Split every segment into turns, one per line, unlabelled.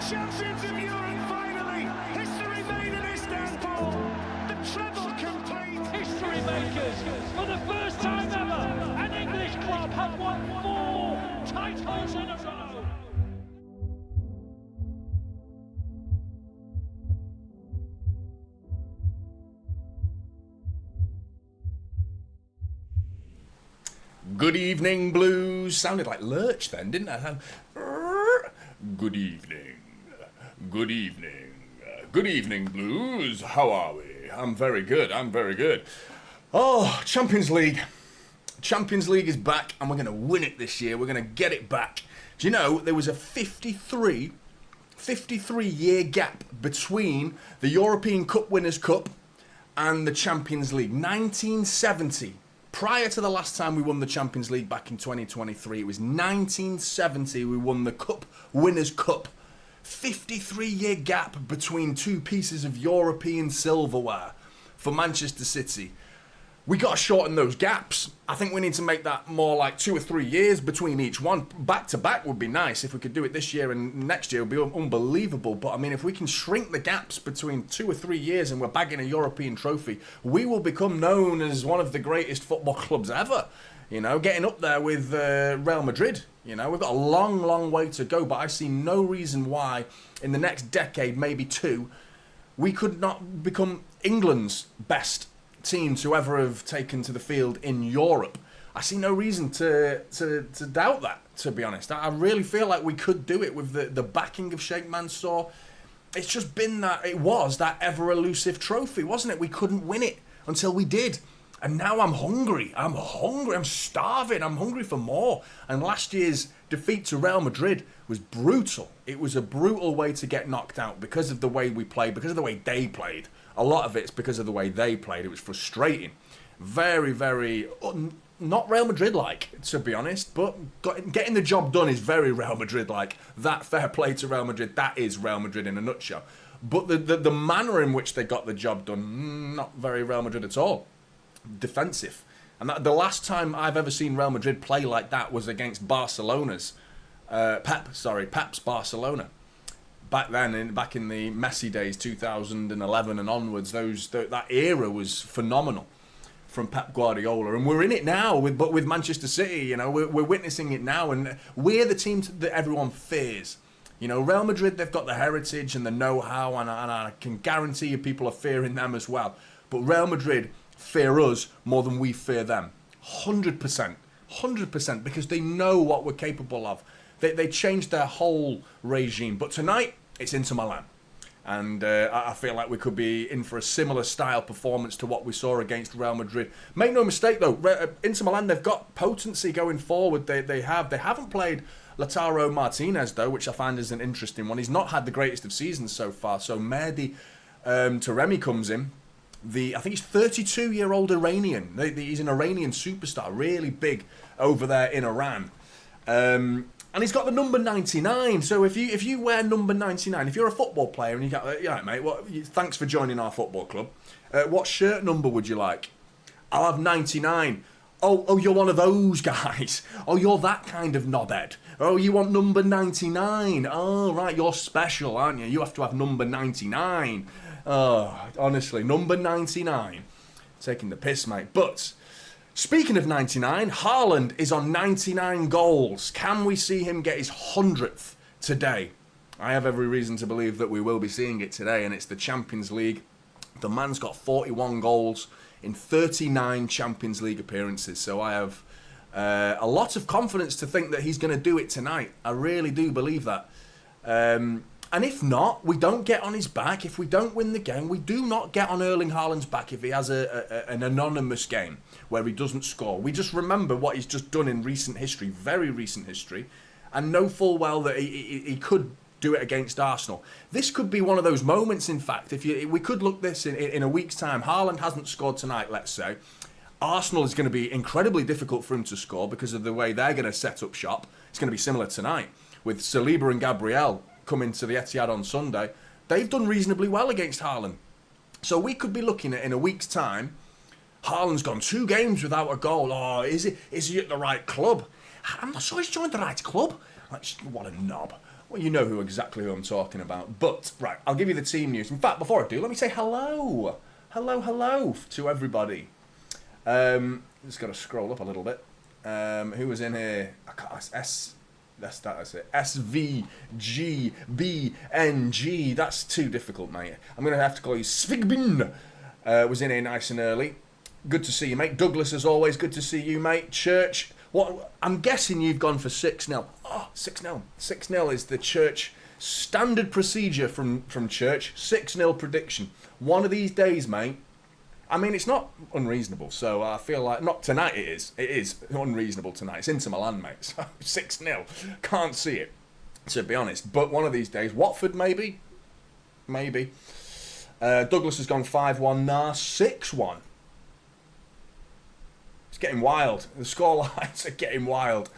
Champions of Europe finally! History made in Istanbul! The treble complete!
History makers! For the first time ever, an English club have won 4 titles in a row!
Good evening, Blues. Sounded like Lurch then, didn't it? Good evening. Good evening. Good evening, Blues. How are we? I'm very good. I'm very good. Oh, Champions League. Champions League is back and we're going to win it this year. We're going to get it back. Do you know, there was a 53-year gap between the European Cup Winners' Cup and the Champions League. 1970. Prior to the last time we won the Champions League back in 2023, it was 1970 we won the Cup Winners' Cup. 53-year gap between two pieces of European silverware for Manchester City. We got to shorten those gaps. I think we need to make that more like 2 or 3 years between each one. Back to back would be nice. If we could do it this year and next year, it would be unbelievable. But I mean, if we can shrink the gaps between 2 or 3 years and we're bagging a European trophy, we will become known as one of the greatest football clubs ever. You know, getting up there with Real Madrid. You know, we've got a long, long way to go. But I see no reason why in the next decade, maybe 2, we could not become England's best team to ever have taken to the field in Europe. I see no reason to doubt that, to be honest. I really feel like we could do it with the backing of Sheikh Mansour. It's just been that, it was that ever elusive trophy, wasn't it? We couldn't win it until we did. And now I'm hungry. I'm starving. I'm hungry for more. And last year's defeat to Real Madrid was brutal. It was a brutal way to get knocked out because of the way we played, because of the way they played. A lot of it's because of the way they played. It was frustrating. Very, very, not Real Madrid-like, to be honest, but getting the job done is very Real Madrid-like. That fair play to Real Madrid, that is Real Madrid in a nutshell. But the manner in which they got the job done, not very Real Madrid at all. Defensive. And the last time I've ever seen Real Madrid play like that was against Barcelona's, Pep's Barcelona. Back then, back in the Messi days, 2011 and onwards, that era was phenomenal from Pep Guardiola, and we're in it now. But with Manchester City, you know, we're witnessing it now, and we're the team that everyone fears. You know, Real Madrid, they've got the heritage and the know-how, and I can guarantee you people are fearing them as well. But Real Madrid fear us more than we fear them, 100%, because they know what we're capable of. They changed their whole regime. But tonight, it's Inter Milan. And I feel like we could be in for a similar style performance to what we saw against Real Madrid. Make no mistake, though, Inter Milan, they've got potency going forward. They haven't played Lautaro Martinez, though, which I find is an interesting one. He's not had the greatest of seasons so far. So Mehdi Taremi comes in. I think he's 32-year-old Iranian. He's an Iranian superstar, really big over there in Iran. And he's got the number 99. So if you wear number 99, if you're a football player and you go, yeah, mate, thanks for joining our football club. What shirt number would you like? I'll have 99. Oh, you're one of those guys. Oh, you're that kind of knobhead. Oh, you want number 99. Oh, right, you're special, aren't you? You have to have number 99. Oh, honestly, number 99. Taking the piss, mate. But speaking of 99, Haaland is on 99 goals. Can we see him get his 100th today? I have every reason to believe that we will be seeing it today, and it's the Champions League. The man's got 41 goals in 39 Champions League appearances, so I have a lot of confidence to think that he's going to do it tonight. I really do believe that. And if not, we don't get on his back. If we don't win the game, we do not get on Erling Haaland's back if he has an anonymous game where he doesn't score. We just remember what he's just done in recent history, very recent history, and know full well that he could do it against Arsenal. This could be one of those moments, in fact. We could look this in a week's time. Haaland hasn't scored tonight, let's say. Arsenal is going to be incredibly difficult for him to score because of the way they're going to set up shop. It's going to be similar tonight with Saliba and Gabriel coming to the Etihad on Sunday. They've done reasonably well against Haaland. So we could be looking at, in a week's time, Haaland's gone 2 games without a goal. Oh, is he at the right club? I'm not sure he's joined the right club. What a knob. Well, you know exactly who I'm talking about. But, right, I'll give you the team news. In fact, before I do, let me say hello. Hello to everybody. Just got to scroll up a little bit. Who was in here? I can't, that's it. SVGBNG. That's too difficult, mate. I'm going to have to call you Svigbin. Was in here nice and early. Good to see you, mate. Douglas, as always, good to see you, mate. Church. What? I'm guessing you've gone for 6-0. Oh, 6-0. 6-0 is the Church standard procedure from Church. 6-0 prediction. One of these days, mate. I mean, it's not unreasonable, so I feel like... Not tonight, it is. It is unreasonable tonight. It's Inter Milan, mate. So 6-0. Can't see it, to be honest. But one of these days, Watford, maybe? Maybe. Douglas has gone 5-1. Nah, 6-1. It's getting wild. The scorelines are getting wild.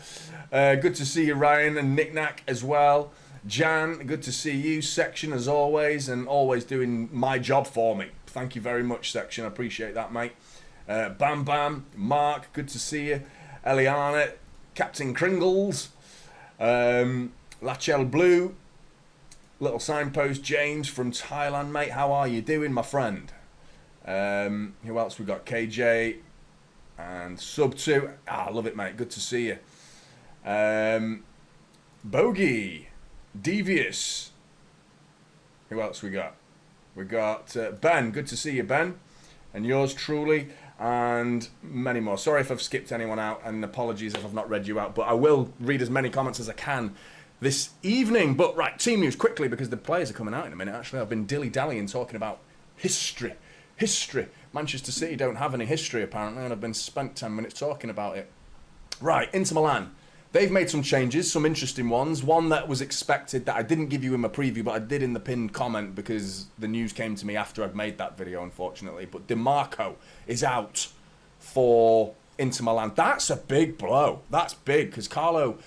Good to see you, Ryan, and Nick Nack as well. Jan, good to see you. Section, as always, and always doing my job for me. Thank you very much, Section. I appreciate that, mate. Bam Bam, Mark, good to see you. Eliana, Captain Kringles, Lachel Blue, Little Signpost, James from Thailand, mate. How are you doing, my friend? Who else we got? KJ and Sub2. I love it, mate. Good to see you. Bogey, Devious. Who else we got? We got Ben. Good to see you, Ben. And yours truly. And many more. Sorry if I've skipped anyone out. And apologies if I've not read you out. But I will read as many comments as I can this evening. But right, team news quickly because the players are coming out in a minute. Actually, I've been dilly-dallying talking about history. History. Manchester City don't have any history, apparently. And I've been spent 10 minutes talking about it. Right, Inter Milan. They've made some changes, some interesting ones. One that was expected that I didn't give you in my preview, but I did in the pinned comment because the news came to me after I'd made that video, unfortunately. But DiMarco is out for Inter Milan. That's a big blow. That's big because Carlos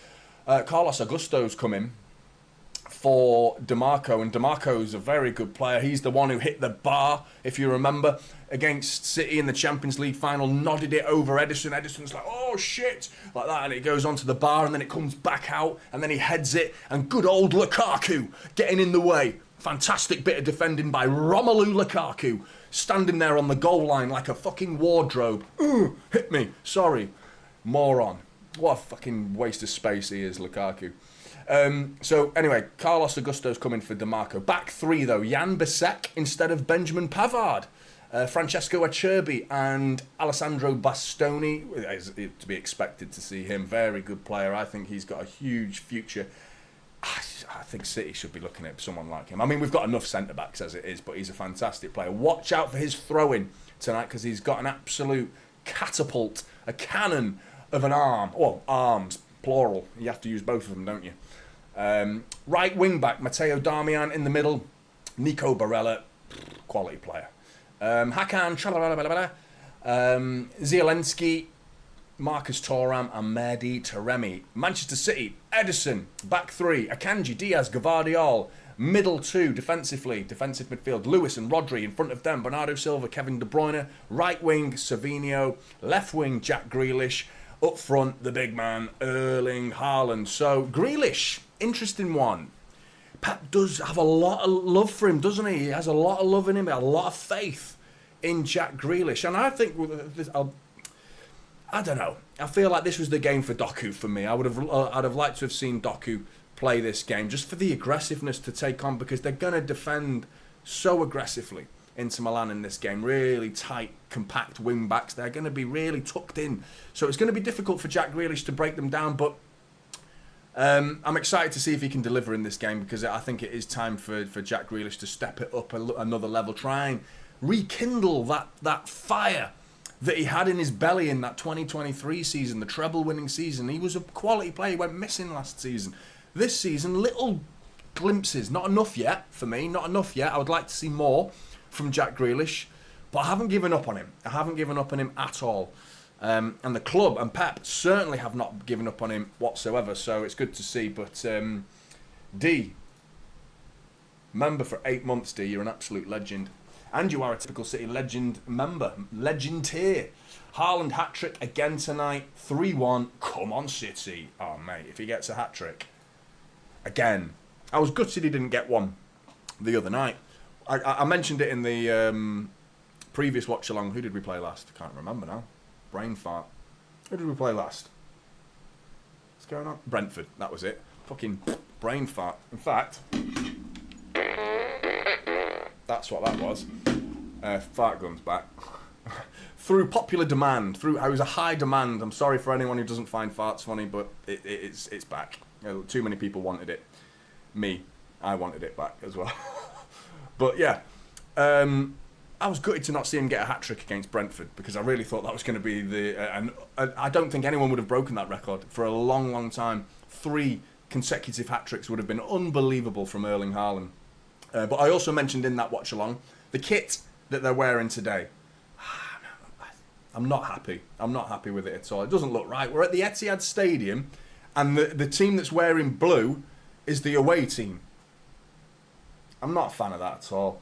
Augusto's come in for DiMarco, and DiMarco's a very good player. He's the one who hit the bar, if you remember, against City in the Champions League final, nodded it over Edison. Edison's like, oh shit, like that, and it goes onto the bar, and then it comes back out, and then he heads it, and good old Lukaku getting in the way. Fantastic bit of defending by Romelu Lukaku, standing there on the goal line like a fucking wardrobe. Hit me, sorry, moron. What a fucking waste of space he is, Lukaku. So anyway, Carlos Augusto's coming for DiMarco. Back 3 though, Jan Bissek instead of Benjamin Pavard. Francesco Acerbi and Alessandro Bastoni. It's to be expected to see him. Very good player. I think he's got a huge future. I think City should be looking at someone like him. I mean, we've got enough centre-backs as it is, but he's a fantastic player. Watch out for his throw-in tonight, because he's got an absolute catapult, a cannon of an arm. Well, arms, plural. You have to use both of them, don't you? Right wing-back, Matteo Darmian in the middle. Nico Barella, quality player. Hakan Zielinski, Marcus Thuram and Mehdi Taremi. Manchester City, Ederson, back three, Akanji, Diaz, Gvardiol, middle two, defensive midfield, Lewis and Rodri in front of them, Bernardo Silva, Kevin De Bruyne, right wing, Savinho, left wing, Jack Grealish, up front, the big man, Erling Haaland. So, Grealish, interesting one. Pep does have a lot of love for him, doesn't he? He has a lot of love in him, a lot of faith in Jack Grealish. And I think, I don't know, I feel like this was the game for Doku for me. I'd have liked to have seen Doku play this game, just for the aggressiveness to take on, because they're going to defend so aggressively, Inter Milan, in this game. Really tight, compact wing backs. They're going to be really tucked in. So it's going to be difficult for Jack Grealish to break them down, but I'm excited to see if he can deliver in this game, because I think it is time for Jack Grealish to step it up another level, try and rekindle that fire that he had in his belly in that 2023 season, the treble-winning season. He was a quality player. He went missing last season. This season, little glimpses. Not enough yet for me. Not enough yet. I would like to see more from Jack Grealish, but I haven't given up on him. I haven't given up on him at all. And the club and Pep certainly have not given up on him whatsoever, so it's good to see. But D, member for 8 months, D, you're an absolute legend. And you are a typical City legend member. Legend here. Haaland hat-trick again tonight. 3-1. Come on, City. Oh, mate, if he gets a hat-trick again. I was gutted he didn't get one the other night. I mentioned it in the previous watch-along. Who did we play last? I can't remember now. Brain fart. Who did we play last? What's going on? Brentford. That was it. Fucking brain fart. In fact, that's what that was. Fart gun's back. Through popular demand. I was a high demand. I'm sorry for anyone who doesn't find farts funny, but it's back. Too many people wanted it. Me. I wanted it back as well. But yeah. I was gutted to not see him get a hat-trick against Brentford, because I really thought that was going to be and I don't think anyone would have broken that record for a long, long time. 3 consecutive hat-tricks would have been unbelievable from Erling Haaland. But I also mentioned in that watch-along, the kit that they're wearing today. I'm not happy. I'm not happy with it at all. It doesn't look right. We're at the Etihad Stadium, and the team that's wearing blue is the away team. I'm not a fan of that at all.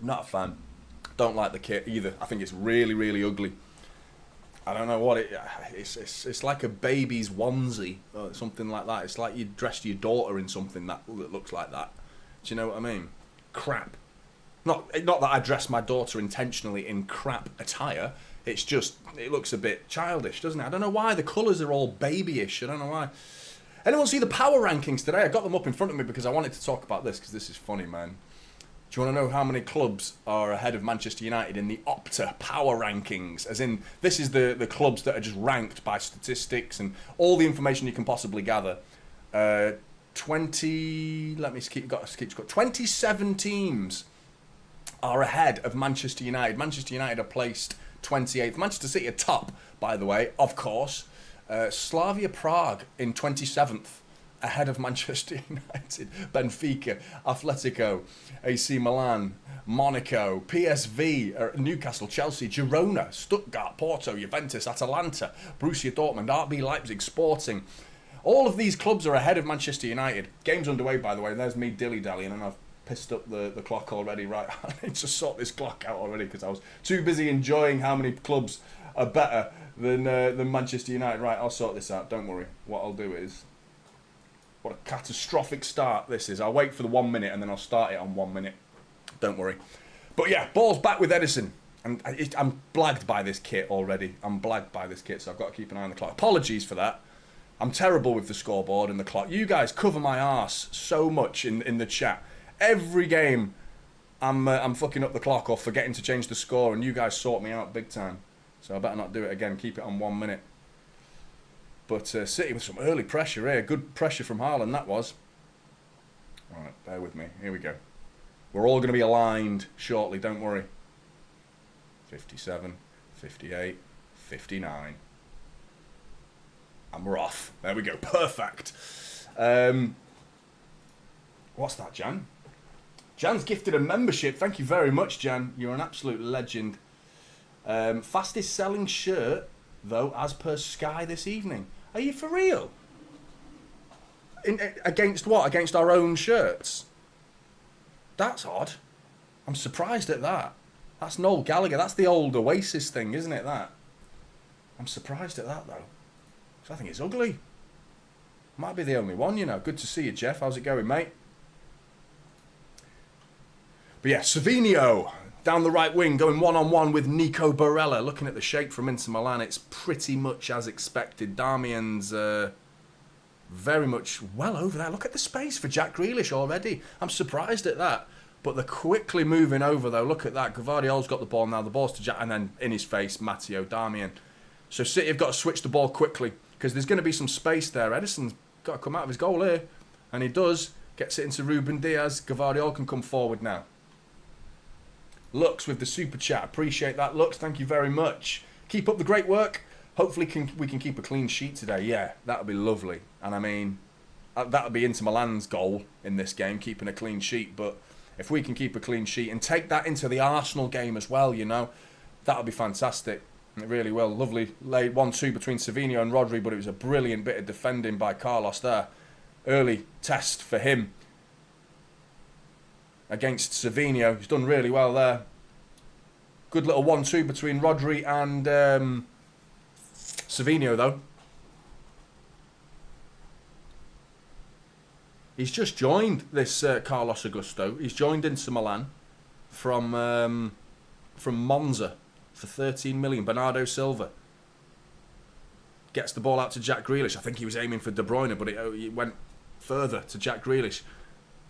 Not a fan. Don't like the kit either. I think it's really, really ugly. I don't know what it's like a baby's onesie or something like that. It's like you dressed your daughter in something that looks like that. Do you know what I mean? Crap. Not that I dress my daughter intentionally in crap attire. It's just, it looks a bit childish, doesn't it? I don't know why. The colours are all babyish. I don't know why. Anyone see the power rankings today? I got them up in front of me because I wanted to talk about this, because this is funny, man. Do you want to know how many clubs are ahead of Manchester United in the Opta power rankings? As in, this is the clubs that are just ranked by statistics and all the information you can possibly gather. 27 teams are ahead of Manchester United. Manchester United are placed 28th. Manchester City are top, by the way, of course. Slavia Prague in 27th. Ahead of Manchester United, Benfica, Atletico, AC Milan, Monaco, PSV, Newcastle, Chelsea, Girona, Stuttgart, Porto, Juventus, Atalanta, Borussia Dortmund, RB Leipzig, Sporting. All of these clubs are ahead of Manchester United. Game's underway, by the way. There's me dilly-dallying, and I've pissed up the clock already. Right, I need to sort this clock out already, because I was too busy enjoying how many clubs are better than Manchester United. Right, I'll sort this out. Don't worry. What I'll do is... What a catastrophic start this is. I'll wait for the 1 minute and then I'll start it on 1 minute. Don't worry. But yeah, ball's back with Ederson. And I'm blagged by this kit already. I'm blagged by this kit, so I've got to keep an eye on the clock. Apologies for that. I'm terrible with the scoreboard and the clock. You guys cover my arse so much in the chat. Every game I'm fucking up the clock or forgetting to change the score, and you guys sort me out big time. So I better not do it again. Keep it on 1 minute. But City with some early pressure here. Good pressure from Haaland, that was. All right, bear with me. Here we go. We're all going to be aligned shortly, don't worry. 57, 58, 59. And we're off. There we go. Perfect. What's that, Jan? Jan's gifted a membership. Thank you very much, Jan. You're an absolute legend. Fastest selling shirt, though, as per Sky this evening. Are you for real? Against what? Against our own shirts? That's odd. I'm surprised at that. That's Noel Gallagher. That's the old Oasis thing, isn't it, that? I'm surprised at that, though. I think it's ugly. Might be the only one, you know. Good to see you, Jeff. How's it going, mate? But yeah, Savinho down the right wing, going one-on-one with Nico Barella. Looking at the shape from Inter Milan, it's pretty much as expected. Darmian's very much well over there. Look at the space for Jack Grealish already. I'm surprised at that. But they're quickly moving over, though. Look at that. Gvardiol's got the ball now. The ball's to Jack, and then in his face, Matteo Darmian. So City have got to switch the ball quickly, because there's going to be some space there. Edison's got to come out of his goal here. And he does. Gets it into Ruben Diaz. Gvardiol can come forward now. Lux with the super chat. Appreciate that, Lux. Thank you very much. Keep up the great work. Hopefully we can keep a clean sheet today. Yeah, that would be lovely. And I mean, that would be Inter Milan's goal in this game, keeping a clean sheet. But if we can keep a clean sheet and take that into the Arsenal game as well, you know, that would be fantastic. It really will. Lovely laid 1-2 between Savinho and Rodri, but it was a brilliant bit of defending by Carlos there. Early test for him against Savinho. He's done really well there. Good little 1-2 between Rodri and Savinho, though. He's just joined this Carlos Augusto. He's joined Inter Milan from Monza for 13 million. Bernardo Silva gets the ball out to Jack Grealish. I think he was aiming for De Bruyne, but it went further to Jack Grealish.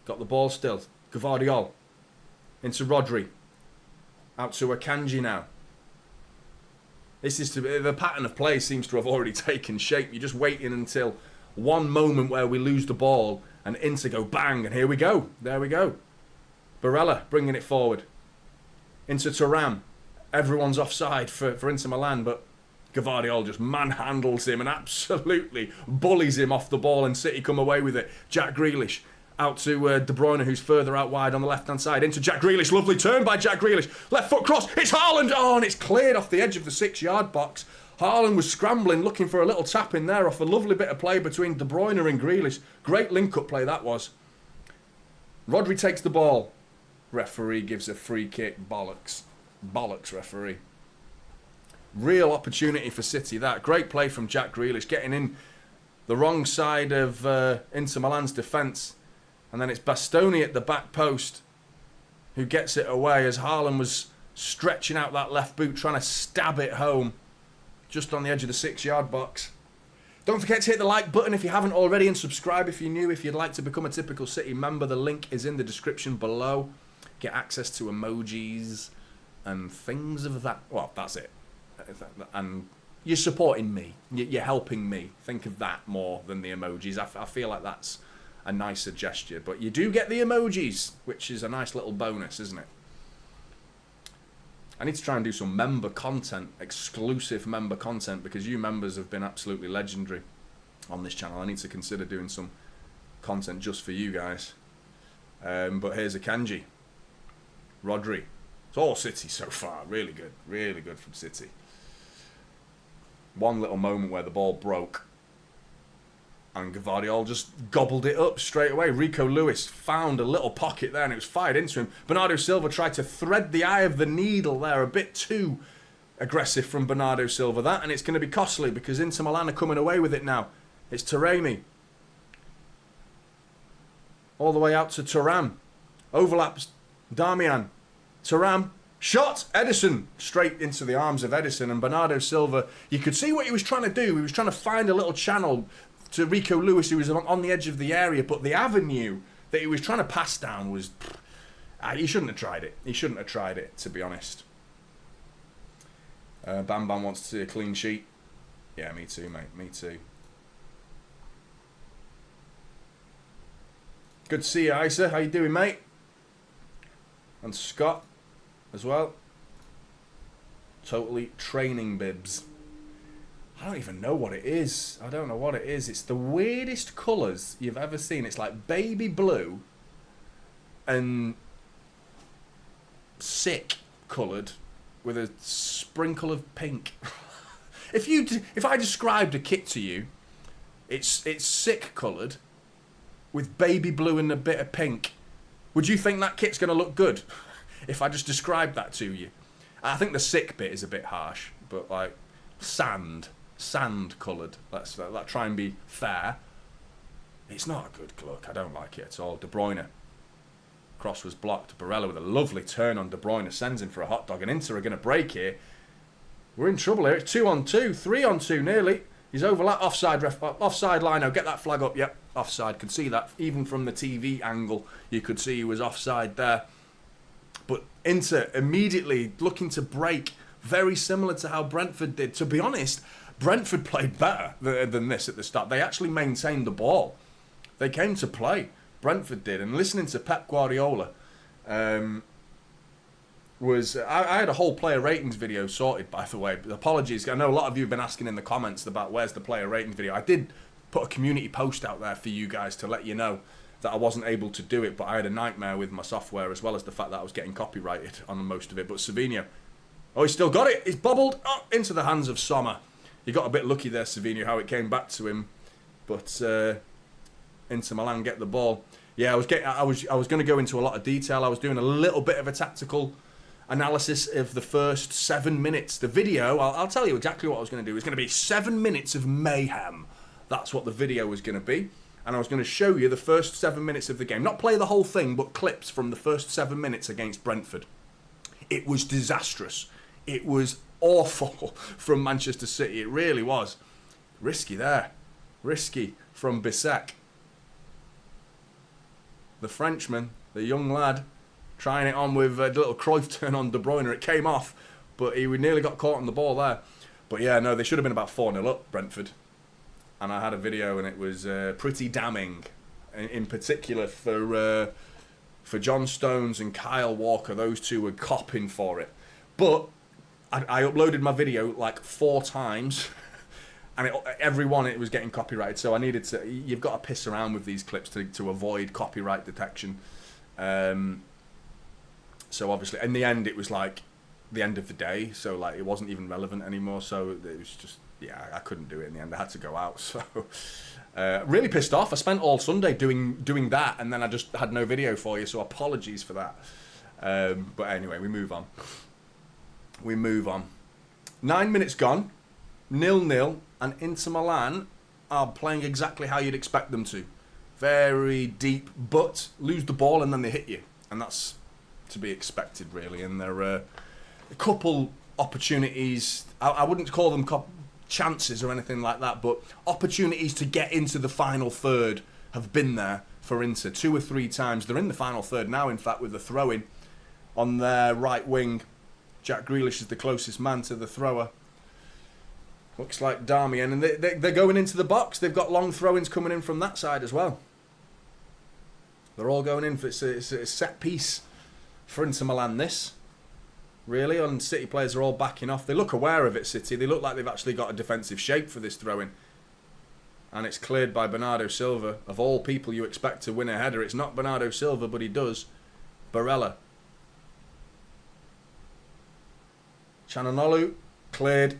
Got the ball still. Gvardiol into Rodri. Out to Akanji now. The pattern of play seems to have already taken shape. You're just waiting until one moment where we lose the ball and Inter go bang, and here we go. There we go. Barella bringing it forward. Into Thuram. Everyone's offside for Inter Milan, but Gvardiol just manhandles him and absolutely bullies him off the ball, and City come away with it. Jack Grealish out to De Bruyne, who's further out wide on the left-hand side. Into Jack Grealish. Lovely turn by Jack Grealish. Left foot cross. It's Haaland. Oh, and it's cleared off the edge of the 6-yard box. Haaland was scrambling, looking for a little tap in there off a lovely bit of play between De Bruyne and Grealish. Great link-up play that was. Rodri takes the ball. Referee gives a free kick. Bollocks. Bollocks, referee. Real opportunity for City, that. Great play from Jack Grealish, getting in the wrong side of Inter Milan's defence. And then it's Bastoni at the back post who gets it away as Haaland was stretching out that left boot, trying to stab it home just on the edge of the 6-yard box. Don't forget to hit the like button if you haven't already, and subscribe if you're new. If you'd like to become a Typical City member, the link is in the description below. Get access to emojis and things of that. Well, that's it. And you're supporting me. You're helping me. Think of that more than the emojis. I feel like that's a nicer gesture. But you do get the emojis, which is a nice little bonus, isn't it? I need to try and do some member content, exclusive member content, because you members have been absolutely legendary on this channel. I need to consider doing some content just for you guys. But here's Akanji. Rodri. It's all City so far. Really good from City. One little moment where the ball broke and Gvardiol just gobbled it up straight away. Rico Lewis found a little pocket there and it was fired into him. Bernardo Silva tried to thread the eye of the needle there. A bit too aggressive from Bernardo Silva, that. And it's going to be costly because Inter Milan are coming away with it now. It's Taremi. All the way out to Thuram. Overlaps Darmian. Thuram. Shot! Edison! Straight into the arms of Edison. And Bernardo Silva, you could see what he was trying to do. He was trying to find a little channel to Rico Lewis, who was on the edge of the area. But the avenue that he was trying to pass down was He shouldn't have tried it. He shouldn't have tried it, to be honest. Bam Bam wants to see a clean sheet. Yeah, me too, mate. Me too. Good to see you, Isa. How you doing, mate? And Scott as well. Totally training bibs. I don't even know what it is. I don't know what it is. It's the weirdest colours you've ever seen. It's like baby blue and sick coloured with a sprinkle of pink. If I described a kit to you, it's sick coloured with baby blue and a bit of pink. Would you think that kit's going to look good if I just described that to you? I think the sick bit is a bit harsh, but like sand coloured. Let's try and be fair. It's not a good look. I don't like it at all. De Bruyne. Cross was blocked. Barella with a lovely turn on De Bruyne. Sends him for a hot dog. And Inter are going to break here. We're in trouble here. It's 2-on-2. 3-on-2 nearly. He's overlapped. Offside line. Get that flag up. Yep. Offside. Could see that. Even from the TV angle, you could see he was offside there. But Inter immediately looking to break. Very similar to how Brentford did. To be honest, Brentford played better than this at the start. They actually maintained the ball. They came to play. Brentford did. And listening to Pep Guardiola I had a whole player ratings video sorted, by the way. Apologies. I know a lot of you have been asking in the comments about where's the player ratings video. I did put a community post out there for you guys to let you know that I wasn't able to do it, but I had a nightmare with my software, as well as the fact that I was getting copyrighted on most of it. But Savinho, he's still got it. He's bobbled into the hands of Sommer. He got a bit lucky there, Savinho, how it came back to him. But Inter Milan get the ball. Yeah, I was going to go into a lot of detail. I was doing a little bit of a tactical analysis of the first 7 minutes. The video, I'll tell you exactly what I was going to do. It was going to be 7 minutes of mayhem. That's what the video was going to be. And I was going to show you the first 7 minutes of the game. Not play the whole thing, but clips from the first 7 minutes against Brentford. It was disastrous. It was awful from Manchester City. It really was. Risky there. Risky from Bissek. The Frenchman, the young lad, trying it on with a little Cruyff turn on De Bruyne. It came off, but he nearly got caught on the ball there. But yeah, no, they should have been about 4-0 up, Brentford. And I had a video, and it was pretty damning, in particular for John Stones and Kyle Walker. Those two were copping for it. But I uploaded my video like 4 times, and every one it was getting copyrighted. So I needed to. You've got to piss around with these clips to avoid copyright detection. So obviously, in the end, it was like the end of the day. So like it wasn't even relevant anymore. So it was just. Yeah, I couldn't do it in the end. I had to go out. So, really pissed off. I spent all Sunday doing that, and then I just had no video for you. So apologies for that. But anyway, we move on. 9 minutes gone, 0-0, and Inter Milan are playing exactly how you'd expect them to. Very deep, but lose the ball and then they hit you, and that's to be expected, really. And there are a couple opportunities. I wouldn't call them chances or anything like that, but opportunities to get into the final third have been there for Inter 2 or 3 times. They're in the final third now, in fact, with the throw-in on their right wing. Jack Grealish is the closest man to the thrower. Looks like Darmian, and they're going into the box. They've got long throw-ins coming in from that side as well. They're all going in for it's a set piece for Inter Milan, this. Really, and City players are all backing off. They look aware of it, City. They look like they've actually got a defensive shape for this throw-in. And it's cleared by Bernardo Silva. Of all people you expect to win a header, it's not Bernardo Silva, but he does. Barella. Chananolu, cleared.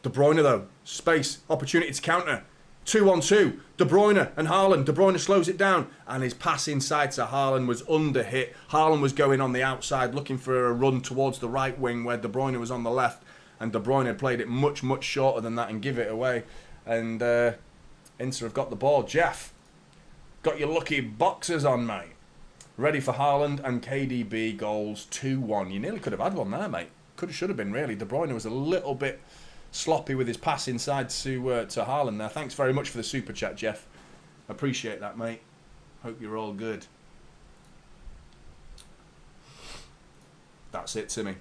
De Bruyne, though. Space. Opportunity to counter. 2-on-2. De Bruyne and Haaland. De Bruyne slows it down. And his pass inside to Haaland was under hit. Haaland was going on the outside looking for a run towards the right wing where De Bruyne was on the left. And De Bruyne had played it much, much shorter than that and give it away. And Inter have got the ball. Jeff, got your lucky boxers on, mate. Ready for Haaland and KDB goals. 2-1. You nearly could have had one there, mate. Should have been, really. De Bruyne was a little bit sloppy with his pass inside to Haaland there. Thanks very much for the super chat, Jeff. Appreciate that, mate. Hope you're all good. That's it to me.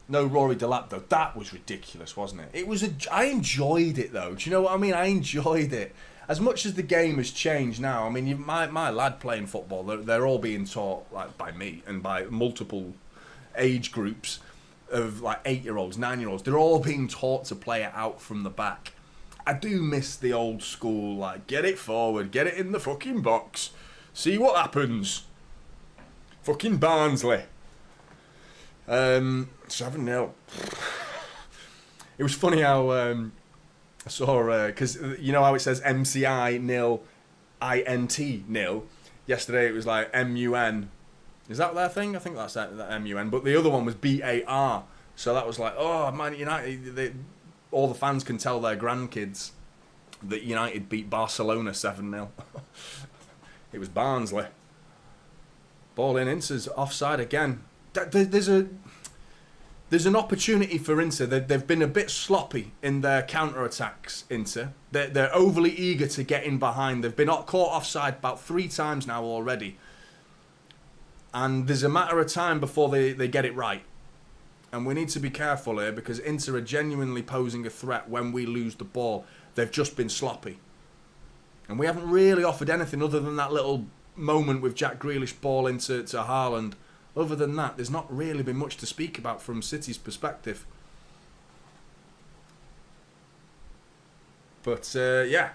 No Rory Delap though. That was ridiculous, wasn't it? It was. I enjoyed it though. Do you know what I mean? I enjoyed it. As much as the game has changed now, I mean, my lad playing football, they're all being taught like by me and by multiple age groups of like 8-year-olds, 9-year-olds. They're all being taught to play it out from the back. I do miss the old school, like, get it forward, get it in the fucking box, see what happens. Fucking Barnsley. 7-0. It was funny how I saw, because you know how it says MCI nil, INT nil. Yesterday it was like MUN. Is that their thing? I think that's that MUN. But the other one was BAR. So that was like, oh, Man United. All the fans can tell their grandkids that United beat Barcelona 7-0. It was Barnsley. Ball in, Inter's offside again. There's an opportunity for Inter. They've been a bit sloppy in their counter-attacks, Inter. They're overly eager to get in behind. They've been caught offside about 3 times now already. And there's a matter of time before they get it right. And we need to be careful here because Inter are genuinely posing a threat when we lose the ball. They've just been sloppy. And we haven't really offered anything other than that little moment with Jack Grealish ball into Haaland. Other than that, there's not really been much to speak about from City's perspective. But, yeah.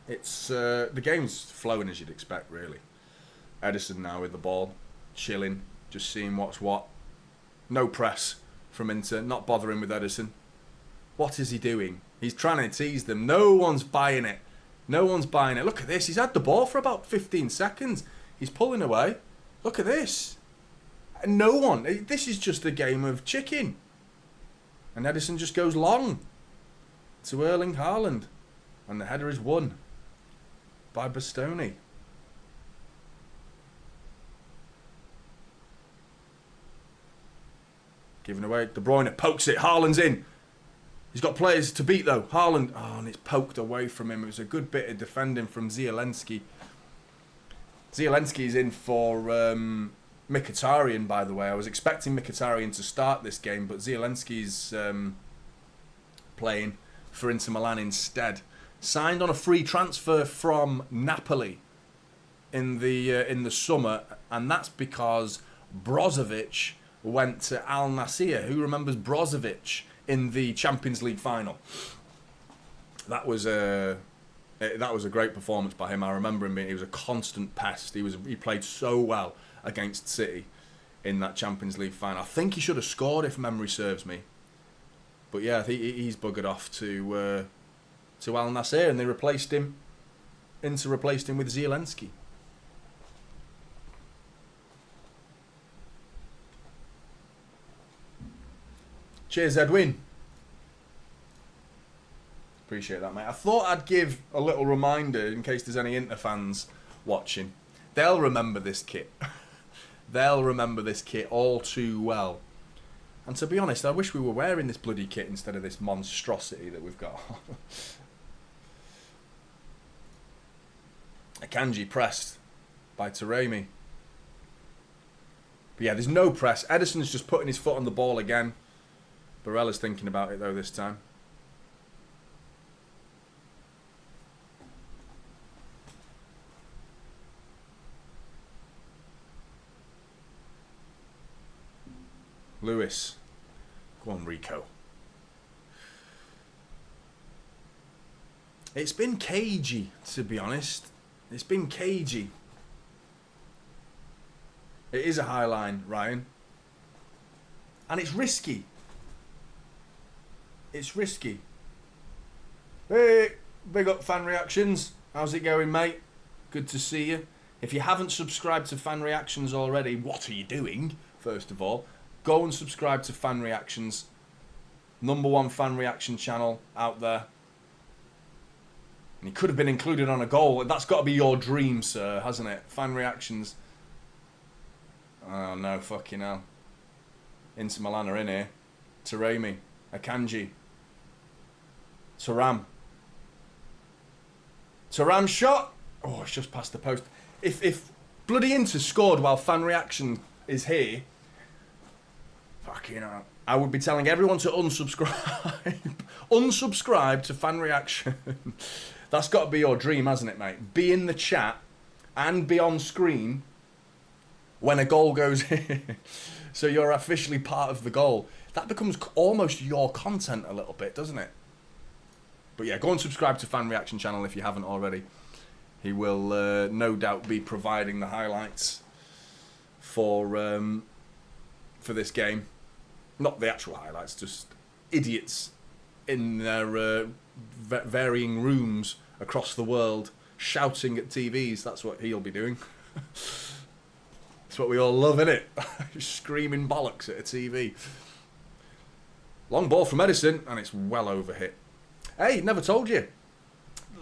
It's the game's flowing as you'd expect, really. Ederson now with the ball. Chilling. Just seeing what's what. No press from Inter. Not bothering with Ederson. What is he doing? He's trying to tease them. No one's buying it. No one's buying it. Look at this. He's had the ball for about 15 seconds. He's pulling away. Look at this. No one. This is just a game of chicken. And Ederson just goes long to Erling Haaland. And the header is won by Bastoni. Giving away. De Bruyne pokes it. Haaland's in. He's got players to beat though. Haaland. Oh, and it's poked away from him. It was a good bit of defending from Zielinski. Zielinski's in for Mkhitaryan, by the way. I was expecting Mkhitaryan to start this game, but Zielinski's playing for Inter Milan instead. Signed on a free transfer from Napoli in the summer, and that's because Brozovic went to Al Nassr. Who remembers Brozovic in the Champions League final? That was a great performance by him. I remember him being, he was a constant pest. He played so well against City in that Champions League final. I think he should have scored if memory serves me. But yeah, he's buggered off to Al Nassr, and they replaced him. Inter replaced him with Zielinski. Cheers, Edwin. Appreciate that, mate. I thought I'd give a little reminder in case there's any Inter fans watching. They'll remember this kit. They'll remember this kit all too well. And to be honest, I wish we were wearing this bloody kit instead of this monstrosity that we've got. Akanji pressed by Taremi. But yeah, there's no press. Ederson's just putting his foot on the ball again. Barella's thinking about it though this time. Lewis. Go on, Rico. It's been cagey, to be honest. It's been cagey. It is a high line, Ryan. And it's risky. It's risky. Hey, big up Fan Reactions. How's it going, mate? Good to see you. If you haven't subscribed to Fan Reactions already, what are you doing, first of all? Go and subscribe to Fan Reactions. #1 fan reaction channel out there. And he could have been included on a goal. That's got to be your dream, sir, hasn't it? Fan Reactions. Oh, no, fucking hell. Inter Milan are in here. Taremi. Akanji. Thuram. Thuram shot. Oh, it's just past the post. If bloody Inter scored while Fan Reaction is here, Fucking hell. I would be telling everyone to unsubscribe. Unsubscribe to Fan Reaction. That's got to be your dream, hasn't it, mate? Be in the chat and be on screen when a goal goes in. So you're officially part of the goal. That becomes almost your content a little bit, doesn't it? But yeah, go and subscribe to Fan Reaction channel if you haven't already. He will no doubt be providing the highlights for this game. Not the actual highlights, just idiots in their varying rooms across the world shouting at TVs. That's what he'll be doing. That's what we all love, innit? Screaming bollocks at a TV. Long ball from Edison, and it's well overhit. Hey, never told you.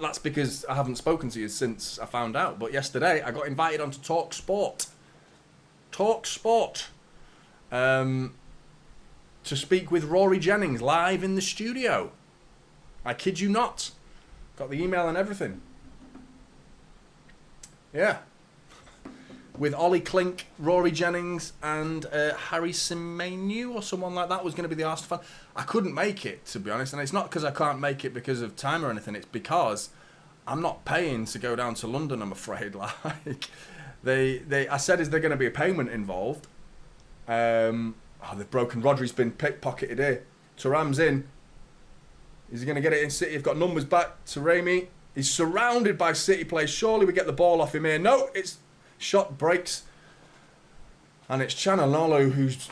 That's because I haven't spoken to you since I found out. But yesterday, I got invited onto Talk Sport. Talk Sport. To speak with Rory Jennings live in the studio. I kid you not. Got the email and everything. Yeah. With Ollie Klink, Rory Jennings, and Harry Semeneu or someone like that was going to be the Arsenal fan. I couldn't make it, to be honest, and it's not because I can't make it because of time or anything. It's because I'm not paying to go down to London, I'm afraid. Like, I said, is there going to be a payment involved? They've broken. Rodri's been pickpocketed here. Thuram's in. Is he going to get it in City? He's got numbers back. Taremi. He's surrounded by City players. Surely we get the ball off him here. No, it's shot breaks. And it's Chanalolo who's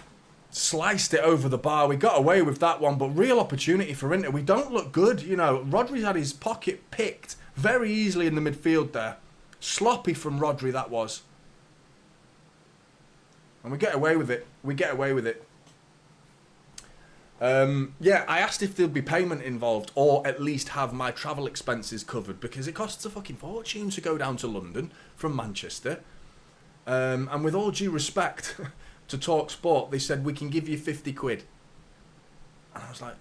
sliced it over the bar. We got away with that one, but real opportunity for Inter. We don't look good, you know. Rodri's had his pocket picked very easily in the midfield there. Sloppy from Rodri, that was. And we get away with it. We get away with it. Yeah, I asked if there'd be payment involved or at least have my travel expenses covered because it costs a fucking fortune to go down to London from Manchester. And with all due respect to Talk Sport, they said, we can give you 50 quid. And I was like,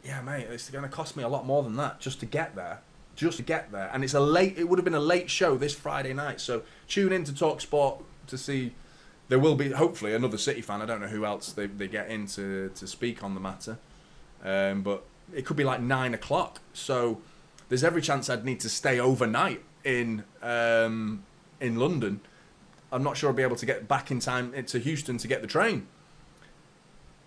yeah, mate, it's going to cost me a lot more than that just to get there. Just to get there. And it would have been a late show this Friday night. So tune in to Talk Sport to see. There will be, hopefully, another City fan. I don't know who else they get in to speak on the matter. But it could be like 9 o'clock. So there's every chance I'd need to stay overnight in London. I'm not sure I'll be able to get back in time to Houston to get the train.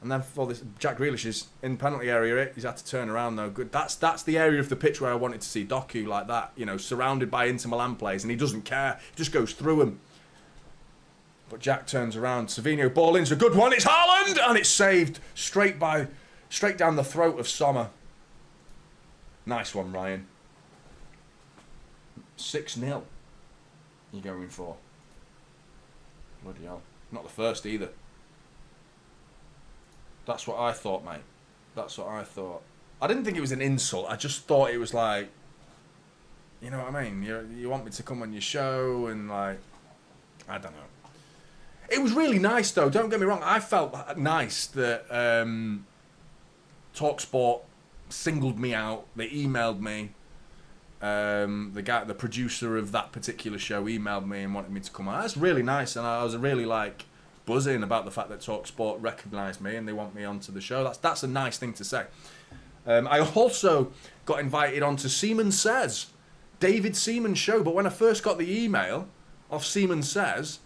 And then for this, Jack Grealish is in the penalty area. He's had to turn around, though. Good. That's the area of the pitch where I wanted to see Doku like that. You know, surrounded by Inter Milan players. And he doesn't care. He just goes through them. But Jack turns around. Savinho ball in's a good one. It's Haaland! And it's saved straight down the throat of Sommer. Nice one, Ryan. 6-0 you're going for. Bloody hell. Not the first either. That's what I thought, mate. That's what I thought. I didn't think it was an insult. I just thought it was like, you know what I mean? You want me to come on your show and like, I don't know. It was really nice, though. Don't get me wrong. I felt nice that TalkSport singled me out. They emailed me. The producer of that particular show emailed me and wanted me to come on. That's really nice, and I was really like buzzing about the fact that TalkSport recognised me and they want me onto the show. That's a nice thing to say. I also got invited onto Seaman Says, David Seaman's show. But when I first got the email of Seaman Says,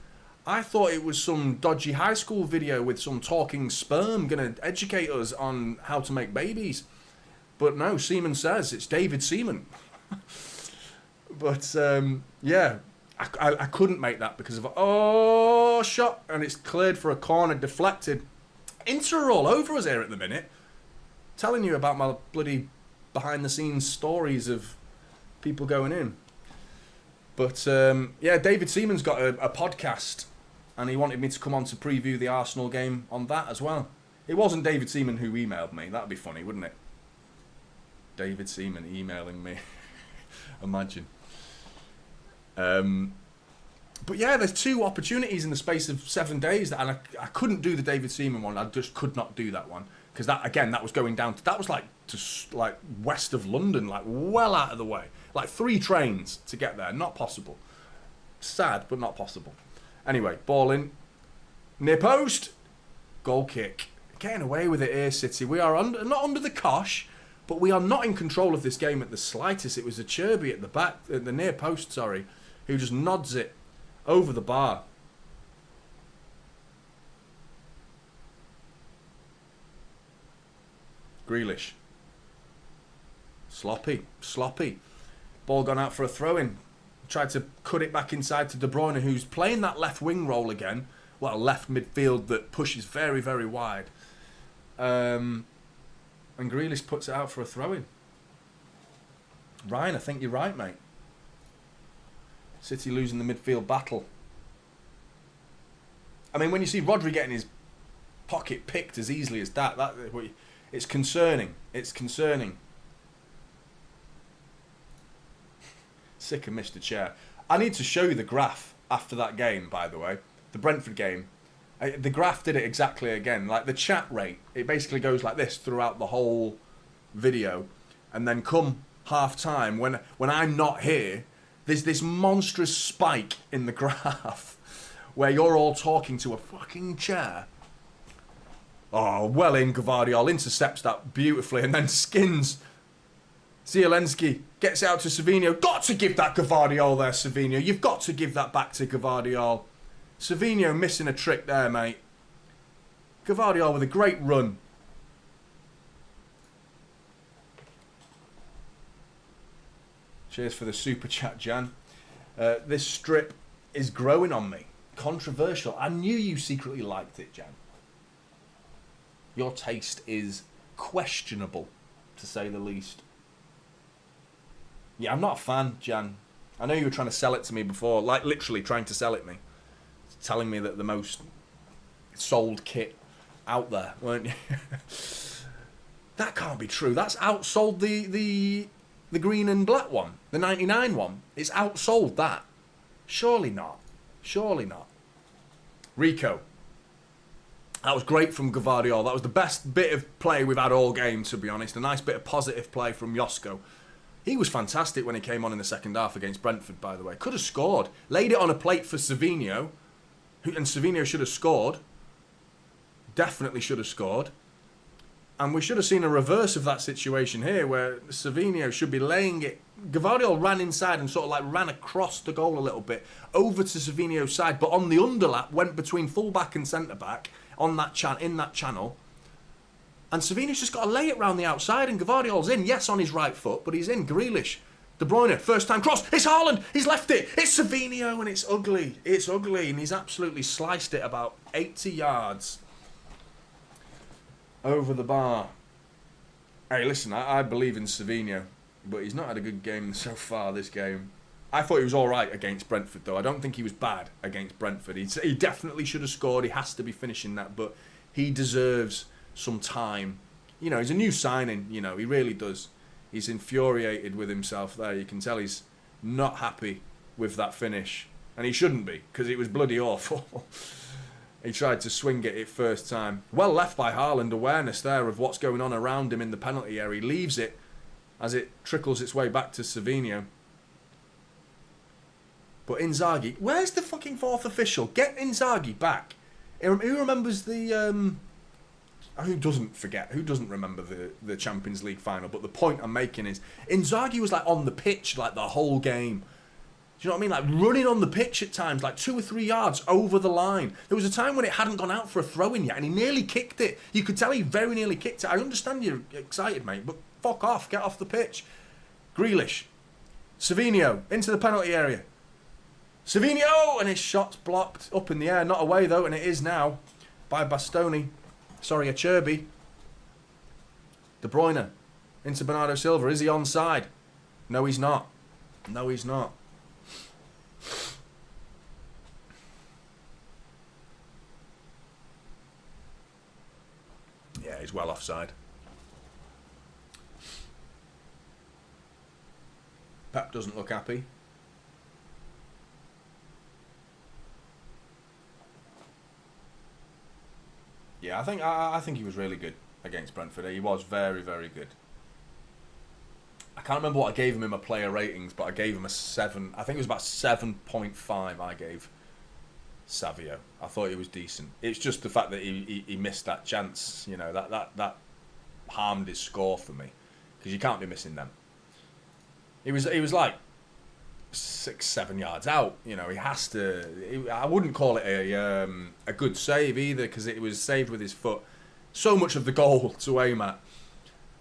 I thought it was some dodgy high school video with some talking sperm going to educate us on how to make babies. But no, Seaman Says, it's David Seaman. But, yeah, I couldn't make that because of, shot, and it's cleared for a corner, deflected. Inter are all over us here at the minute. Telling you about my bloody behind-the-scenes stories of people going in. But, yeah, David Seaman's got a podcast, and he wanted me to come on to preview the Arsenal game on that as well. It wasn't David Seaman who emailed me. That'd be funny, wouldn't it? David Seaman emailing me. Imagine. But yeah, there's 2 opportunities in the space of 7 days, and I couldn't do the David Seaman one. I just could not do that one because that was going down. That was like west of London, like well out of the way. Like 3 trains to get there. Not possible. Sad, but not possible. Anyway, ball in. Near post. Goal kick. Getting away with it here, City. We are not under the cosh, but we are not in control of this game at the slightest. It was a Cherby at the back, at the near post, sorry, who just nods it over the bar. Grealish. Sloppy. Ball gone out for a throw-in. Tried to cut it back inside to De Bruyne, who's playing that left wing role again. Well, left midfield that pushes very, very wide. And Grealish puts it out for a throw-in. Ryan, I think you're right, mate. City losing the midfield battle. I mean, when you see Rodri getting his pocket picked as easily as that, it's concerning. It's concerning. Sick of Mr. Chair. I need to show you the graph after that game, by the way. The Brentford game. The graph did it exactly again. Like the chat rate, it basically goes like this throughout the whole video. And then come half-time, when I'm not here, there's this monstrous spike in the graph where you're all talking to a fucking chair. Oh, well in, Gvardiol intercepts that beautifully and then skins. Zielinski gets out to Savinho. Got to give that Gvardiol there, Savinho. You've got to give that back to Gvardiol. Savinho missing a trick there, mate. Gvardiol with a great run. Cheers for the super chat, Jan. This strip is growing on me. Controversial. I knew you secretly liked it, Jan. Your taste is questionable, to say the least. Yeah, I'm not a fan, Jan. I know you were trying to sell it to me before, like literally trying to sell it me. Telling me that the most sold kit out there, weren't you? That can't be true. That's outsold the green and black one, the 99 one. It's outsold that. Surely not. Surely not. Rico. That was great from Gvardiol. That was the best bit of play we've had all game, to be honest. A nice bit of positive play from Josko. He was fantastic when he came on in the second half against Brentford, by the way. Could have scored. Laid it on a plate for Savinho. And Savinho should have scored. Definitely should have scored. And we should have seen a reverse of that situation here, where Savinho should be laying it. Gvardiol ran inside and sort of like ran across the goal a little bit, over to Savinho's side, but on the underlap, went between full-back and centre-back on that in that channel. And Savinho's just got to lay it round the outside, and Gvardiol's in. Yes, on his right foot, but he's in. Grealish. De Bruyne, first time cross. It's Haaland. He's left it. It's Savinho, and it's ugly. It's ugly, and he's absolutely sliced it about 80 yards over the bar. Hey, listen, I believe in Savinho, but he's not had a good game so far this game. I thought he was all right against Brentford, though. I don't think he was bad against Brentford. He definitely should have scored. He has to be finishing that, but he deserves some time. You know, he's a new signing. You know, he really does. He's infuriated with himself there. You can tell he's not happy with that finish. And he shouldn't be, because it was bloody awful. He tried to swing it first time. Well left by Haaland. Awareness there of what's going on around him in the penalty area. He leaves it as it trickles its way back to Savinho. But Inzaghi... Where's the fucking fourth official? Get Inzaghi back. Who remembers the... Who doesn't forget? Who doesn't remember the Champions League final? But the point I'm making is Inzaghi was like on the pitch like the whole game. Do you know what I mean? Like running on the pitch at times, like 2 or 3 yards over the line. There was a time when it hadn't gone out for a throw-in yet, and he nearly kicked it. You could tell he very nearly kicked it. I understand you're excited, mate, but fuck off. Get off the pitch. Grealish. Savinho into the penalty area. Savinho! And his shot's blocked up in the air. Not away, though, and it is now by Bastoni. Sorry, Acerbi. De Bruyne into Bernardo Silva. Is he onside? No, he's not. No, he's not. Yeah, he's well offside. Pep doesn't look happy. Yeah, I think he was really good against Brentford. He was very, very good. I can't remember what I gave him in my player ratings, but I gave him a 7. I think it was about 7.5 I gave Savio. I thought he was decent. It's just the fact that he missed that chance. You know, that harmed his score for me, because you can't be missing them. He was like 6-7 yards out. You know, he has to. I wouldn't call it a good save either, because it was saved with his foot. So much of the goal to aim at.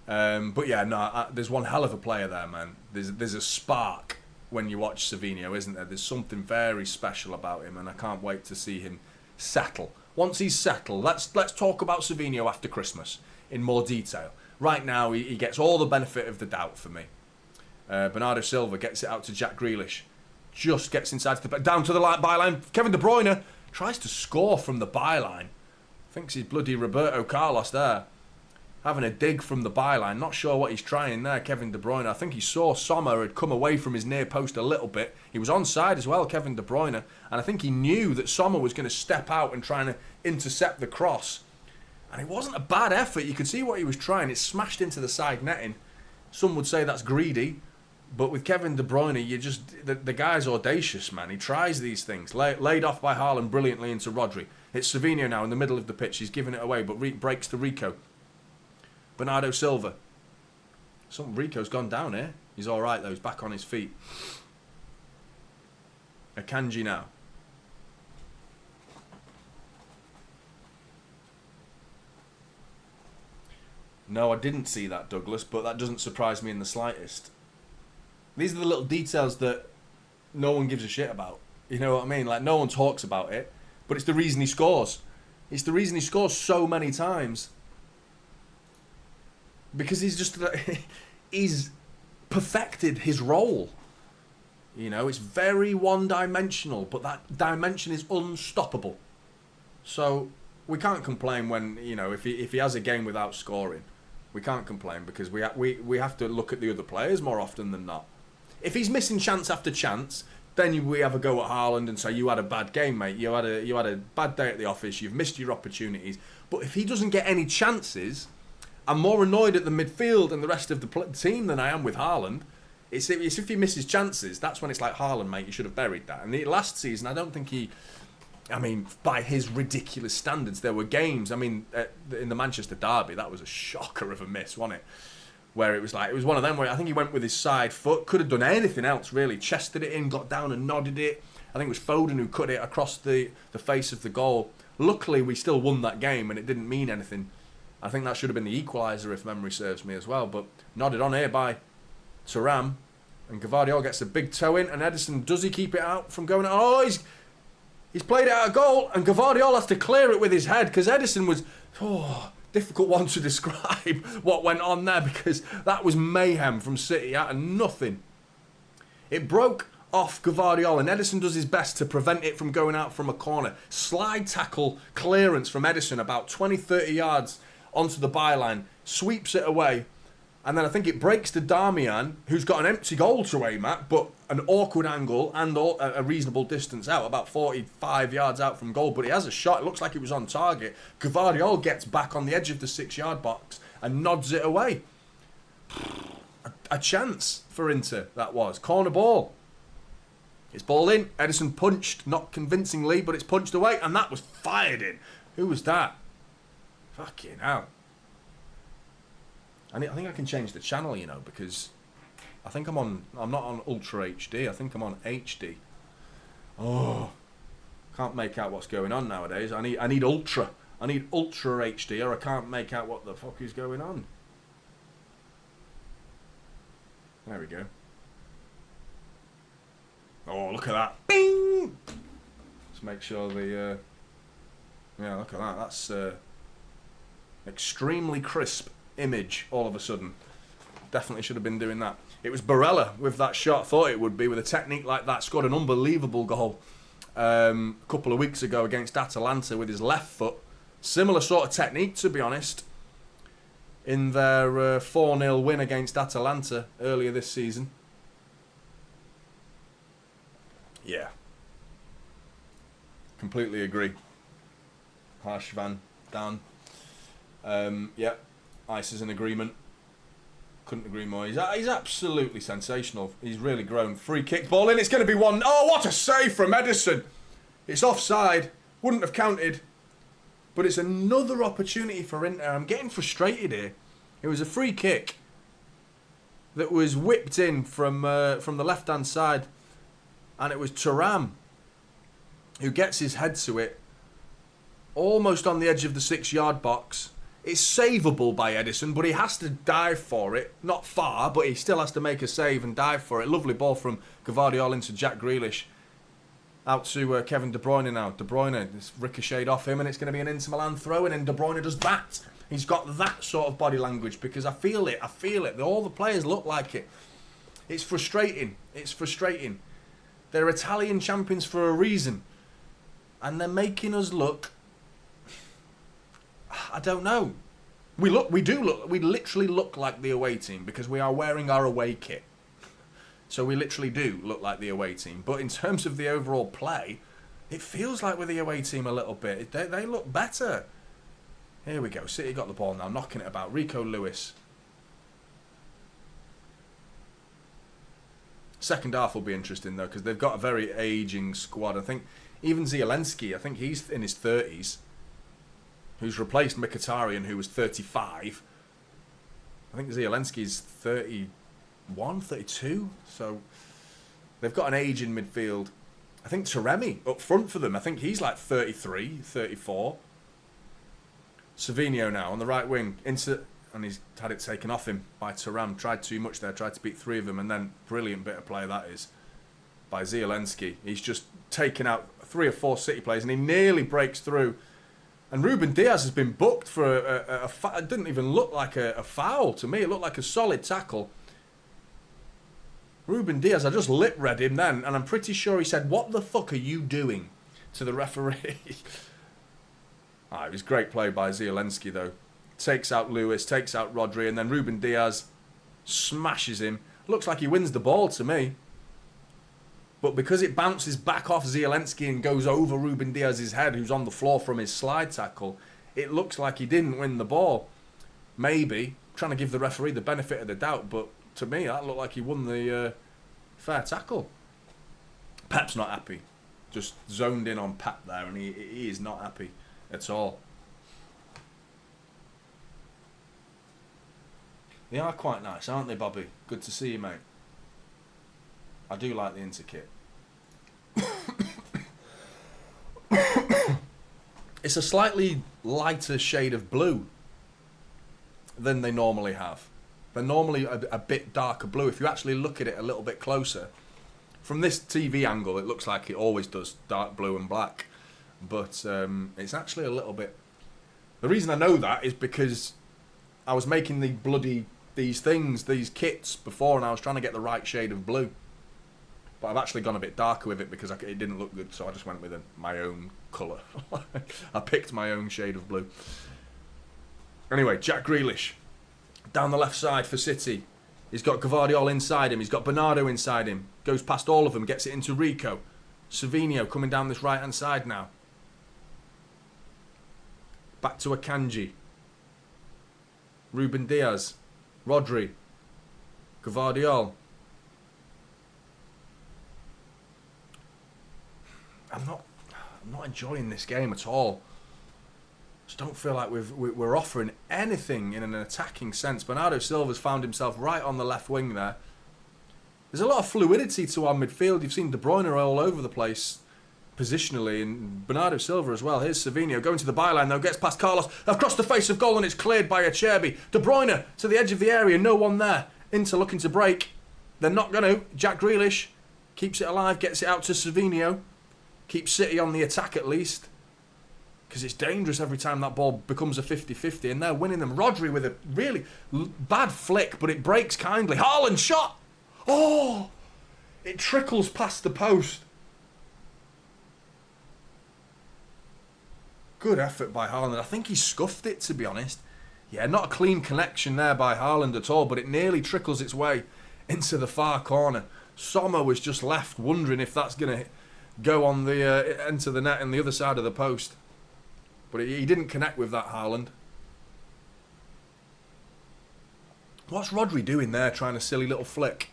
But yeah, no, there's one hell of a player there, man. There's a spark when you watch Savinho, isn't there? There's something very special about him, and I can't wait to see him settle. Once he's settled, let's talk about Savinho after Christmas in more detail. Right now, he gets all the benefit of the doubt for me. Bernardo Silva gets it out to Jack Grealish, just gets inside down to the byline. Kevin De Bruyne tries to score from the byline. Thinks he's bloody Roberto Carlos there, having a dig from the byline. Not sure what he's trying there, Kevin De Bruyne. I think he saw Sommer had come away from his near post a little bit. He was onside as well, Kevin De Bruyne. And I think he knew that Sommer was going to step out and try to intercept the cross. And it wasn't a bad effort. You could see what he was trying. It smashed into the side netting. Some would say that's greedy. But with Kevin De Bruyne, the guy's audacious, man. He tries these things. Laid off by Haaland brilliantly into Rodri. It's Savinho now in the middle of the pitch. He's giving it away, but breaks to Rico. Bernardo Silva. Rico's gone down here. He's all right, though. He's back on his feet. Akanji now. No, I didn't see that, Douglas, but that doesn't surprise me in the slightest. These are the little details that no one gives a shit about. You know what I mean? Like, no one talks about it, but it's the reason he scores. It's the reason he scores so many times. Because he's perfected his role. You know, it's very one-dimensional, but that dimension is unstoppable. So we can't complain when, you know, if he has a game without scoring, we can't complain, because we have to look at the other players more often than not. If he's missing chance after chance, then we have a go at Haaland and say, you had a bad game, mate. You had a bad day at the office. You've missed your opportunities. But if he doesn't get any chances, I'm more annoyed at the midfield and the rest of the team than I am with Haaland. It's if he misses chances, that's when it's like, Haaland, mate, you should have buried that. And the last season, I don't think by his ridiculous standards, there were games. I mean, in the Manchester derby, that was a shocker of a miss, wasn't it? Where it was one of them where I think he went with his side foot, could have done anything else really, chested it in, got down and nodded it. I think it was Foden who cut it across the face of the goal. Luckily, we still won that game and it didn't mean anything. I think that should have been the equaliser if memory serves me as well, but nodded on here by Thuram, and Gvardiol gets a big toe in, and Ederson, does he keep it out from going? Oh, he's played it out of goal, and Gvardiol has to clear it with his head, because Ederson was difficult one to describe what went on there, because that was mayhem from City out of nothing. It broke off Gvardiol, and Ederson does his best to prevent it from going out from a corner. Slide tackle clearance from Ederson about 20-30 yards onto the byline, sweeps it away, and then I think it breaks to Darmian, who's got an empty goal to aim at, but an awkward angle and a reasonable distance out, about 45 yards out from goal, but he has a shot. It looks like it was on target. Gvardiol gets back on the edge of the 6-yard box and nods it away. A chance for Inter, that was. Corner ball. It's ball in. Ederson punched, not convincingly, but it's punched away, and that was fired in. Who was that? Fucking hell. I think I can change the channel, you know, because I think I'm not on Ultra HD. I think I'm on HD. Oh, can't make out what's going on nowadays. I need Ultra. I need Ultra HD, or I can't make out what the fuck is going on. There we go. Oh, look at that. Bing! Let's make sure the... yeah, look at that. That's extremely crisp image all of a sudden. Definitely should have been doing that. It was Barella with that shot. Thought it would be with a technique like that. Scored an unbelievable goal a couple of weeks ago against Atalanta with his left foot. Similar sort of technique, to be honest, in their 4-0 win against Atalanta earlier this season. Yeah. Completely agree. Harshvan down. Yeah. Ice is in agreement. Couldn't agree more. He's absolutely sensational. He's really grown. Free kick, ball in. It's going to be one. Oh, what a save from Ederson. It's offside. Wouldn't have counted. But it's another opportunity for Inter. I'm getting frustrated here. It was a free kick that was whipped in from the left-hand side. And it was Thuram who gets his head to it. Almost on the edge of the 6-yard box. It's savable by Edison, but he has to dive for it. Not far, but he still has to make a save and dive for it. Lovely ball from Gvardiol into Jack Grealish. Out to Kevin De Bruyne now. De Bruyne, it's ricocheted off him, and it's going to be an Inter Milan throw-in, and De Bruyne does that. He's got that sort of body language, because I feel it. All the players look like it. It's frustrating. It's frustrating. They're Italian champions for a reason. And they're making us look... I don't know. We literally look like the away team, because we are wearing our away kit. So we literally do look like the away team. But in terms of the overall play, it feels like we're the away team a little bit. They look better. Here we go. City got the ball now, knocking it about. Rico Lewis. Second half will be interesting, though, because they've got a very ageing squad. I think even Zielinski, I think he's in his 30s, who's replaced Mkhitaryan, who was 35. I think Zielinski's 31, 32. So they've got an age in midfield. I think Taremi up front for them. I think he's like 33, 34. Savinho now on the right wing. And he's had it taken off him by Thuram. Tried too much there. Tried to beat 3 of them. And then brilliant bit of play that is by Zielinski. He's just taken out 3 or 4 City players and he nearly breaks through. And Ruben Diaz has been booked for it didn't even look like a foul to me. It looked like a solid tackle. Ruben Diaz, I just lip read him then, and I'm pretty sure he said, "What the fuck are you doing?" to the referee. It was great play by Zielinski though. Takes out Lewis, takes out Rodri, and then Ruben Diaz smashes him. Looks like he wins the ball to me. But because it bounces back off Zielinski and goes over Ruben Diaz's head, who's on the floor from his slide tackle, it looks like he didn't win the ball. Maybe. Trying to give the referee the benefit of the doubt, but to me, that looked like he won the fair tackle. Pep's not happy. Just zoned in on Pep there, and he is not happy at all. They are quite nice, aren't they, Bobby? Good to see you, mate. I do like the Inter kit. It's a slightly lighter shade of blue than they normally have. They're normally a bit darker blue. If you actually look at it a little bit closer, from this TV angle, it looks like it always does dark blue and black. But it's actually a little bit... The reason I know that is because I was making these kits before, and I was trying to get the right shade of blue. But I've actually gone a bit darker with it because it didn't look good, so I just went with my own colour. I picked my own shade of blue. Anyway, Jack Grealish. Down the left side for City. He's got Gvardiol inside him. He's got Bernardo inside him. Goes past all of them. Gets it into Rico. Savinho coming down this right-hand side now. Back to Akanji. Ruben Diaz. Rodri. Gvardiol. I'm not enjoying this game at all. Just don't feel like we're offering anything in an attacking sense. Bernardo Silva's found himself right on the left wing there. There's a lot of fluidity to our midfield. You've seen De Bruyne all over the place positionally, and Bernardo Silva as well. Here's Savinho going to the byline though, gets past Carlos across the face of goal, and it's cleared by Acerbi. De Bruyne to the edge of the area, no one there. Inter looking to break. They're not going to. Jack Grealish keeps it alive, gets it out to Savinho. Keeps City on the attack at least. Because it's dangerous every time that ball becomes a 50-50, and they're winning them. Rodri with a really bad flick, but it breaks kindly. Haaland shot! Oh! It trickles past the post. Good effort by Haaland. I think he scuffed it, to be honest. Yeah, not a clean connection there by Haaland at all, but it nearly trickles its way into the far corner. Sommer was just left wondering if that's going to go on the into the net on the other side of the post. But he didn't connect with that, Haaland. What's Rodri doing there, trying a silly little flick?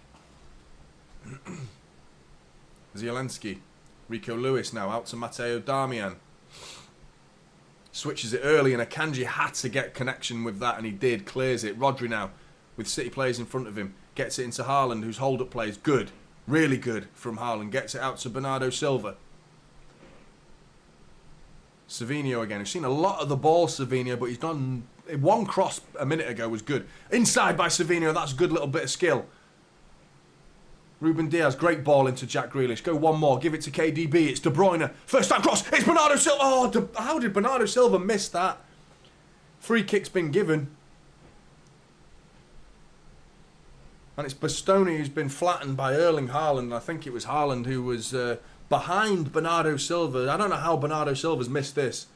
Zielinski. Rico Lewis now out to Matteo Darmian. Switches it early, and Akanji had to get connection with that, and he did. Clears it. Rodri now, with City players in front of him, gets it into Haaland, whose hold-up play is good. Really good from Haaland. Gets it out to Bernardo Silva. Savinho again. We've seen a lot of the ball, Savinho, but he's done... One cross a minute ago was good. Inside by Savinho. That's a good little bit of skill. Ruben Diaz, great ball into Jack Grealish. Go one more. Give it to KDB. It's De Bruyne. First time cross. It's Bernardo Silva. Oh, how did Bernardo Silva miss that? Free kick's been given. And it's Bastoni who's been flattened by Erling Haaland. I think it was Haaland who was behind Bernardo Silva. I don't know how Bernardo Silva's missed this.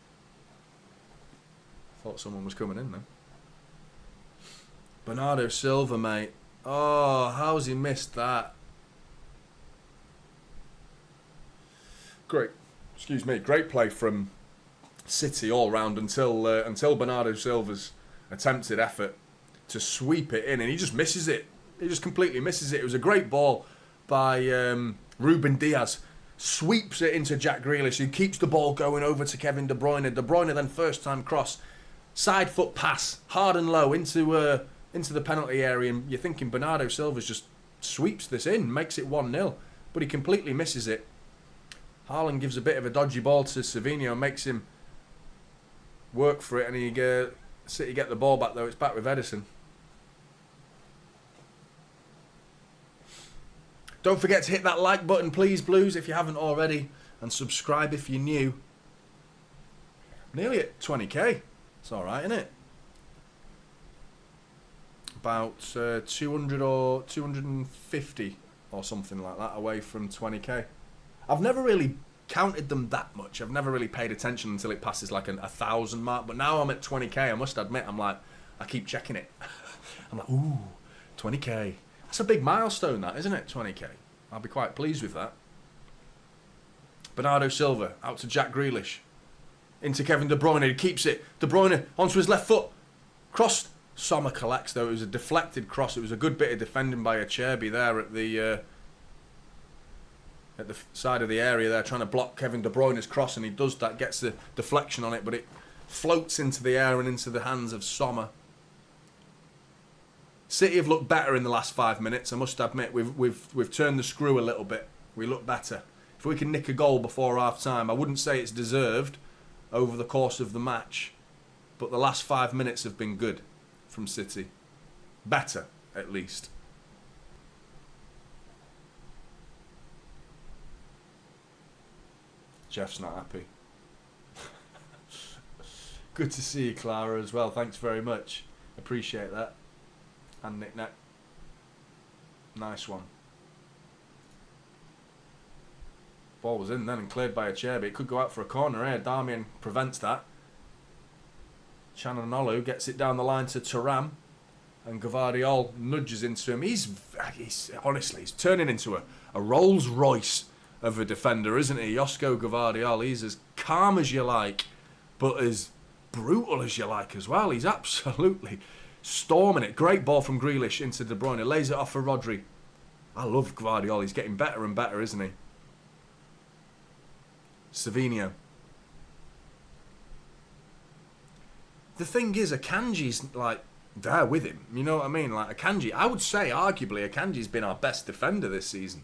Thought someone was coming in then. Bernardo Silva, mate. Oh, how's he missed that? Great play from City all round until Bernardo Silva's attempted effort to sweep it in, and he just misses it. He just completely misses it. It was a great ball by Ruben Diaz. Sweeps it into Jack Grealish, who keeps the ball going over to Kevin De Bruyne. De Bruyne then first time cross, side foot pass, hard and low into the penalty area, and you're thinking Bernardo Silva just sweeps this in, makes it 1-0, but he completely misses it. Haaland gives a bit of a dodgy ball to Savinho, makes him work for it, and City get the ball back though. It's back with Ederson. Don't forget to hit that like button, please, Blues, if you haven't already, and subscribe if you're new. Nearly at 20k. It's all right, isn't it? About 200 or 250 or something like that away from 20k. I've never really counted them that much. I've never really paid attention until it passes like 1,000 mark. But now I'm at 20k. I must admit, I keep checking it. I'm like, ooh, 20k. That's a big milestone, that, isn't it? 20k. I'll be quite pleased with that. Bernardo Silva out to Jack Grealish. Into Kevin De Bruyne. He keeps it. De Bruyne onto his left foot. Crossed. Sommer collects, though. It was a deflected cross. It was a good bit of defending by Acerbi there at the side of the area there, trying to block Kevin De Bruyne's cross, and he does that, gets the deflection on it, but it floats into the air and into the hands of Sommer. City have looked better in the last 5 minutes, I must admit. We've turned the screw a little bit. We look better. If we can nick a goal before half-time, I wouldn't say it's deserved over the course of the match, but the last 5 minutes have been good from City. Better, at least. Jeff's not happy. Good to see you, Clara, as well. Thanks very much. Appreciate that. And Nick Nack. Nice one. Ball was in then and cleared by Acerbi. It could go out for a corner here. Darmian prevents that. Chananolu gets it down the line to Thuram, and Gvardiol nudges into him. He's honestly, he's turning into a Rolls Royce of a defender, isn't he? Josko Gvardiol. He's as calm as you like, but as brutal as you like as well. He's absolutely storming it. Great ball from Grealish into De Bruyne. Lays it off for Rodri. I love Gvardiol. He's getting better and better, isn't he? Savinho. The thing is, Akanji's like there with him. You know what I mean? Like Akanji, I would say arguably Akanji's been our best defender this season.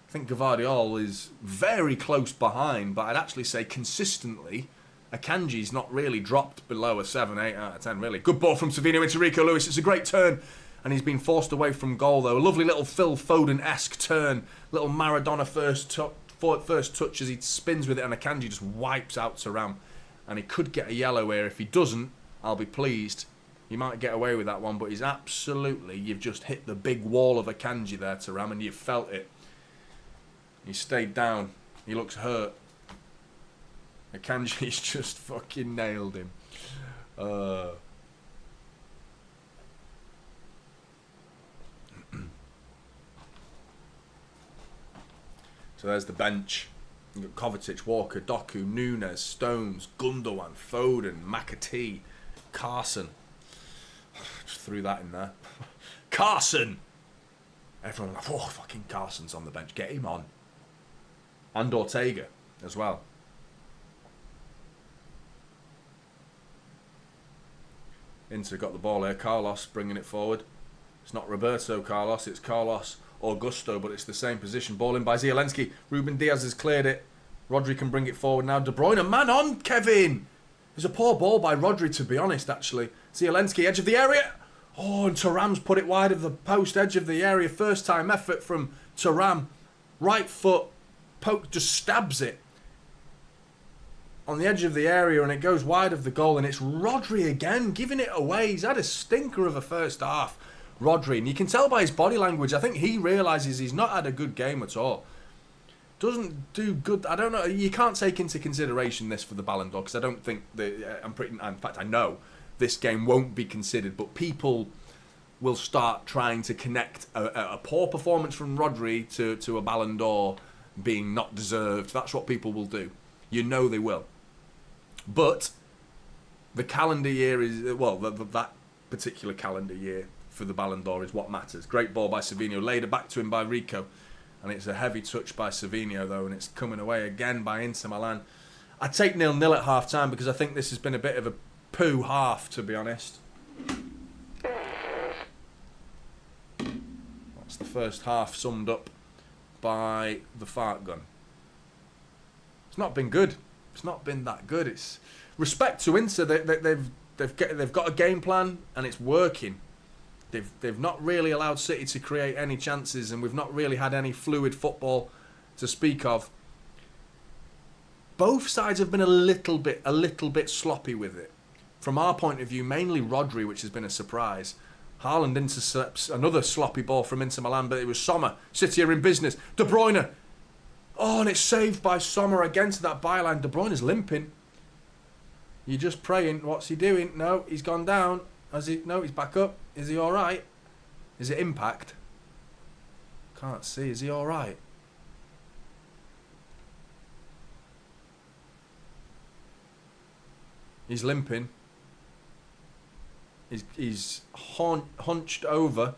I think Gvardiol is very close behind, but I'd actually say consistently Akanji's not really dropped below a 7, 8 out of 10 really. Good ball from Savinho into Rico Lewis. It's a great turn, and he's been forced away from goal though. A lovely little Phil Foden-esque turn. Little Maradona first touch as he spins with it, and Akanji just wipes out Thuram. And he could get a yellow here. If he doesn't, I'll be pleased. He might get away with that one, but he's absolutely... You've just hit the big wall of Akanji there, Thuram, and you've felt it. He stayed down. He looks hurt. Akanji's just fucking nailed him. So there's the bench. You've got Kovacic, Walker, Doku, Nunes, Stones, Gundogan, Foden, McAtee, Carson. Just threw that in there. Carson! Everyone like, oh, fucking Carson's on the bench. Get him on. And Ortega as well. Inter got the ball here. Carlos bringing it forward. It's not Roberto Carlos, it's Carlos Augusto, but it's the same position. Ball in by Zielinski. Ruben Diaz has cleared it. Rodri can bring it forward now. De Bruyne, man on, Kevin! It was a poor ball by Rodri, to be honest, actually. Zielinski, edge of the area. Oh, and Thuram's put it wide of the post, edge of the area. First time effort from Thuram. Right foot, poke, just stabs it on the edge of the area, and it goes wide of the goal, and it's Rodri again giving it away. He's had a stinker of a first half, Rodri, and you can tell by his body language, I think he realises he's not had a good game at all. Doesn't do good. I don't know, you can't take into consideration this for the Ballon d'Or, because I don't think that, in fact I know this game won't be considered, but people will start trying to connect a poor performance from Rodri to a Ballon d'Or being not deserved. That's what people will do. You know they will. But the calendar year is, well, that particular calendar year for the Ballon d'Or is what matters. Great ball by Savinho, later back to him by Rico, and it's a heavy touch by Savinho though, and it's coming away again by Inter Milan. I'd take 0-0 at half time because I think this has been a bit of a poo half, to be honest. That's the first half summed up by the fart gun. It's not been good. It's not been that good. It's respect to Inter. They've got a game plan and it's working. They've not really allowed City to create any chances, and we've not really had any fluid football to speak of. Both sides have been a little bit sloppy with it. From our point of view, mainly Rodri, which has been a surprise. Haaland intercepts another sloppy ball from Inter Milan, but it was Sommer. City are in business. De Bruyne. Oh, and it's saved by Sommer again to that byline. De Bruyne's limping. You're just praying. What's he doing? No, he's gone down. No, he's back up. Is he all right? Is it impact? Can't see. Is he all right? He's limping. He's hunched over.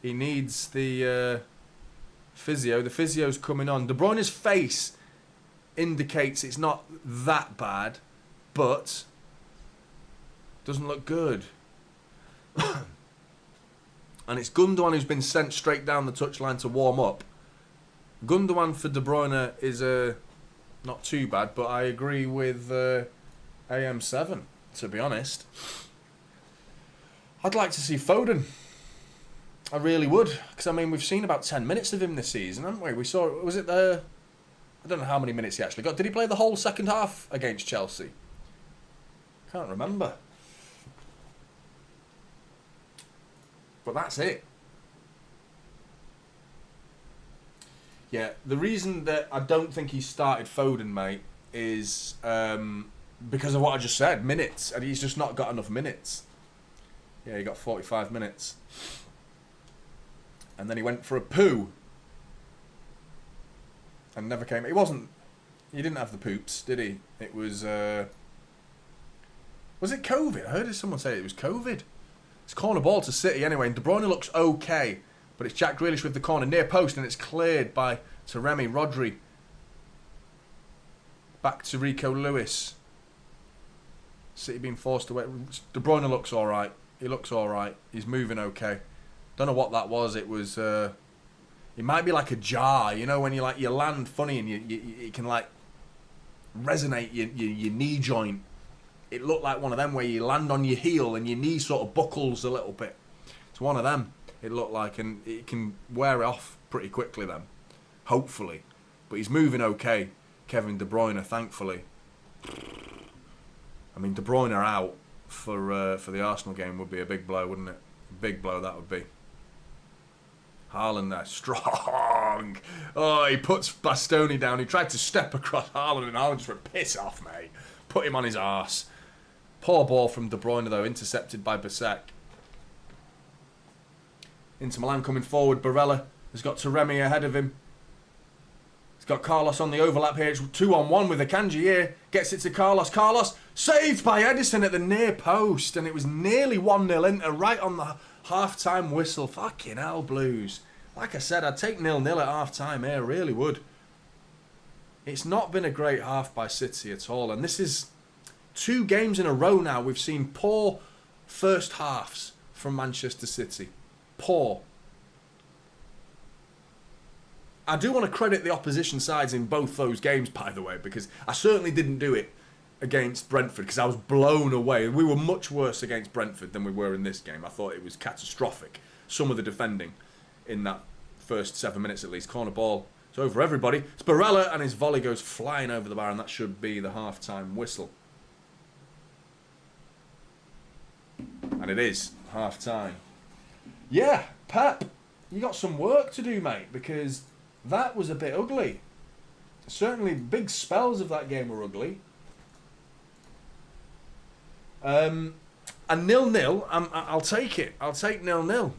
He needs the physio. The physio's coming on. De Bruyne's face indicates it's not that bad, but doesn't look good. And it's Gundogan who's been sent straight down the touchline to warm up. Gundogan for De Bruyne is not too bad, but I agree with AM7, to be honest. I'd like to see Foden. I really would, because I mean we've seen about 10 minutes of him this season, haven't we? We saw, was it I don't know how many minutes he actually got. Did he play the whole second half against Chelsea? Can't remember. But that's it. Yeah, the reason that I don't think he started Foden, mate, is because of what I just said, minutes. And he's just not got enough minutes. Yeah, he got 45 minutes. And then he went for a poo. And never came. He didn't have the poops, did he? It was it COVID? I heard someone say it was COVID. It's corner ball to City anyway, and De Bruyne looks okay, but it's Jack Grealish with the corner near post, and it's cleared by Taremi. Rodri back to Rico Lewis. City being forced away. De Bruyne looks all right. He looks all right. He's moving okay. Don't know what that was. It was. It might be like a jar, you know, when you land funny and you can like resonate your knee joint. It looked like one of them where you land on your heel and your knee sort of buckles a little bit. It's one of them, it looked like, and it can wear off pretty quickly then, hopefully. But he's moving okay, Kevin De Bruyne, thankfully. I mean, De Bruyne out for the Arsenal game would be a big blow, wouldn't it? A big blow that would be. Haaland there, strong. Oh, he puts Bastoni down. He tried to step across Haaland, and Haaland just went, piss off, mate. Put him on his arse. Poor ball from De Bruyne, though, intercepted by Bisek. Inter Milan coming forward. Barella has got Taremi ahead of him. He's got Carlos on the overlap here. It's 2-on-1 with Akanji here. Gets it to Carlos. Carlos saved by Edison at the near post, and it was nearly 1-0 Inter right on the half-time whistle. Fucking hell, Blues. Like I said, I'd take 0-0 at half-time here. Really would. It's not been a great half by City at all. And this is 2 games in a row now. We've seen poor first halves from Manchester City. Poor. I do want to credit the opposition sides in both those games, by the way, because I certainly didn't do it against Brentford because I was blown away. We were much worse against Brentford than we were in this game. I thought it was catastrophic. Some of the defending in that first 7 minutes at least. Corner ball. It's over everybody. It's Barella and his volley goes flying over the bar, and that should be the half-time whistle. And it is half-time. Yeah, Pep, you got some work to do, mate, because that was a bit ugly. Certainly big spells of that game were ugly. And 0-0, I'll take it. I'll take 0-0.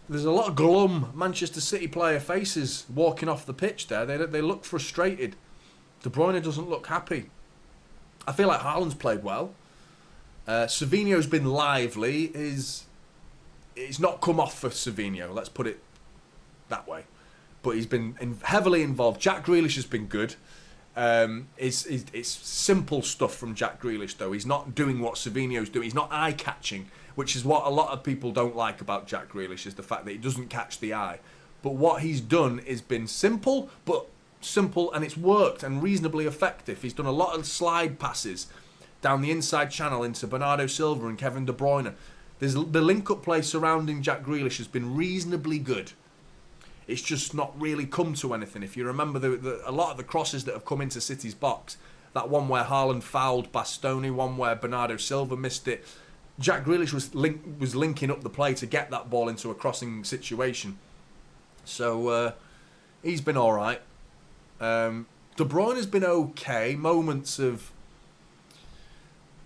There's a lot of glum Manchester City player faces walking off the pitch there. They look frustrated. De Bruyne doesn't look happy. I feel like Haaland's played well. Savinho's been lively. It's not come off for Savinho, let's put it that way. But he's been heavily involved. Jack Grealish has been good. It's simple stuff from Jack Grealish, though. He's not doing what Savinho's doing. He's not eye-catching, which is what a lot of people don't like about Jack Grealish, is the fact that he doesn't catch the eye. But what he's done has been simple, and it's worked and reasonably effective. He's done a lot of slide passes down the inside channel into Bernardo Silva and Kevin De Bruyne. The link-up play surrounding Jack Grealish has been reasonably good. It's just not really come to anything. If you remember a lot of the crosses that have come into City's box, that one where Haaland fouled Bastoni, one where Bernardo Silva missed it, Jack Grealish was linking up the play to get that ball into a crossing situation. So he's been all right. De Bruyne has been okay. Moments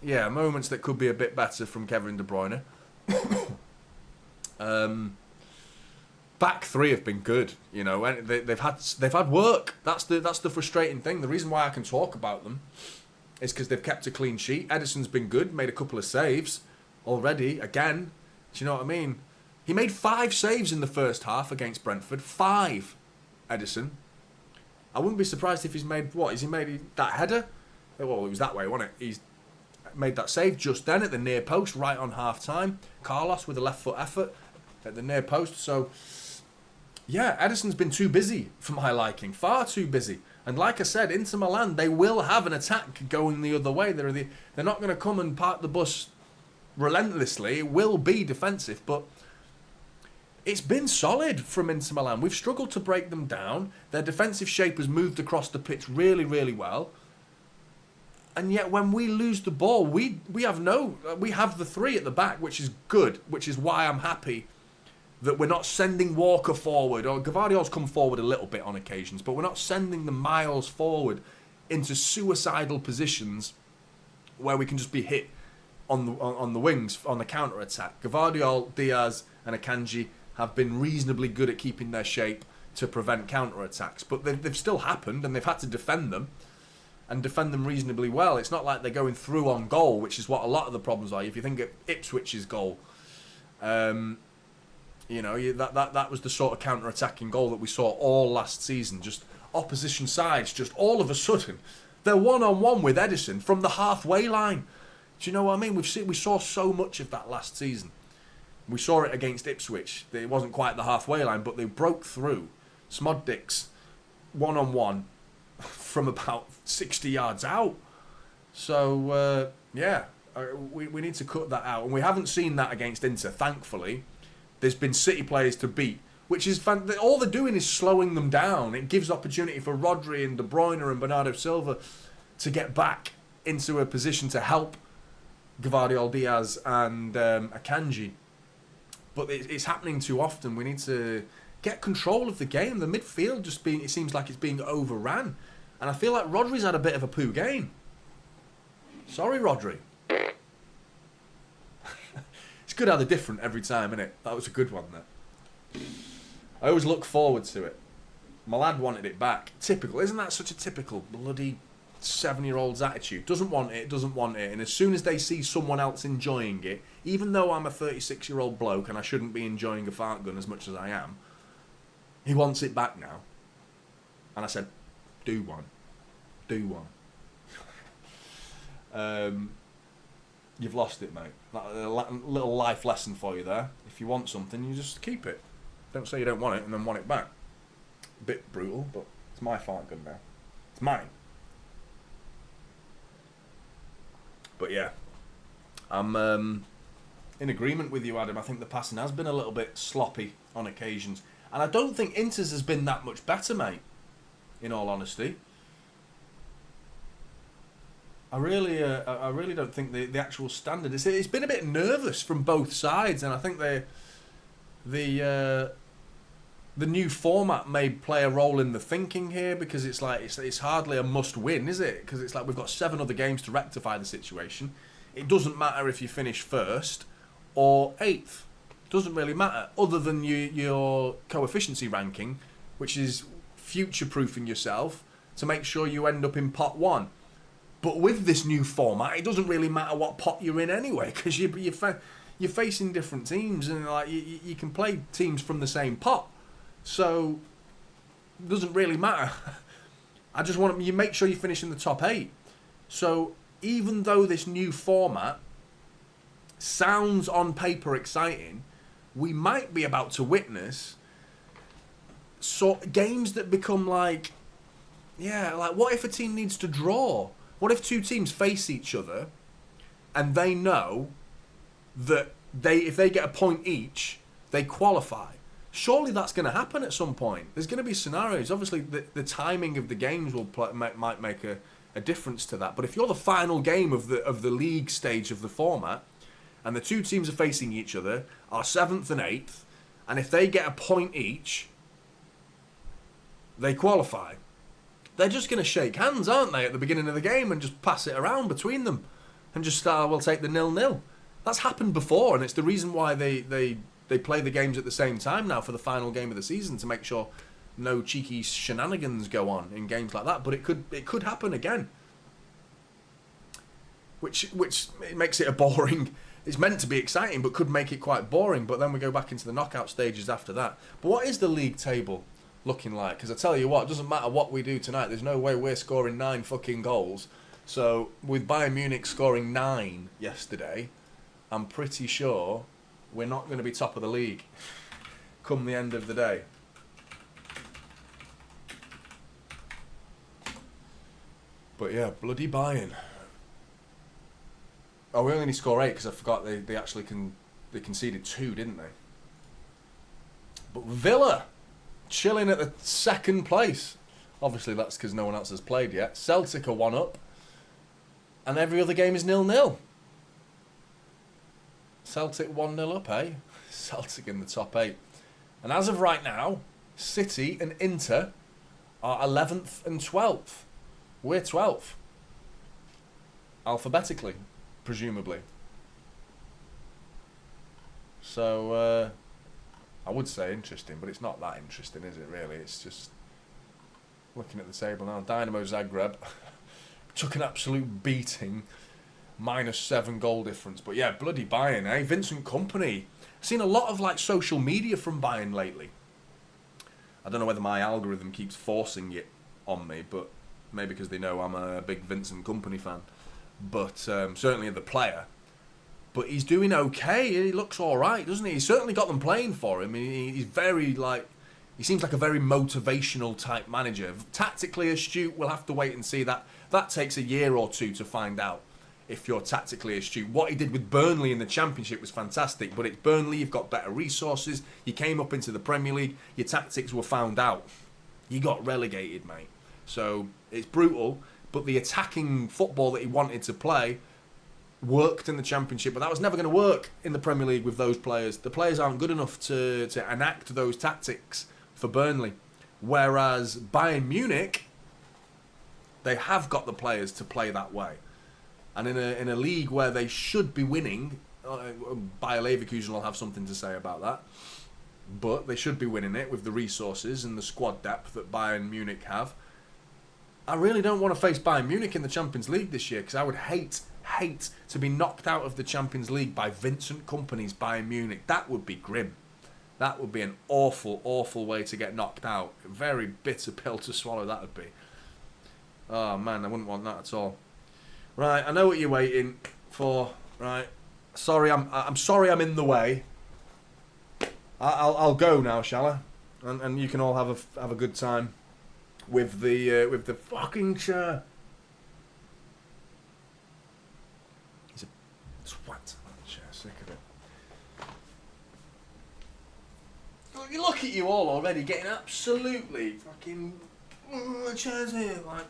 that could be a bit better from Kevin De Bruyne. Back 3 have been good, you know. And they've had work. That's the frustrating thing. The reason why I can talk about them is because they've kept a clean sheet. Edison's been good, made a couple of saves already. Again, do you know what I mean? He made 5 saves in the first half against Brentford. 5, Edison. I wouldn't be surprised if he's made what? Has he made that header? Well, it was that way, wasn't it? He's made that save just then at the near post, right on half time. Carlos with a left foot effort at the near post. So yeah, Edison's been too busy for my liking, far too busy. And like I said, Inter Milan, they will have an attack going the other way. They're not going to come and park the bus relentlessly. It will be defensive, but it's been solid from Inter Milan. We've struggled to break them down. Their defensive shape has moved across the pitch really, really well. And yet when we lose the ball, we have the 3 at the back, which is good, which is why I'm happy that we're not sending Walker forward, or Gvardiol's come forward a little bit on occasions, but we're not sending them miles forward into suicidal positions where we can just be hit on the wings, on the counter-attack. Gvardiol, Diaz and Akanji have been reasonably good at keeping their shape to prevent counter-attacks, but they've still happened, and they've had to defend them, and defend them reasonably well. It's not like they're going through on goal, which is what a lot of the problems are. If you think of Ipswich's goal, you know, that was the sort of counter-attacking goal that we saw all last season. Just opposition sides, just all of a sudden, they're one-on-one with Edison from the halfway line. Do you know what I mean? We saw so much of that last season. We saw it against Ipswich. It wasn't quite the halfway line, but they broke through. Smoddick's one-on-one from about 60 yards out. So, we need to cut that out. And we haven't seen that against Inter, thankfully. There's been City players to beat, which is all they're doing is slowing them down. It gives opportunity for Rodri and De Bruyne and Bernardo Silva to get back into a position to help Gvardiol, Diaz and Akanji. But it's happening too often. We need to get control of the game. The midfield it seems like it's being overran. And I feel like Rodri's had a bit of a poo game. Sorry, Rodri. It's good how they're different every time, isn't it? That was a good one, that. I always look forward to it. My lad wanted it back. Typical. Isn't that such a typical bloody 7-year-old's attitude? Doesn't want it. And as soon as they see someone else enjoying it, even though I'm a 36-year-old bloke and I shouldn't be enjoying a fart gun as much as I am, he wants it back now. And I said, do one. do one. You've lost it, mate. A little life lesson for you there. If you want something, you just keep it. Don't say you don't want it and then want it back. A bit brutal, but it's my fart gun now. It's mine. But yeah, I'm in agreement with you, Adam. I think the passing has been a little bit sloppy on occasions. And I don't think Inter's has been that much better, mate, in all honesty. I really don't think the actual standard is. It's been a bit nervous from both sides, and I think the new format may play a role in the thinking here, because it's like it's hardly a must-win, is it? Because it's like we've got 7 other games to rectify the situation. It doesn't matter if you finish 1st or 8th. It doesn't really matter, other than your coefficiency ranking, which is future-proofing yourself to make sure you end up in pot 1. But with this new format, it doesn't really matter what pot you're in anyway, because you're facing different teams, and like you can play teams from the same pot. So it doesn't really matter. I just want you make sure you finish in the top 8. So even though this new format sounds on paper exciting, we might be about to witness games that become like what if a team needs to draw? What if 2 teams face each other and they know that if they get a point each, they qualify? Surely that's going to happen at some point. There's going to be scenarios. Obviously, the timing of the games might make a difference to that. But if you're the final game of the league stage of the format, and the 2 teams are facing each other, are 7th and 8th, and if they get a point each, they qualify. They're just going to shake hands, aren't they, at the beginning of the game, and just pass it around between them and just we'll take the 0-0. That's happened before, and it's the reason why they play the games at the same time now for the final game of the season, to make sure no cheeky shenanigans go on in games like that. But it could happen again, which it makes it a boring. It's meant to be exciting, but could make it quite boring. But then we go back into the knockout stages after that. But what is the league table looking like? Because I tell you what, it doesn't matter what we do tonight, there's no way we're scoring 9 fucking goals. So with Bayern Munich scoring 9 yesterday, I'm pretty sure we're not going to be top of the league come the end of the day. But yeah, bloody Bayern. Oh, we only score 8 because I forgot they actually they conceded 2, didn't they? But Villa chilling at the 2nd place. Obviously that's because no one else has played yet. Celtic are 1 up, and every other game is 0-0. Celtic 1-0 up, eh? Celtic in the top 8. And as of right now, City and Inter are 11th and 12th. We're 12th. Alphabetically, presumably. So, I would say interesting, but it's not that interesting, is it, really? It's just looking at the table now. Dynamo Zagreb took an absolute beating. -7 goal difference. But yeah, bloody Bayern, eh? Vincent Kompany. I've seen a lot of like social media from Bayern lately. I don't know whether my algorithm keeps forcing it on me, but maybe because they know I'm a big Vincent Kompany fan. But certainly the player. But he's doing okay. He looks all right, doesn't he? He's certainly got them playing for him. He's very he seems like a very motivational type manager. Tactically astute, we'll have to wait and see. That takes a year or 2 to find out. If you're tactically astute. What he did with Burnley in the Championship was fantastic, but it's Burnley, you've got better resources, you came up into the Premier League, your tactics were found out. You got relegated, mate. So it's brutal, but the attacking football that he wanted to play worked in the Championship, but that was never going to work in the Premier League with those players. The players aren't good enough to enact those tactics for Burnley. Whereas Bayern Munich, they have got the players to play that way. And in a league where they should be winning, Bayer Leverkusen will have something to say about that, but they should be winning it with the resources and the squad depth that Bayern Munich have. I really don't want to face Bayern Munich in the Champions League this year, because I would hate to be knocked out of the Champions League by Vincent Kompany's Bayern Munich. That would be grim. That would be an awful, awful way to get knocked out. A very bitter pill to swallow that would be. Oh man, I wouldn't want that at all. Right, I know what you're waiting for. Right, sorry, I'm sorry I'm in the way. I'll go now, shall I? And you can all have a good time with the fucking chair. He's a twat. Chair, sick of it. Look at you all already getting absolutely fucking. The chair's here, like.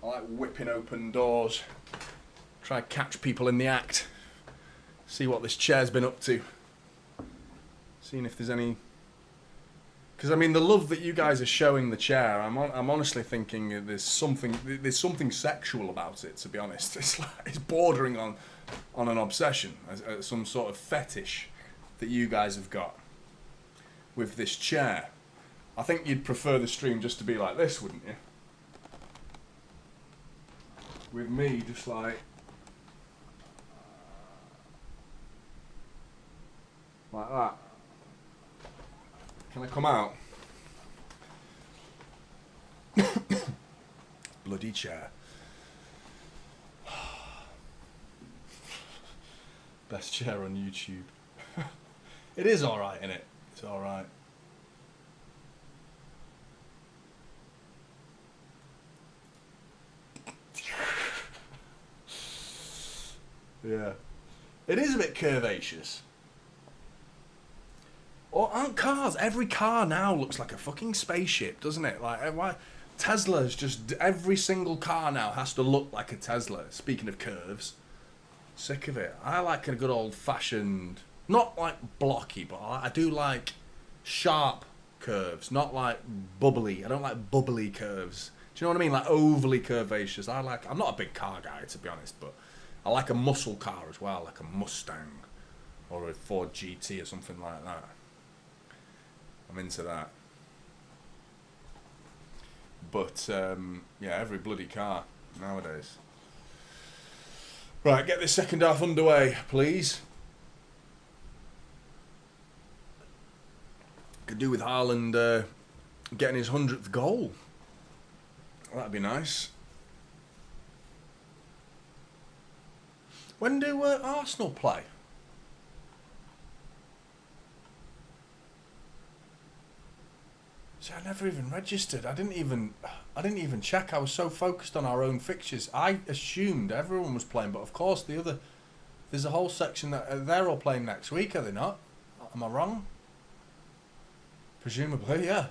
I like whipping open doors. Try to catch people in the act. See what this chair's been up to. Seeing if there's any... Because I mean, the love that you guys are showing the chair, I'm honestly thinking there's something sexual about it. To be honest, it's bordering on an obsession, some sort of fetish that you guys have got with this chair. I think you'd prefer the stream just to be like this, wouldn't you? With me, just like that. Can I come out? Bloody chair. Best chair on YouTube. It is alright, innit? It's alright. Yeah. It is a bit curvaceous. Or aren't cars? Every car now looks like a fucking spaceship, doesn't it? Like, why? Tesla's just... Every single car now has to look like a Tesla. Speaking of curves. Sick of it. I like a good old-fashioned... Not like blocky, but I do like sharp curves. Not like bubbly. I don't like bubbly curves. Do you know what I mean? Like overly curvaceous. I'm not a big car guy, to be honest, but... I like a muscle car as well, like a Mustang or a Ford GT or something like that. I'm into that. But, yeah, every bloody car nowadays. Right, get this second half underway, please. Could do with Haaland getting his 100th goal. That'd be nice. When do Arsenal play? I never even registered. I didn't even check. I was so focused on our own fixtures. I assumed everyone was playing, but of course there's a whole section that they're all playing next week, are they not? Am I wrong? Presumably, yeah.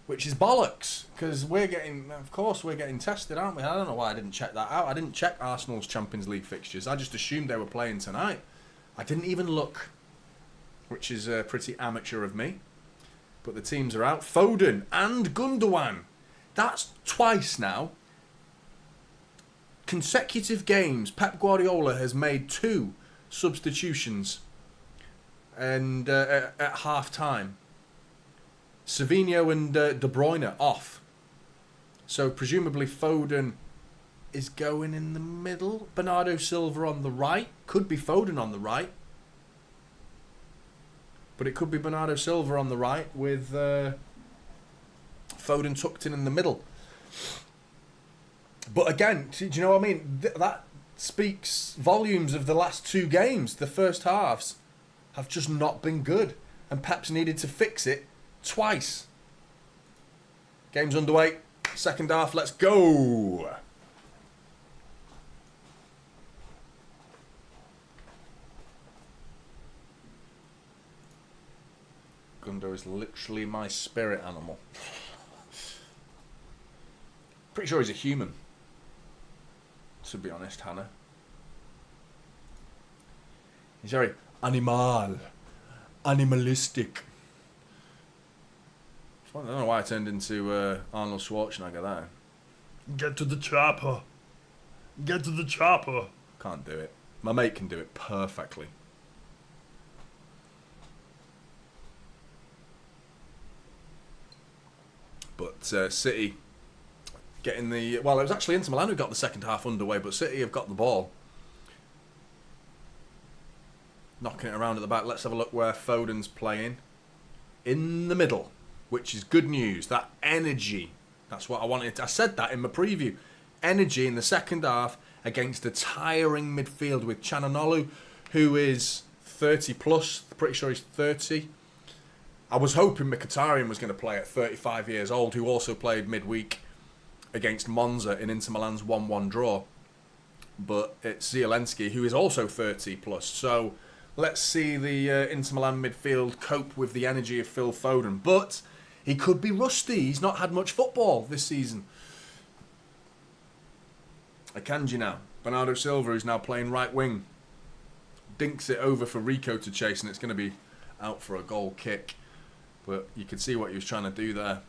Which is bollocks, because we're getting tested, aren't we? I don't know why I didn't check that out. I didn't check Arsenal's Champions League fixtures. I just assumed they were playing tonight. I didn't even look, which is pretty amateur of me. But the teams are out. Foden and Gundogan. That's twice now. Consecutive games. Pep Guardiola has made 2 substitutions and at half time. Savinho and De Bruyne off. So presumably Foden is going in the middle. Bernardo Silva on the right. Could be Foden on the right. But it could be Bernardo Silva on the right with Foden tucked in the middle. But again, do you know what I mean? That speaks volumes of the last 2 games. The first halves have just not been good. And Pep's needed to fix it twice. Game's underway. Second half, let's go. Gundo is literally my spirit animal. Pretty sure he's a human, to be honest, Hannah. He's very animalistic. I don't know why I turned into Arnold Schwarzenegger there.
Get to the chopper. Get to the chopper.
Can't do it. My mate can do it perfectly. But City getting the... Well, it was actually Inter Milan who got the second half underway, but City have got the ball. Knocking it around at the back. Let's have a look where Foden's playing. In the middle, which is good news. That energy, that's what I wanted. I said that in my preview. Energy in the second half against a tiring midfield with Chananolu, who is 30 plus. Pretty sure he's 30. I was hoping Mkhitaryan was going to play at 35 years old, who also played midweek against Monza in Inter Milan's 1-1 draw. But it's Zielinski, who is also 30 plus. So let's see the Inter Milan midfield cope with the energy of Phil Foden. But he could be rusty. He's not had much football this season. Akanji now. Bernardo Silva, who's now playing right wing. Dinks it over for Rico to chase, and it's going to be out for a goal kick. But you could see what he was trying to do there.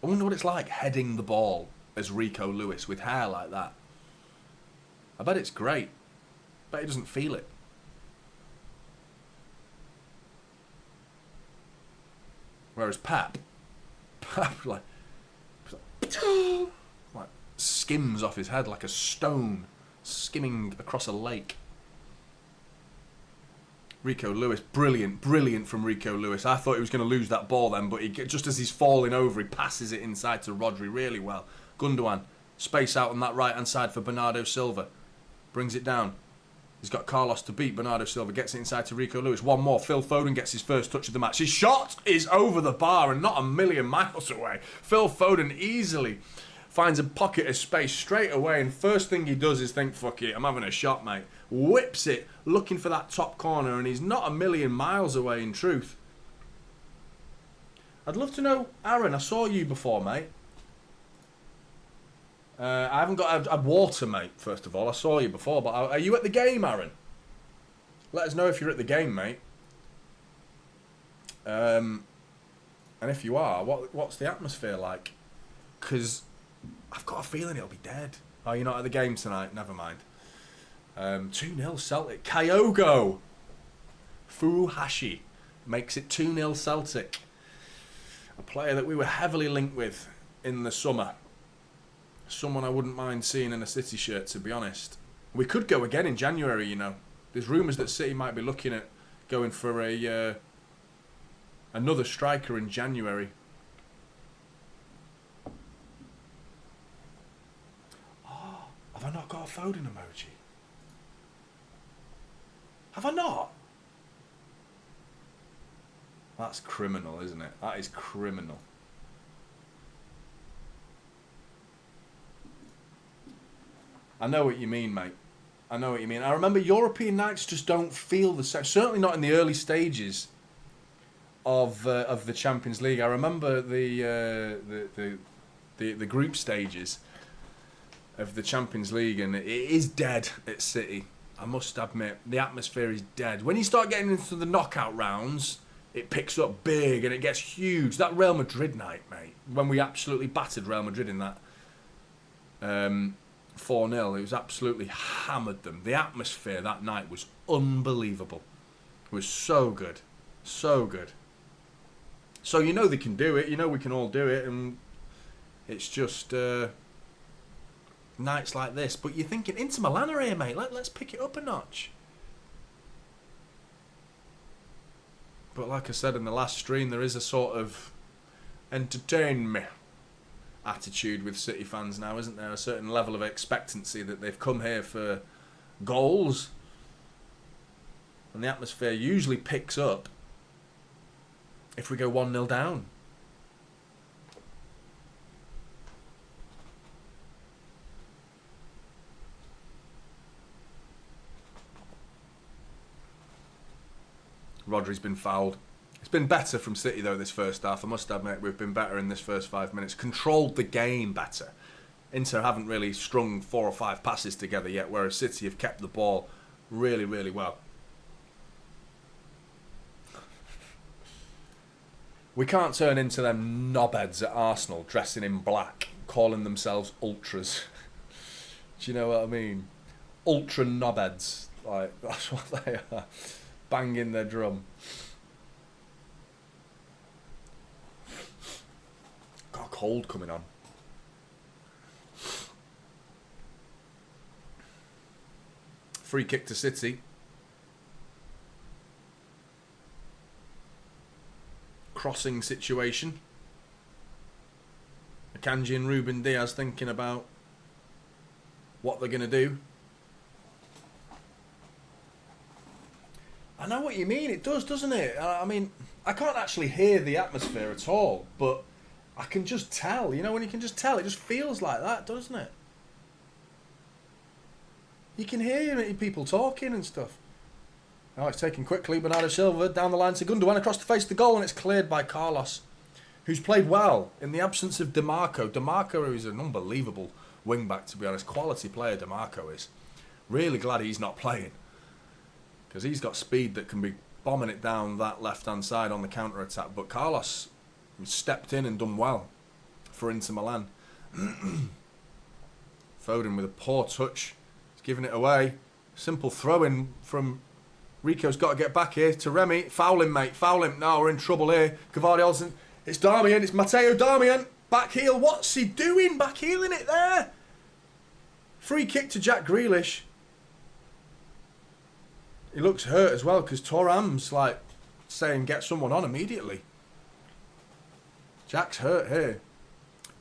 I wonder what it's like heading the ball as Rico Lewis with hair like that. I bet it's great. Bet he doesn't feel it. Whereas Pep like skims off his head like a stone skimming across a lake. Rico Lewis, brilliant from Rico Lewis. I thought he was going to lose that ball then, but just as he's falling over, he passes it inside to Rodri really well. Gundogan, space out on that right-hand side for Bernardo Silva. Brings it down. He's got Carlos to beat. Bernardo Silva gets it inside to Rico Lewis. One more. Phil Foden gets his first touch of the match. His shot is over the bar and not a million miles away. Phil Foden easily finds a pocket of space straight away, and first thing he does is think, fuck it, I'm having a shot, mate. Whips it, looking for that top corner, and he's not a million miles away in truth. I'd love to know, Aaron, I saw you before, mate. I haven't got a water, mate, first of all. I saw you before, but are you at the game, Aaron? Let us know if you're at the game, mate. And if you are, what's the atmosphere like? Because I've got a feeling it'll be dead. Oh, you're not at the game tonight? Never mind. 2-0 Celtic. Kyogo Furuhashi makes it 2-0 Celtic. A player that we were heavily linked with in the summer. Someone I wouldn't mind seeing in a City shirt, to be honest. We could go again in January, you know. There's rumours that City might be looking at going for another striker in January. Oh, have I not got a Foden emoji? Have I not? That's criminal, isn't it? That is criminal. I know what you mean, mate. I know what you mean. I remember European nights just don't feel the same. Certainly not in the early stages of the Champions League. I remember the group stages of the Champions League, and it is dead at City. I must admit, the atmosphere is dead. When you start getting into the knockout rounds, it picks up big and it gets huge. That Real Madrid night, mate, when we absolutely battered Real Madrid in that 4-0, it was absolutely hammered them. The atmosphere that night was unbelievable. It was so good. So good. So you know they can do it. You know we can all do it. And it's just nights like this. But you're thinking, Inter Milan are here, mate. Let's pick it up a notch. But like I said in the last stream, there is a sort of entertain me attitude with City fans now, isn't there? A certain level of expectancy that they've come here for goals. And the atmosphere usually picks up if we go 1-0 down. Rodri's been fouled. It's been better from City, though, this first half. I must admit, we've been better in this first 5 minutes. Controlled the game better. Inter haven't really strung 4 or 5 passes together yet, whereas City have kept the ball really, really well. We can't turn into them knobheads at Arsenal dressing in black, calling themselves ultras. Do you know what I mean? Ultra knobheads. Like, that's what they are. Banging their drum. Got a cold coming on. Free kick to City. Crossing situation. Akanji and Ruben Diaz thinking about what they're going to do. I know what you mean. It does, doesn't it? I mean, I can't actually hear the atmosphere at all, but I can just tell. You know, when you can just tell, it just feels like that, doesn't it? You can hear people talking and stuff. Oh, it's taken quickly. Bernardo Silva down the line to Gundogan across the face of the goal, and it's cleared by Carlos, who's played well in the absence of DeMarco. DeMarco is an unbelievable wing-back, to be honest. Quality player, DeMarco is. Really glad he's not playing, because he's got speed that can be bombing it down that left-hand side on the counter-attack. But Carlos stepped in and done well for Inter Milan. Foden with a poor touch. He's giving it away. Simple throw-in from... Rico's got to get back here to Remy. Foul him, mate. Foul him. No, we're in trouble here. Gvardiolsen. It's Darmian. It's Matteo Darmian. Back heel. What's he doing? Back heeling it there. Free kick to Jack Grealish. He looks hurt as well, because Thuram's like saying get someone on immediately. Jack's hurt here.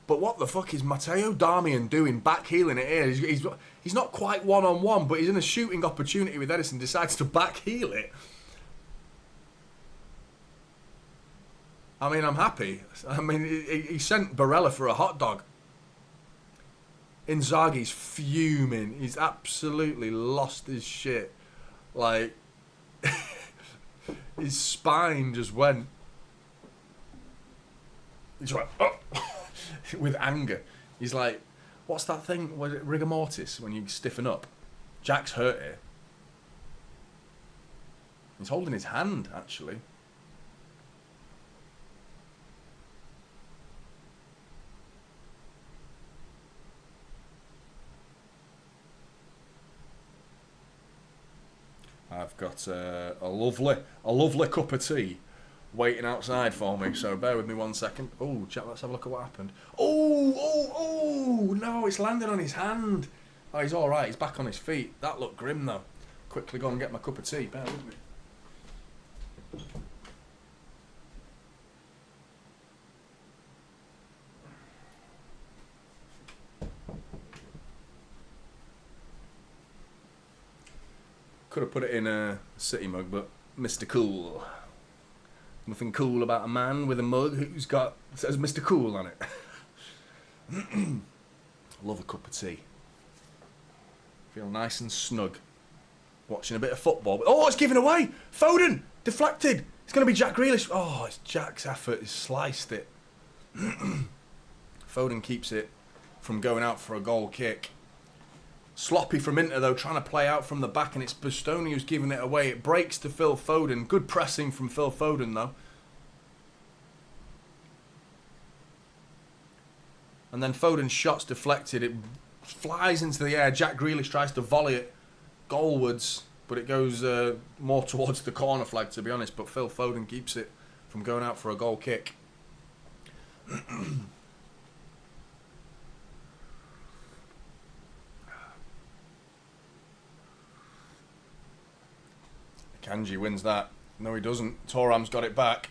But what the fuck is Matteo Darmian doing back heeling it here? He's not quite one-on-one, but he's in a shooting opportunity with Edison, decides to back heel it. I mean, I'm happy. I mean, he sent Barella for a hot dog. Inzaghi's fuming. He's absolutely lost his shit. Like, his spine just went. He's like, oh. With anger. He's like, what's that thing? Was it rigor mortis when you stiffen up? Jack's hurt here. He's holding his hand, actually. I've got a lovely cup of tea waiting outside for me, so bear with me 1 second. Oh, chat, let's have a look at what happened. Oh, no, it's landed on his hand. Oh, he's all right, he's back on his feet. That looked grim, though. Quickly go and get my cup of tea, bear with me. Could have put it in a City mug, but Mr. Cool Nothing cool about a man with a mug who's got says Mr. Cool on it. Love a cup of tea. Feel nice and snug. Watching a bit of football. Oh, it's given away! Foden! Deflected! It's going to be Jack Grealish. Oh, it's Jack's effort. He's sliced it. Foden keeps it from going out for a goal kick. Sloppy from Inter, though, trying to play out from the back, and it's Bastoni who's giving it away. It breaks to Phil Foden. Good pressing from Phil Foden, though. And then Foden's shot's deflected. It flies into the air. Jack Grealish tries to volley it goalwards, but it goes more towards the corner flag, to be honest. But Phil Foden keeps it from going out for a goal kick. Kanji wins that. No, he doesn't. Thuram's got it back.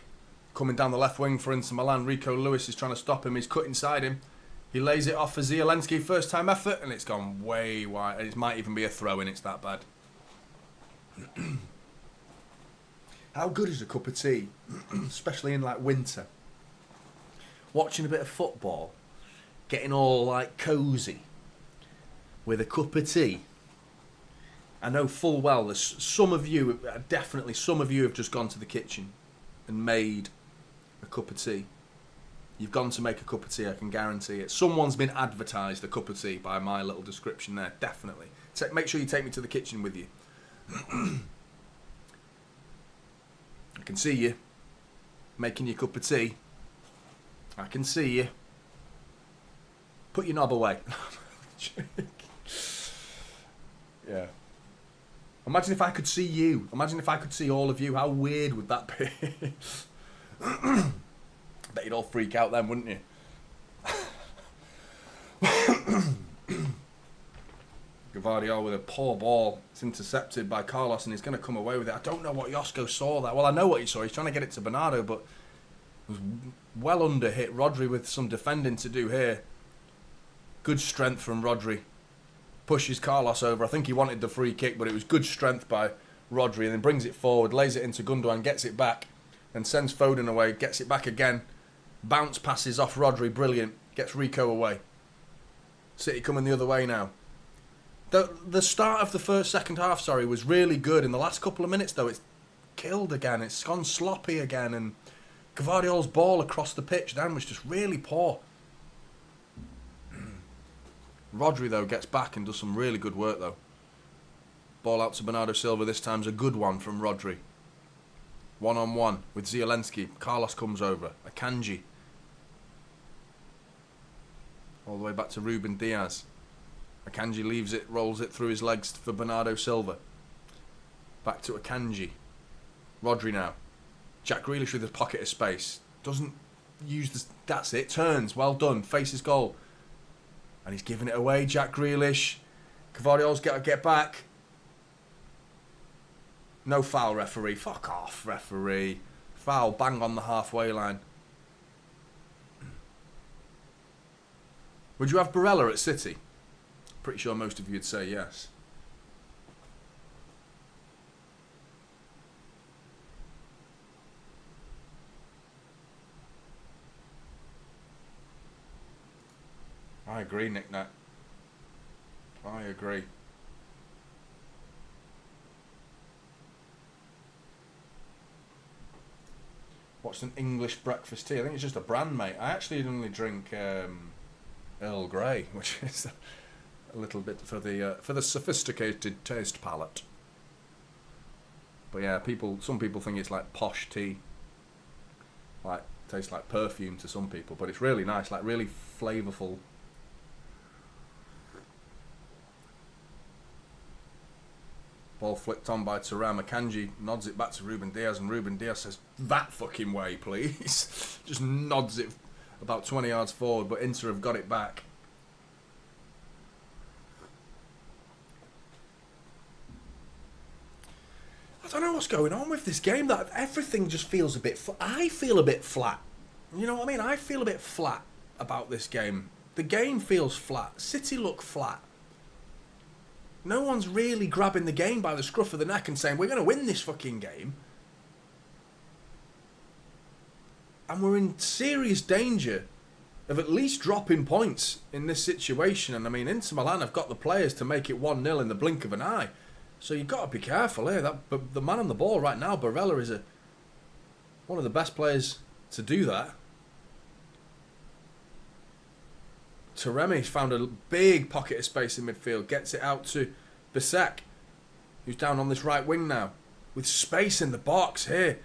Coming down the left wing for Inter Milan. Rico Lewis is trying to stop him. He's cut inside him. He lays it off for Zielinski. First time effort, and it's gone way wide. It might even be a throw-in. It's that bad. How good is a cup of tea? Especially in like winter. Watching a bit of football. Getting all like cosy. With a cup of tea. I know full well there's some of you, definitely some of you have just gone to the kitchen and made a cup of tea. You've gone to make a cup of tea, I can guarantee it. Someone's been advertised a cup of tea by my little description there, definitely. Make sure you take me to the kitchen with you. I can see you making your cup of tea. I can see you. Put your knob away. Yeah. Imagine if I could see you. Imagine if I could see all of you. How weird would that be? Bet you'd all freak out then, wouldn't you? Gvardiol with a poor ball. It's intercepted by Carlos and he's going to come away with it. I don't know what Josko saw there. Well, I know what he saw. He's trying to get it to Bernardo, but it was well under hit. Rodri with some defending to do here. Good strength from Rodri. Pushes Carlos over. I think he wanted the free kick, but it was good strength by Rodri, and then brings it forward, lays it into Gundogan, gets it back, and sends Foden away, gets it back again. Bounce passes off Rodri, brilliant. Gets Rico away. City coming the other way now. The start of the second half, was really good. In the last couple of minutes, though, it's killed again. It's gone sloppy again, and Gvardiol's ball across the pitch then was just really poor. Rodri, though, gets back and does some really good work, though. Ball out to Bernardo Silva. This time's a good one from Rodri. One-on-one with Zielinski. Carlos comes over. Akanji. All the way back to Ruben Diaz. Akanji leaves it, rolls it through his legs for Bernardo Silva. Back to Akanji. Rodri now. Jack Grealish with a pocket of space. Doesn't use the... That's it. Turns. Well done. Faces goal. And he's giving it away, Jack Grealish. Gvardiol's got to get back. No foul, referee. Fuck off, referee. Foul, bang on the halfway line. Would you have Barella at City? Pretty sure most of you would say yes. I agree, Nick Nat. I agree. What's an English breakfast tea? I think it's just a brand, mate. I actually only drink Earl Grey, which is a little bit for the sophisticated taste palate. But yeah, some people think it's like posh tea. Like tastes like perfume to some people, but it's really nice, like really flavourful. Ball flicked on by Thuram. Akanji nods it back to Ruben Diaz, and Ruben Diaz says, "That fucking way, please." Just nods it about 20 yards forward, but Inter have got it back. I don't know what's going on with this game. That everything just feels a bit... I feel a bit flat. You know what I mean? I feel a bit flat about this game. The game feels flat. City look flat. No one's really grabbing the game by the scruff of the neck and saying, we're going to win this fucking game. And we're in serious danger of at least dropping points in this situation. And I mean, Inter Milan have got the players to make it 1-0 in the blink of an eye. So you've got to be careful here. But the man on the ball right now, Barella, is one of the best players to do that. Thuram's found a big pocket of space in midfield. Gets it out to Bisek, who's down on this right wing now. With space in the box here.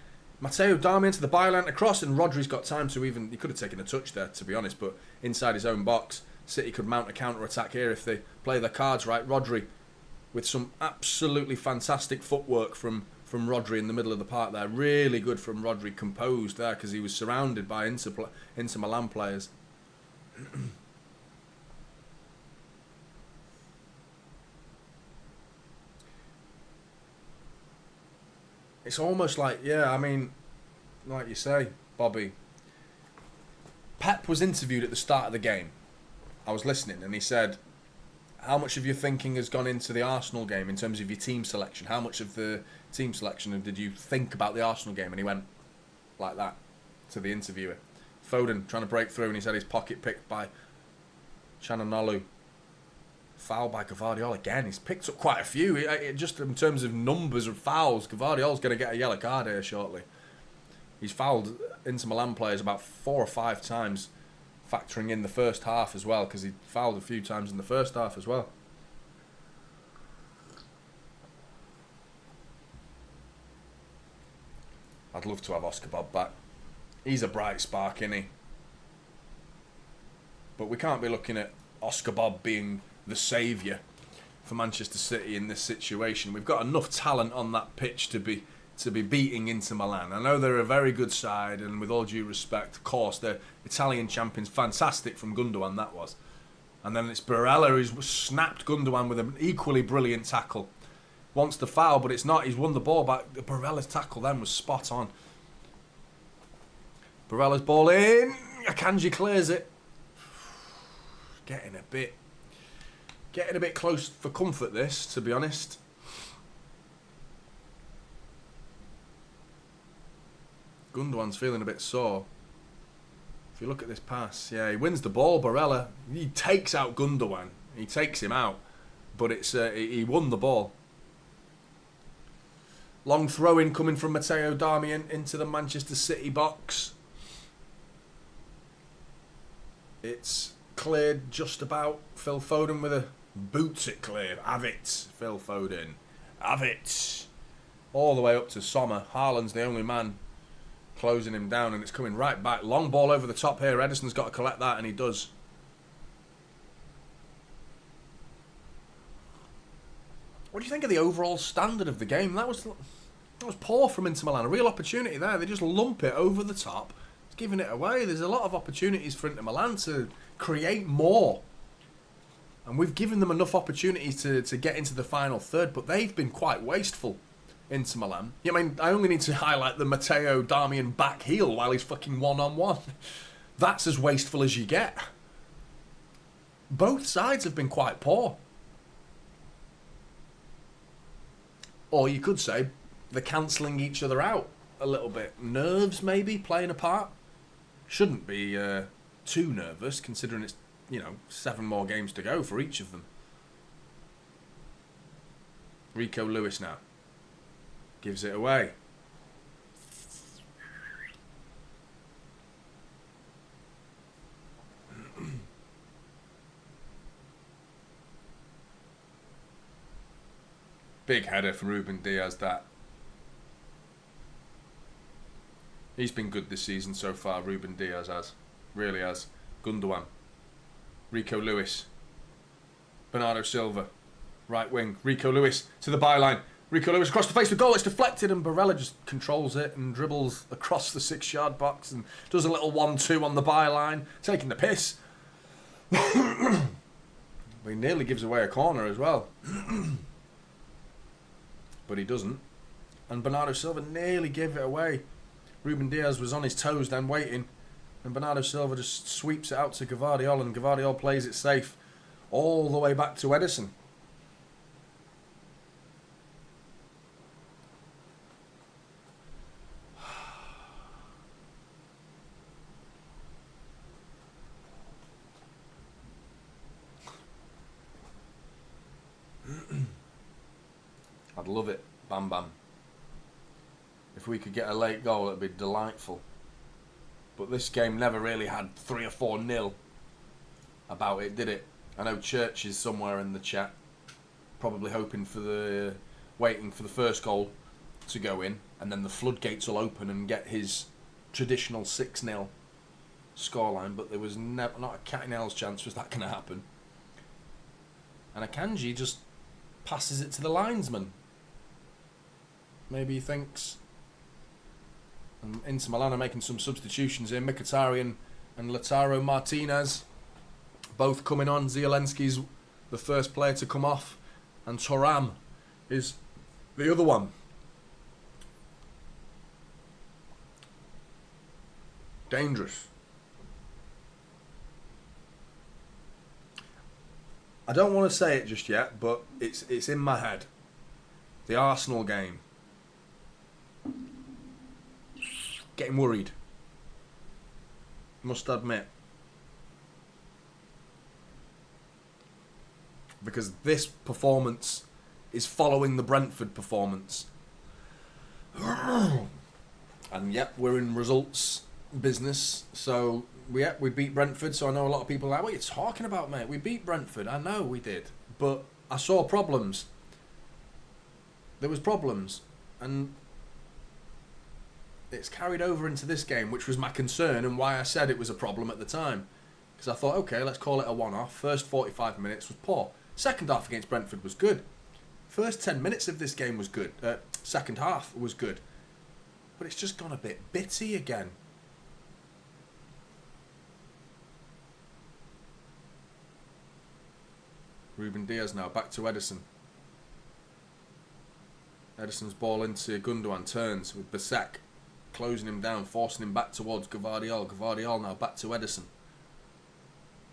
Matteo Darmian to the byline across, and Rodri's got time to even... He could have taken a touch there, to be honest, but inside his own box. City could mount a counter-attack here if they play their cards right. Rodri with some absolutely fantastic footwork from Rodri in the middle of the park there. Really good from Rodri, composed there, because he was surrounded by Inter Milan players. It's almost like, yeah, I mean, like you say, Bobby, Pep was interviewed at the start of the game. I was listening, and he said, how much of your thinking has gone into the Arsenal game in terms of your team selection? How much of the team selection did you think about the Arsenal game? And he went like that to the interviewer. Foden trying to break through, and he said his pocket picked by Chananolu. Foul by Gvardiol again. He's picked up quite a few. Just in terms of numbers of fouls, Gvardiol's going to get a yellow card here shortly. He's fouled Inter Milan players about 4 or 5 times, factoring in the first half as well, because he fouled a few times in the first half as well. I'd love to have Oscar Bob back. He's a bright spark, isn't he? But we can't be looking at Oscar Bob being the saviour for Manchester City in this situation. We've got enough talent on that pitch to be beating Inter Milan. I know they're a very good side, and with all due respect, of course, they're Italian champions. Fantastic from Gundogan, that was. And then it's Barella who's snapped Gundogan with an equally brilliant tackle. Wants the foul, but it's not. He's won the ball back. Barella's tackle then was spot on. Barella's ball in. Akanji clears it. Getting a bit close for comfort, this, to be honest. Gundogan's feeling a bit sore. If you look at this pass, yeah, he wins the ball, Barella. He takes out Gundogan. He takes him out. But it's he won the ball. Long throw-in coming from Matteo Darmian into the Manchester City box. It's cleared just about. Phil Foden with a boots it cleared. Have it, Phil Foden. Have it. All the way up to Sommer. Haaland's the only man closing him down, and it's coming right back. Long ball over the top here. Ederson's got to collect that, and he does. What do you think of the overall standard of the game? That was poor from Inter Milan. A real opportunity there. They just lump it over the top. It's giving it away. There's a lot of opportunities for Inter Milan to create more. And we've given them enough opportunities to get into the final third, but they've been quite wasteful, Inter Milan. I mean, I only need to highlight the Matteo Darmian back heel while he's fucking one-on-one. That's as wasteful as you get. Both sides have been quite poor. Or you could say they're cancelling each other out a little bit. Nerves maybe playing a part. Shouldn't be too nervous considering it's, 7 more games to go for each of them. Rico Lewis now. Gives it away. Big header from Ruben Diaz, that. He's been good this season so far, Ruben Diaz has. Really has. Gundogan. Rico Lewis. Bernardo Silva. Right wing. Rico Lewis to the byline. Rico Lewis across the face of the goal. It's deflected, and Barella just controls it and dribbles across the 6-yard box and does a little 1-2 on the byline. Taking the piss. But he nearly gives away a corner as well. But he doesn't. And Bernardo Silva nearly gave it away. Ruben Diaz was on his toes then waiting. And Bernardo Silva just sweeps it out to Gvardiol, and Gvardiol plays it safe all the way back to Ederson. I'd love it. Bam bam. If we could get a late goal, it'd be delightful. But this game never really had 3 or 4-0 about it, did it? I know Church is somewhere in the chat, probably hoping for waiting for the first goal to go in, and then the floodgates will open and get his traditional 6-0 scoreline. But there was not a cat in hell's chance was that going to happen. And Akanji just passes it to the linesman. Maybe he thinks. And Inter Milan are making some substitutions here. Mkhitaryan and Lautaro Martinez both coming on. Zielinski's the first player to come off, and Thuram is the other one. Dangerous. I don't want to say it just yet, but it's in my head. The Arsenal game. Getting worried. Must admit. Because this performance is following the Brentford performance. And yep, we're in results business. So we beat Brentford. So I know a lot of people are like, what are you talking about, mate? We beat Brentford. I know we did. But I saw problems. There was problems. And it's carried over into this game, which was my concern and why I said it was a problem at the time. Because I thought, okay, let's call it a one-off. First 45 minutes was poor. Second half against Brentford was good. First 10 minutes of this game was good. Second half was good. But it's just gone a bit bitty again. Ruben Diaz now, back to Ederson. Ederson's ball into Gundogan, turns with Bisek. Closing him down, forcing him back towards Gvardiol. Gvardiol now back to Ederson.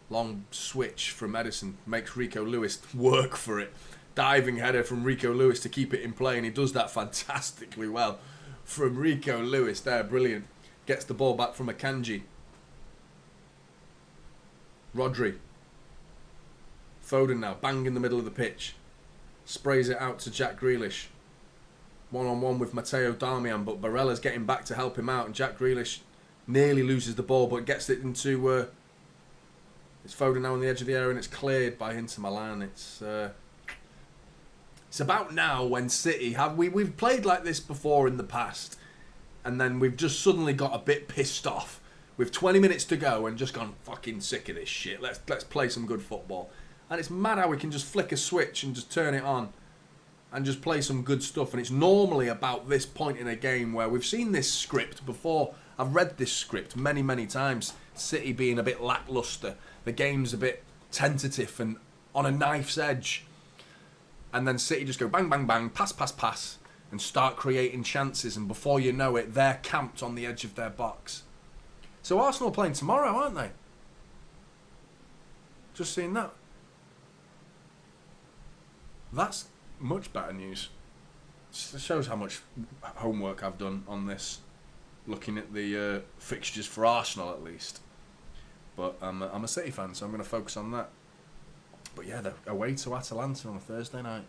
Long switch from Ederson makes Rico Lewis work for it. Diving header from Rico Lewis to keep it in play, and he does that fantastically well. From Rico Lewis there, brilliant. Gets the ball back from Akanji. Rodri. Foden now, bang in the middle of the pitch. Sprays it out to Jack Grealish. One-on-one with Matteo Darmian, but Barella's getting back to help him out, and Jack Grealish nearly loses the ball, but gets it into... it's Foden now on the edge of the area, and it's cleared by Inter Milan. It's about now when City we've played like this before in the past, and then we've just suddenly got a bit pissed off with 20 minutes to go and just gone fucking sick of this shit. Let's play some good football. And it's mad how we can just flick a switch and just turn it on and just play some good stuff. And it's normally about this point in a game where we've seen this script before. I've read this script many, many times. City being a bit lacklustre. The game's a bit tentative and on a knife's edge. And then City just go bang, bang, bang, pass, pass, pass, and start creating chances. And before you know it, they're camped on the edge of their box. So Arsenal are playing tomorrow, aren't they? Just seeing that. That's much better news. It shows how much homework I've done on this, looking at the fixtures for Arsenal at least. But I'm a City fan, so I'm going to focus on that. But yeah, they're away to Atalanta on a Thursday night.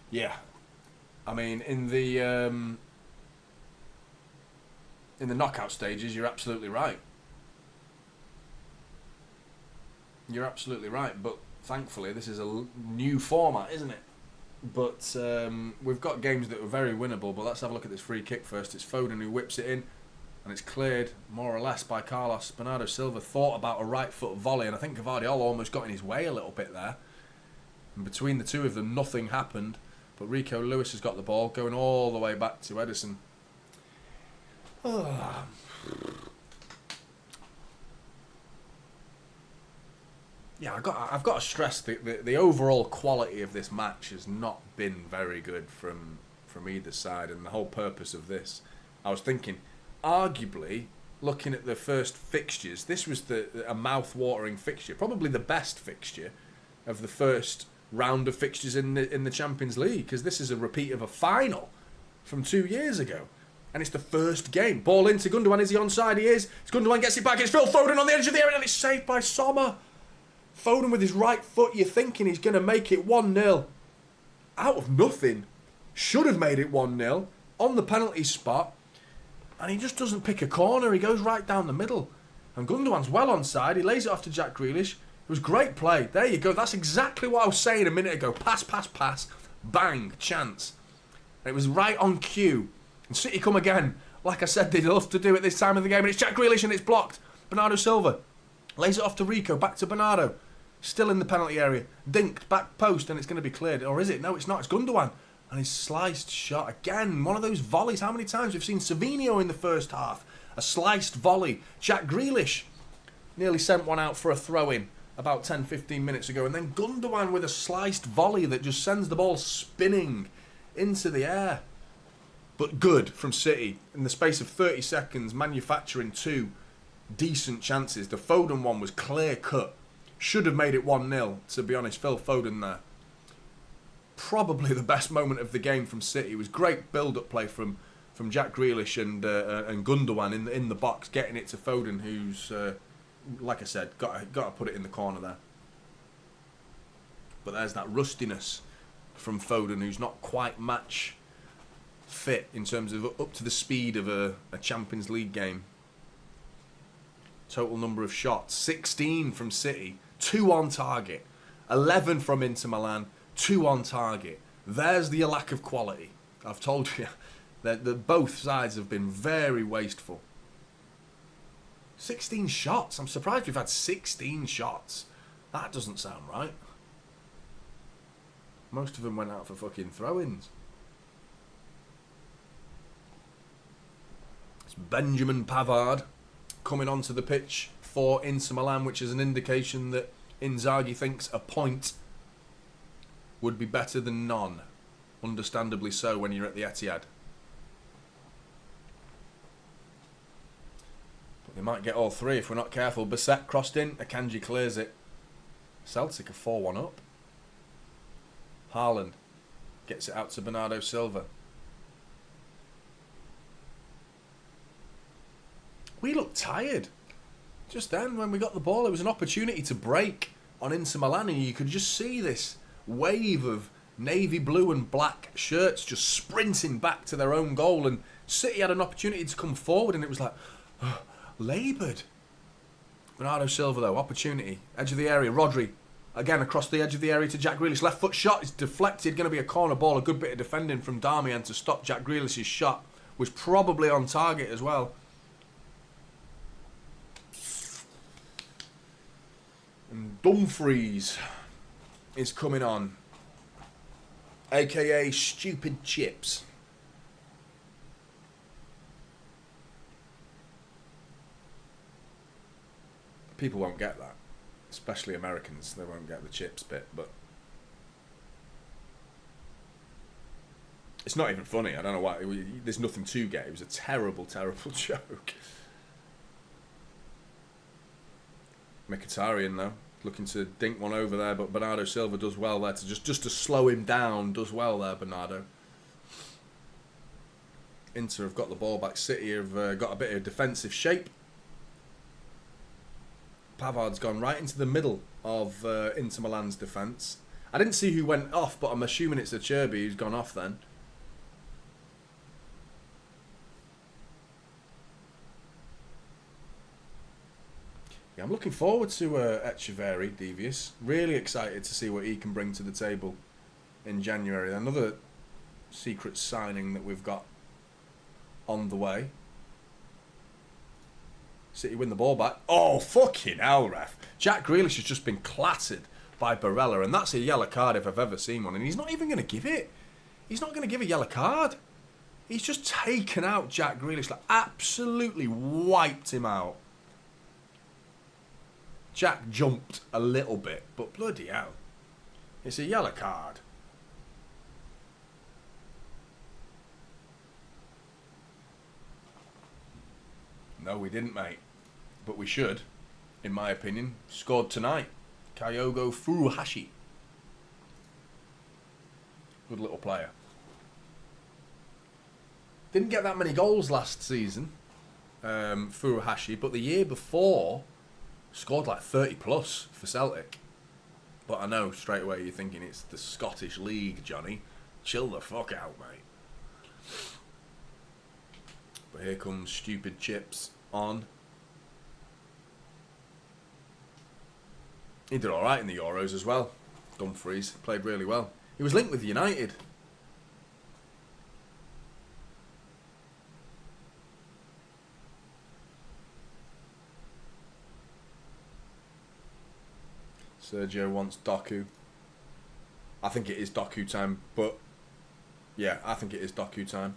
Yeah, I mean in the knockout stages, you're absolutely right. You're absolutely right, but thankfully this is a new format, isn't it? But we've got games that are very winnable, but let's have a look at this free kick first. It's Foden who whips it in, and it's cleared more or less by Carlos. Bernardo Silva thought about a right foot volley, and I think Gvardiol almost got in his way a little bit there. And between the two of them, nothing happened, but Rico Lewis has got the ball, going all the way back to Ederson. Oh. Yeah, I've got to stress the overall quality of this match has not been very good from either side, and the whole purpose of this, I was thinking, arguably, looking at the first fixtures, this was a mouth-watering fixture, probably the best fixture of the first round of fixtures in the Champions League, because this is a repeat of a final from 2 years ago. And it's the first game. Ball into Gundogan. Is he onside? He is. Gundogan gets it back. It's Phil Foden on the edge of the area and it's saved by Sommer. Foden with his right foot. You're thinking he's going to make it 1-0. Out of nothing. Should have made it 1-0. On the penalty spot. And he just doesn't pick a corner. He goes right down the middle. And Gundogan's well onside. He lays it off to Jack Grealish. It was great play. There you go. That's exactly what I was saying a minute ago. Pass, pass, pass. Bang. Chance. And it was right on cue. And City come again. Like I said, they love to do it this time of the game. And it's Jack Grealish and it's blocked. Bernardo Silva lays it off to Rico. Back to Bernardo. Still in the penalty area. Dinked. Back post. And it's going to be cleared. Or is it? No, it's not. It's Gundogan. And his sliced shot. Again, one of those volleys. How many times we've seen Savinho in the first half? A sliced volley. Jack Grealish nearly sent one out for a throw-in about 10-15 minutes ago. And then Gundogan with a sliced volley that just sends the ball spinning into the air. But good from City. In the space of 30 seconds, manufacturing two decent chances. The Foden one was clear cut. Should have made it 1-0, to be honest. Phil Foden there. Probably the best moment of the game from City. It was great build-up play from Jack Grealish and Gundogan in the box, getting it to Foden, who's, like I said, got to put it in the corner there. But there's that rustiness from Foden, who's not quite match fit in terms of up to the speed of a Champions League game. Total number of shots, 16 from City, 2 on target, 11 from Inter Milan, 2 on target. There's the lack of quality. I've told you that both sides have been very wasteful. 16 shots. I'm surprised we've had 16 shots. That doesn't sound right. Most of them went out for fucking throw-ins. It's Benjamin Pavard coming onto the pitch for Inter Milan, which is an indication that Inzaghi thinks a point would be better than none. Understandably so when you're at the Etihad. But they might get all three if we're not careful. Bissett crossed in. Akanji clears it. Celtic are 4-1 up. Haaland gets it out to Bernardo Silva. We looked tired. Just then, when we got the ball, it was an opportunity to break on Inter Milan, and you could just see this wave of navy blue and black shirts just sprinting back to their own goal, and City had an opportunity to come forward, and it was like, laboured. Bernardo Silva, though, opportunity. Edge of the area, Rodri. Again, across the edge of the area to Jack Grealish. Left foot shot is deflected. Going to be a corner ball. A good bit of defending from Darmian to stop Jack Grealish's shot. Was probably on target as well. And Dumfries is coming on. AKA Stupid Chips. People won't get that. Especially Americans, they won't get the chips bit, but it's not even funny. I don't know why. There's nothing to get. It was a terrible, terrible joke. Mkhitaryan, though, looking to dink one over there, but Bernardo Silva does well there to just to slow him down. Does well there, Bernardo. Inter have got the ball back. City have got a bit of defensive shape. Pavard's gone right into the middle of Inter Milan's defence. I didn't see who went off, but I'm assuming it's Acerbi who's gone off then. Yeah, I'm looking forward to Echeverri, Devious. Really excited to see what he can bring to the table in January. Another secret signing that we've got on the way. City win the ball back. Oh, fucking hell, ref. Jack Grealish has just been clattered by Barella, and that's a yellow card if I've ever seen one. And he's not even going to give it. He's not going to give a yellow card. He's just taken out Jack Grealish, like absolutely wiped him out. Jack jumped a little bit, but bloody hell. It's a yellow card. No, we didn't, mate. But we should, in my opinion. Scored tonight. Kyogo Furuhashi. Good little player. Didn't get that many goals last season, Furuhashi, but the year before scored like 30 plus for Celtic. But I know straight away you're thinking it's the Scottish League, Johnny. Chill the fuck out, mate. But here comes stupid Chips on. He did alright in the Euros as well. Dumfries played really well. He was linked with United. Sergio wants Doku. I think it is Doku time, but yeah, I think it is Doku time.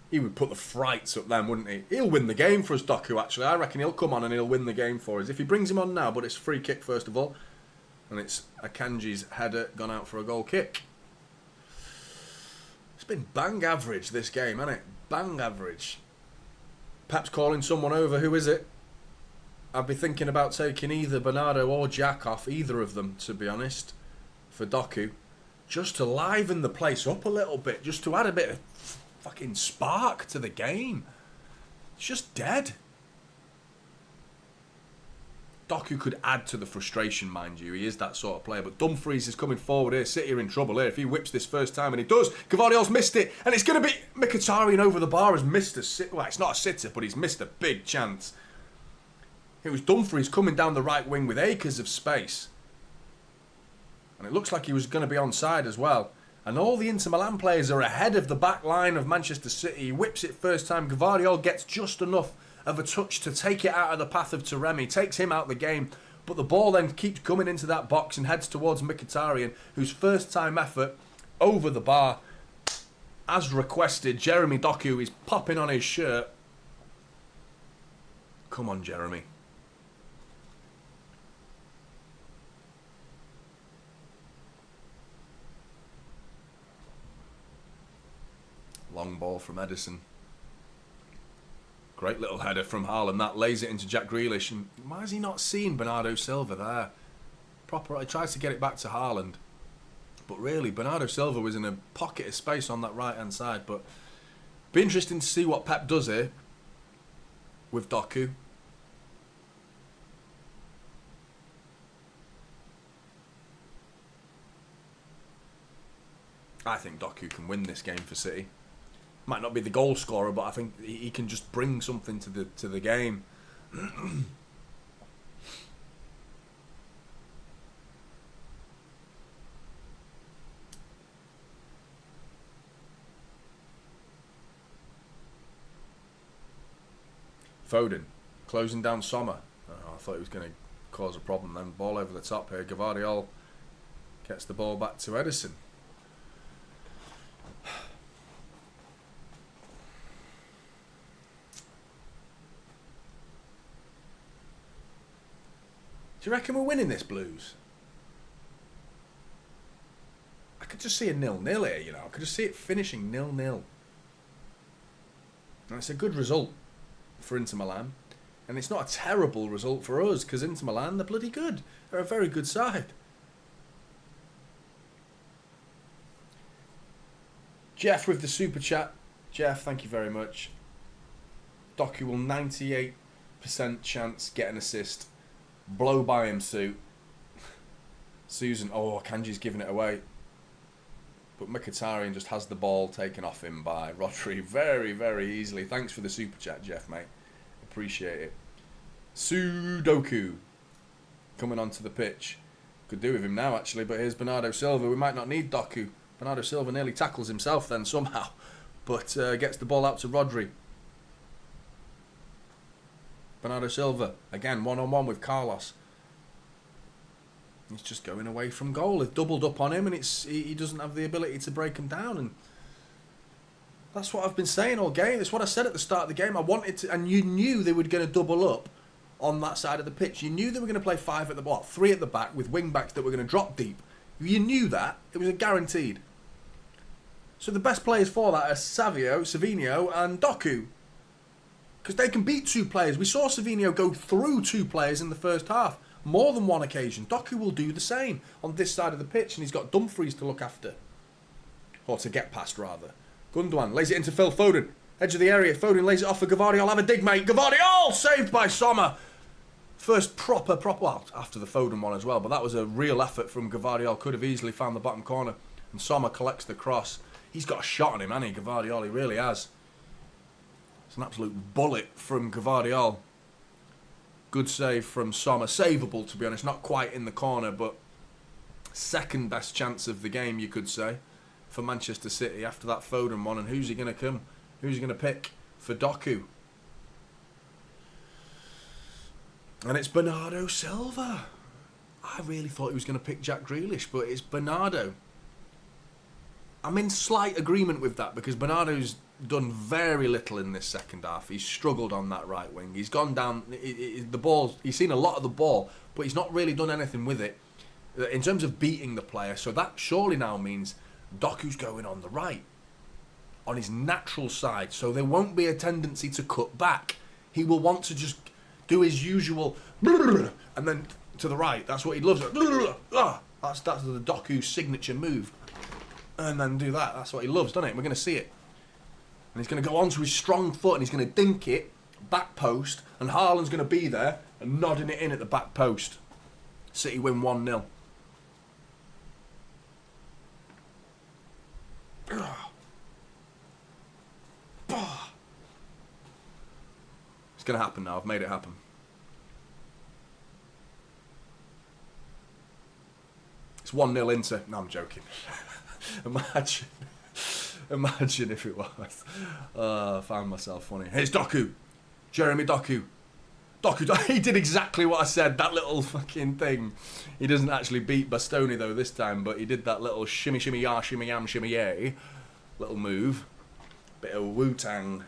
He would put the frights up then, wouldn't he? He'll win the game for us, Doku, actually. I reckon he'll come on and he'll win the game for us. If he brings him on now, but it's a free kick first of all. And it's Akanji's header gone out for a goal kick. It's been bang average, this game, hasn't it? Bang average. Pep's calling someone over. Who is it? I'd be thinking about taking either Bernardo or Jack off, either of them, to be honest, for Doku. Just to liven the place up a little bit, just to add a bit of fucking spark to the game. It's just dead. Doku could add to the frustration, mind you. He is that sort of player. But Dumfries is coming forward here. City are in trouble here. If he whips this first time, and he does, Gvardiol's missed it. And it's going to be Mkhitaryan over the bar has missed a sit. Well, it's not a sitter, but he's missed a big chance. It was Dumfries coming down the right wing with acres of space. And it looks like he was going to be onside as well. And all the Inter Milan players are ahead of the back line of Manchester City. He whips it first time. Gvardiol gets just enough of a touch to take it out of the path of Thuram. He takes him out of the game. But the ball then keeps coming into that box and heads towards Mkhitaryan, whose first time effort over the bar. As requested, Jeremy Doku is popping on his shirt. Come on, Jeremy. Long ball from Edison. Great little header from Haaland. That lays it into Jack Grealish. And why has he not seen Bernardo Silva there? He tries to get it back to Haaland. But really, Bernardo Silva was in a pocket of space on that right-hand side. But be interesting to see what Pep does here with Doku. I think Doku can win this game for City. Might not be the goal scorer, but I think he can just bring something to the game. Foden closing down Sommer. Oh, I thought he was going to cause a problem then. Ball over the top here. Gvardiol gets the ball back to Edison. Do you reckon we're winning this, Blues? I could just see a 0-0 here, you know. I could just see it finishing 0-0. And it's a good result for Inter Milan. And it's not a terrible result for us, because Inter Milan, they're bloody good. They're a very good side. Jeff with the super chat. Jeff, thank you very much. Doku will 98% chance get an assist. Blow by him, Sue. Susan, oh, Kanji's giving it away. But Mkhitaryan just has the ball taken off him by Rodri very, very easily. Thanks for the super chat, Jeff, mate. Appreciate it. Sudoku coming onto the pitch. Could do with him now, actually, but here's Bernardo Silva. We might not need Doku. Bernardo Silva nearly tackles himself then somehow, but gets the ball out to Rodri. Bernardo Silva, again, one-on-one with Carlos. He's just going away from goal. They've doubled up on him, and he doesn't have the ability to break him down. And that's what I've been saying all game. It's what I said at the start of the game. I wanted to, and you knew they were going to double up on that side of the pitch. You knew they were going to play 5 at the back, 3 at the back with wing-backs that were going to drop deep. You knew that. It was a guaranteed. So the best players for that are Savinho, and Doku. Because they can beat 2 players. We saw Savinho go through 2 players in the first half. More than one occasion. Doku will do the same on this side of the pitch. And he's got Dumfries to look after. Or to get past, rather. Gundogan lays it into Phil Foden. Edge of the area. Foden lays it off for Gvardiol. Have a dig, mate. Gvardiol! Saved by Sommer. First proper, well, after the Foden one as well, but that was a real effort from Gvardiol. Could have easily found the bottom corner. And Sommer collects the cross. He's got a shot on him, hasn't he, Gvardiol? He really has. It's an absolute bullet from Gvardiol. Good save from Sommer. Savable, to be honest. Not quite in the corner, but second best chance of the game, you could say, for Manchester City after that Foden one. And who's he going to come? Who's he going to pick for Doku? And it's Bernardo Silva. I really thought he was going to pick Jack Grealish, but it's Bernardo. I'm in slight agreement with that because Bernardo's done very little in this second half. He's struggled on that right wing. He's gone down the ball. He's seen a lot of the ball, but he's not really done anything with it in terms of beating the player. So that surely now means Doku's going on the right, on his natural side. So there won't be a tendency to cut back. He will want to just do his usual and then to the right. That's what he loves. That's the Doku signature move. And then do that. That's what he loves, doesn't it? We're going to see it. And he's going to go onto his strong foot and he's going to dink it back post. And Haaland's going to be there and nodding it in at the back post. City win 1-0. It's going to happen now. I've made it happen. It's 1-0 Inter. No, I'm joking. Imagine if it was. I found myself funny. Here's Doku. Jeremy Doku. He did exactly what I said. That little fucking thing. He doesn't actually beat Bastoni though this time, but he did that little shimmy shimmy ya, shimmy yam, shimmy yay little move. Bit of Wu-Tang.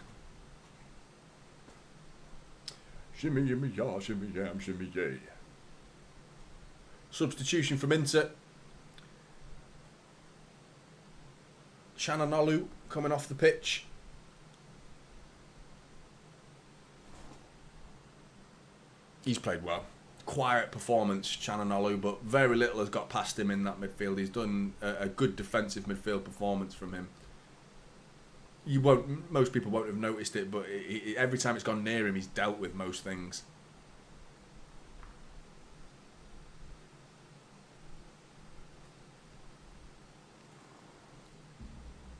Shimmy yimmy ya, shimmy yam, shimmy yay. Substitution from Inter. Chananolu coming off the pitch. He's played well. Quiet performance, Chananolu, but very little has got past him in that midfield. He's done a good defensive midfield performance from him. Most people won't have noticed it, but every time it's gone near him, he's dealt with most things.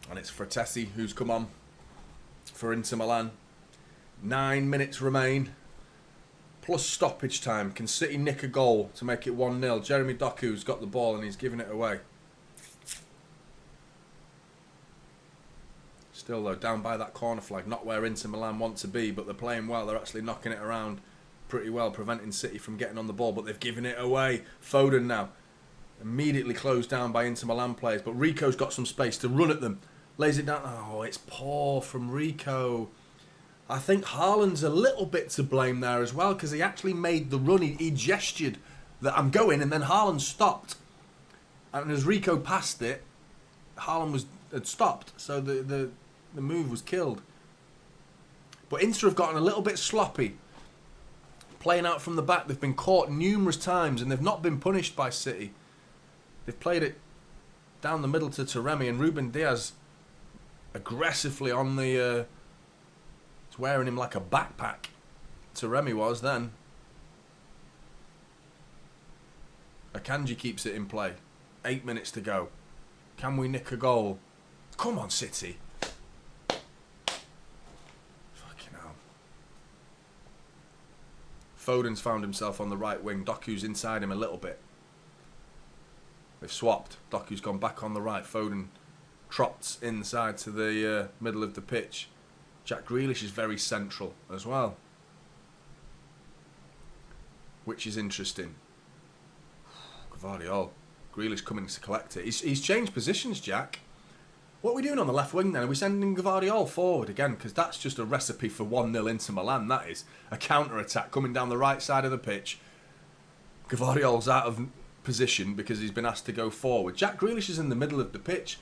And it's Fratesi who's come on for Inter Milan. 9 minutes remain. Plus stoppage time. Can City nick a goal to make it 1-0? Jeremy Doku's got the ball and he's giving it away. Still though, down by that corner flag. Not where Inter Milan want to be, but they're playing well. They're actually knocking it around pretty well, preventing City from getting on the ball, but they've given it away. Foden now. Immediately closed down by Inter Milan players, but Rico's got some space to run at them. Lays it down. Oh, it's poor from Rico. I think Haaland's a little bit to blame there as well because he actually made the run. He gestured that I'm going, and then Haaland stopped. And as Rico passed it, Haaland had stopped, so the move was killed. But Inter have gotten a little bit sloppy, playing out from the back. They've been caught numerous times, and they've not been punished by City. They've played it down the middle to Taremi, and Ruben Diaz aggressively on the... It's wearing him like a backpack. Taremi was then. Akanji keeps it in play. 8 minutes to go. Can we nick a goal? Come on, City. Fucking hell. Foden's found himself on the right wing. Doku's inside him a little bit. They've swapped. Doku's gone back on the right. Foden trots inside to the middle of the pitch. Jack Grealish is very central as well, which is interesting. Gvardiol. Grealish coming to collect it. He's changed positions, Jack. What are we doing on the left wing then? Are we sending Gvardiol forward again? Because that's just a recipe for 1-0 Inter Milan, that is. A counter-attack coming down the right side of the pitch. Gvardiol's out of position because he's been asked to go forward. Jack Grealish is in the middle of the pitch.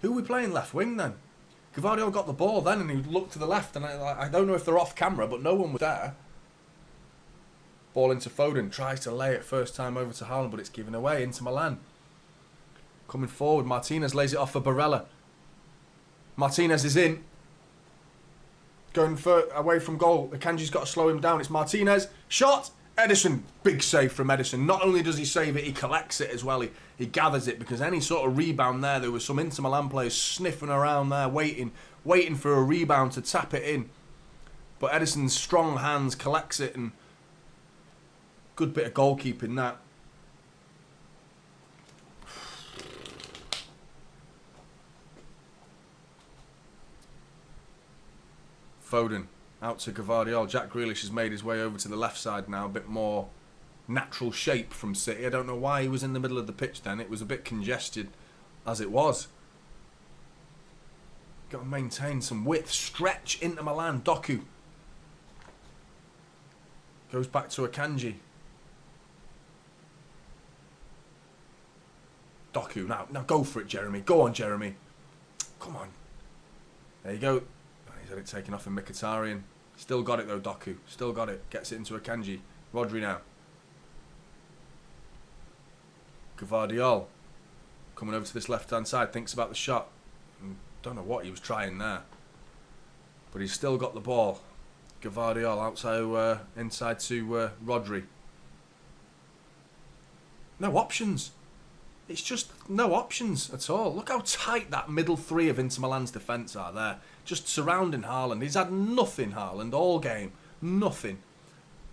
Who are we playing left wing then? Gvardiol got the ball then and he looked to the left, and I don't know if they're off camera, but no one was there. Ball into Foden, tries to lay it first time over to Haaland, but it's given away. Inter Milan coming forward. Martinez lays it off for Barella. Martinez is in. Going away from goal. Akanji's got to slow him down. It's Martinez. Shot. Ederson. Big save from Ederson. Not only does he save it, he collects it as well. He gathers it, because any sort of rebound there was some Inter Milan players sniffing around there, waiting for a rebound to tap it in. But Ederson's strong hands collects it, and good bit of goalkeeping that. Foden out to Gvardiol. Jack Grealish has made his way over to the left side now, a bit more natural shape from City. I don't know why he was in the middle of the pitch then. It was a bit congested as it was. Got to maintain some width. Stretch into Milan. Doku goes back to Akanji. Doku, now go for it, Jeremy. Go on, Jeremy. Come on. There you go. He's had it taken off in Mkhitaryan. Still got it though, Doku. Still got it. Gets it into Akanji. Rodri now. Gvardiol coming over to this left-hand side. Thinks about the shot. Don't know what he was trying there. But he's still got the ball. Gvardiol outside, inside to Rodri. No options. It's just no options at all. Look how tight that middle three of Inter Milan's defence are there. Just surrounding Haaland. He's had nothing, Haaland, all game. Nothing.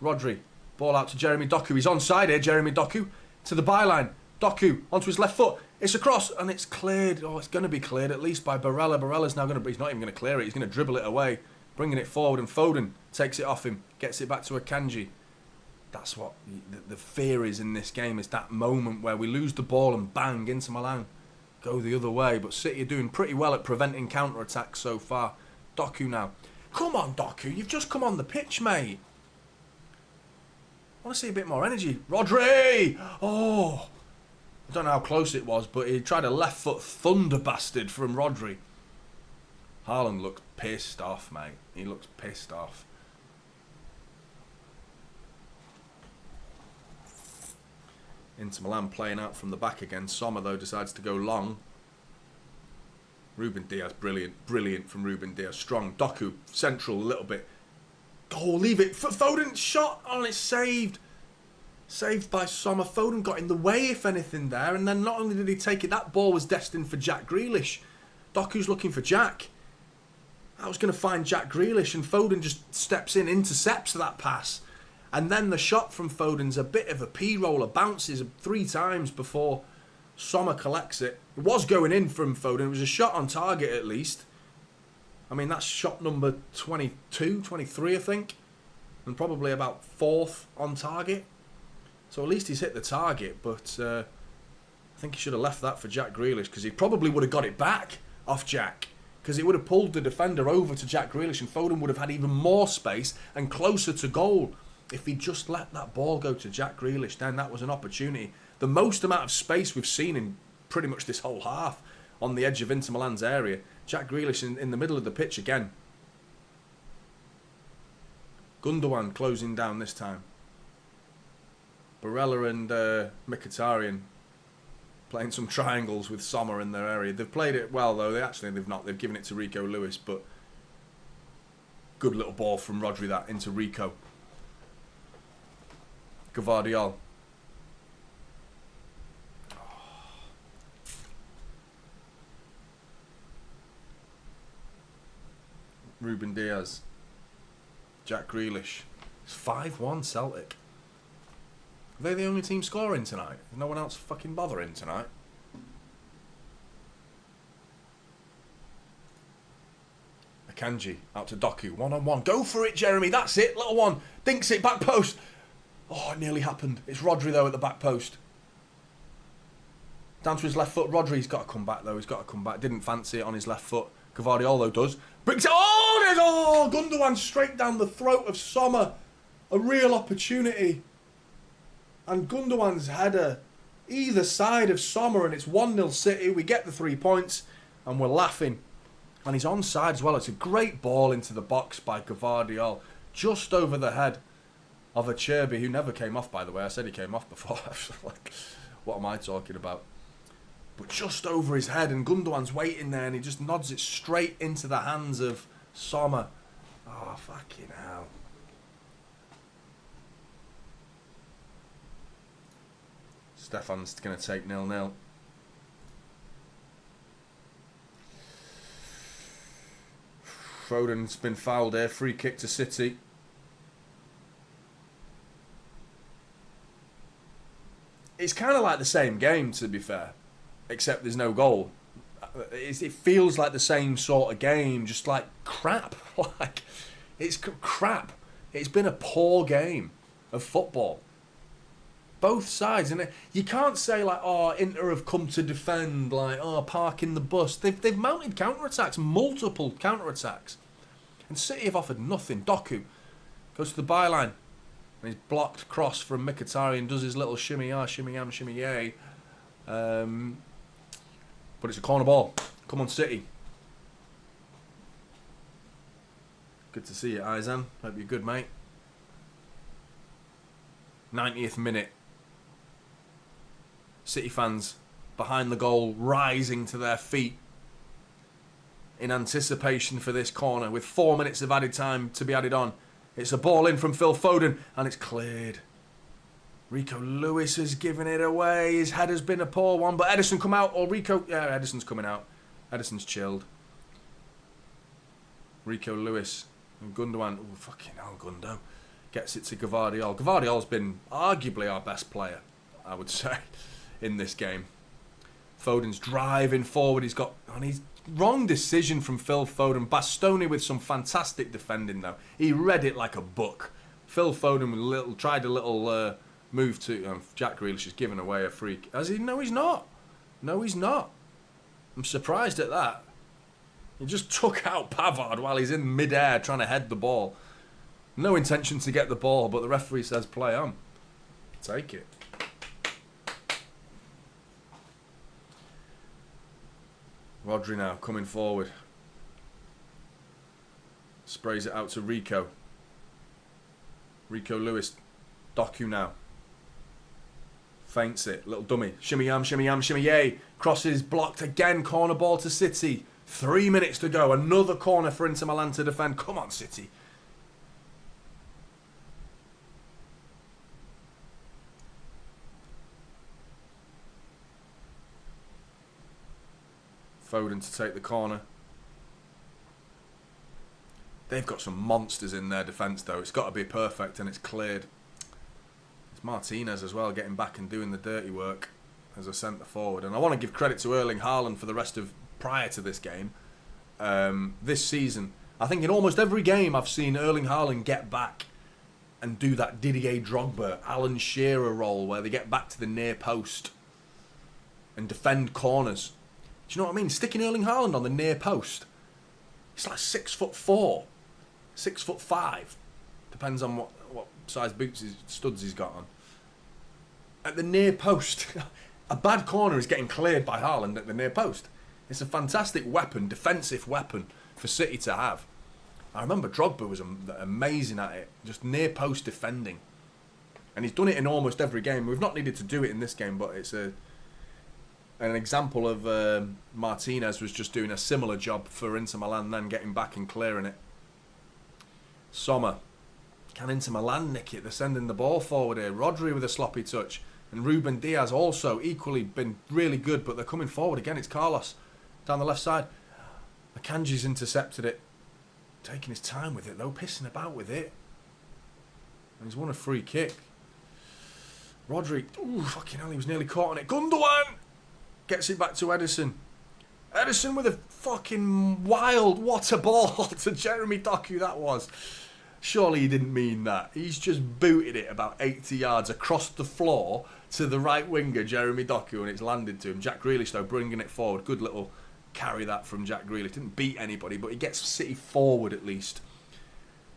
Rodri. Ball out to Jeremy Doku. He's onside here, Jeremy Doku. To the byline. Doku onto his left foot. It's across and it's cleared. Oh, it's going to be cleared at least by Barella. Barella's now going to... He's not even going to clear it. He's going to dribble it away. Bringing it forward, and Foden takes it off him. Gets it back to Akanji. That's what the fear is in this game, is that moment where we lose the ball and bang, Inter Milan go the other way. But City are doing pretty well at preventing counter-attacks so far. Doku now. Come on, Doku. You've just come on the pitch, mate. I want to see a bit more energy. Rodri! Oh! I don't know how close it was, but he tried a left foot thunder bastard from Rodri. Haaland looks pissed off, mate. He looks pissed off. Inter Milan playing out from the back again. Sommer, though, decides to go long. Ruben Diaz, brilliant. Brilliant from Ruben Diaz. Strong. Doku, central a little bit. Oh, leave it. Foden shot on it, saved. Saved by Sommer. Foden got in the way, if anything, there. And then not only did he take it, that ball was destined for Jack Grealish. Doku's looking for Jack. I was going to find Jack Grealish, and Foden just steps in, intercepts that pass. And then the shot from Foden's a bit of a P-roller, bounces 3 times before Sommer collects it. It was going in from Foden. It was a shot on target at least. I mean, that's shot number 22, 23, I think. And probably about 4th on target. So at least he's hit the target, but I think he should have left that for Jack Grealish, because he probably would have got it back off Jack. Because it would have pulled the defender over to Jack Grealish, and Foden would have had even more space and closer to goal. If he just let that ball go to Jack Grealish, then that was an opportunity. The most amount of space we've seen in pretty much this whole half on the edge of Inter Milan's area. Jack Grealish in the middle of the pitch again. Gundogan closing down this time. Barella and Mkhitaryan playing some triangles with Sommer in their area. They've played it well, though. They've not. They've given it to Rico Lewis, but good little ball from Rodri that into Rico. Gvardiol. Ruben Diaz. Jack Grealish. It's 5-1 Celtic. Are they the only team scoring tonight? Is no one else fucking bothering tonight? Akanji out to Doku. 1-on-1. Go for it, Jeremy. That's it. Little one. Dinks it. Back post. Oh, it nearly happened. It's Rodri, though, at the back post. Down to his left foot. Rodri's got to come back, though. He's got to come back. Didn't fancy it on his left foot. Gvardiol, though, does. Brings it. Oh, there's... Oh, Gundogan straight down the throat of Sommer. A real opportunity. And Gundogan's header either side of Sommer, and it's 1-0 City. We get the 3 points, and we're laughing. And he's onside as well. It's a great ball into the box by Gvardiol. Just over the head of Acerbi, who never came off, by the way. I said he came off before. Like, what am I talking about? But just over his head, and Gundogan's waiting there, and he just nods it straight into the hands of Sommer. Oh, fucking hell. Stefan's going to take 0-0. Foden's been fouled here. Free kick to City. It's kind of like the same game, to be fair, except there's no goal. It feels like the same sort of game, just like crap. Like, it's crap. It's been a poor game of football. Both sides, and you can't say like, oh, Inter have come to defend, like, oh, parking the bus. They've mounted counter-attacks, multiple counter-attacks, and City have offered nothing. Doku goes to the byline, and he's blocked cross from Mkhitaryan, does his little shimmy shimmy yay, but it's a corner ball. Come on, City. Good to see you, Izan. Hope you're good, mate. 90th minute. City fans behind the goal, rising to their feet in anticipation for this corner with 4 minutes of added time to be added on. It's a ball in from Phil Foden and it's cleared. Rico Lewis has given it away. His header's been a poor one, but Ederson come out, or Rico... Yeah, Ederson's coming out. Ederson's chilled. Rico Lewis and Gundogan. Oh, fucking hell, Gundo. Gets it to Gvardiol. Gvardiol's been arguably our best player, I would say, in this game. Foden's driving forward. He's got... And he's wrong decision from Phil Foden. Bastoni with some fantastic defending, though. He read it like a book. Phil Foden tried a little move to... Jack Grealish has given away a freak. Has he? No, he's not. No, he's not. I'm surprised at that. He just took out Pavard while he's in mid-air trying to head the ball. No intention to get the ball, but the referee says play on. Take it. Rodri now coming forward. Sprays it out to Rico. Rico Lewis. Doku now. Feints it. Little dummy. Shimmy yay. Crosses blocked again. Corner ball to City. 3 minutes to go. Another corner for Inter Milan to defend. Come on, City. Foden to take the corner. They've got some monsters in their defence, though. It's got to be perfect, and it's cleared. It's Martinez as well, getting back and doing the dirty work as a centre forward. And I want to give credit to Erling Haaland for the rest of prior to this game. This season, I think in almost every game I've seen Erling Haaland get back and do that Didier Drogba, Alan Shearer role where they get back to the near post and defend corners. Do you know what I mean? Sticking Erling Haaland on the near post. He's like 6'4", 6'5". Depends on what size boots, studs he's got on. At the near post, a bad corner is getting cleared by Haaland at the near post. It's a fantastic weapon, defensive weapon for City to have. I remember Drogba was amazing at it, just near post defending. And he's done it in almost every game. We've not needed to do it in this game, but it's an example of Martinez was just doing a similar job for Inter Milan, then getting back and clearing it. Sommer. Can Inter Milan nick it? They're sending the ball forward here. Rodri with a sloppy touch. And Ruben Diaz also equally been really good, but they're coming forward again. It's Carlos down the left side. Akanji's intercepted it. Taking his time with it though, pissing about with it. And he's won a free kick. Rodri, ooh, fucking hell, he was nearly caught on it. Gundogan gets it back to Ederson. Ederson with a fucking wild, what a ball to Jeremy Doku that was. Surely he didn't mean that. He's just booted it about 80 yards across the floor to the right winger, Jeremy Doku, and it's landed to him. Jack Grealish, though, bringing it forward. Good little carry that from Jack Grealish. Didn't beat anybody, but he gets City forward at least.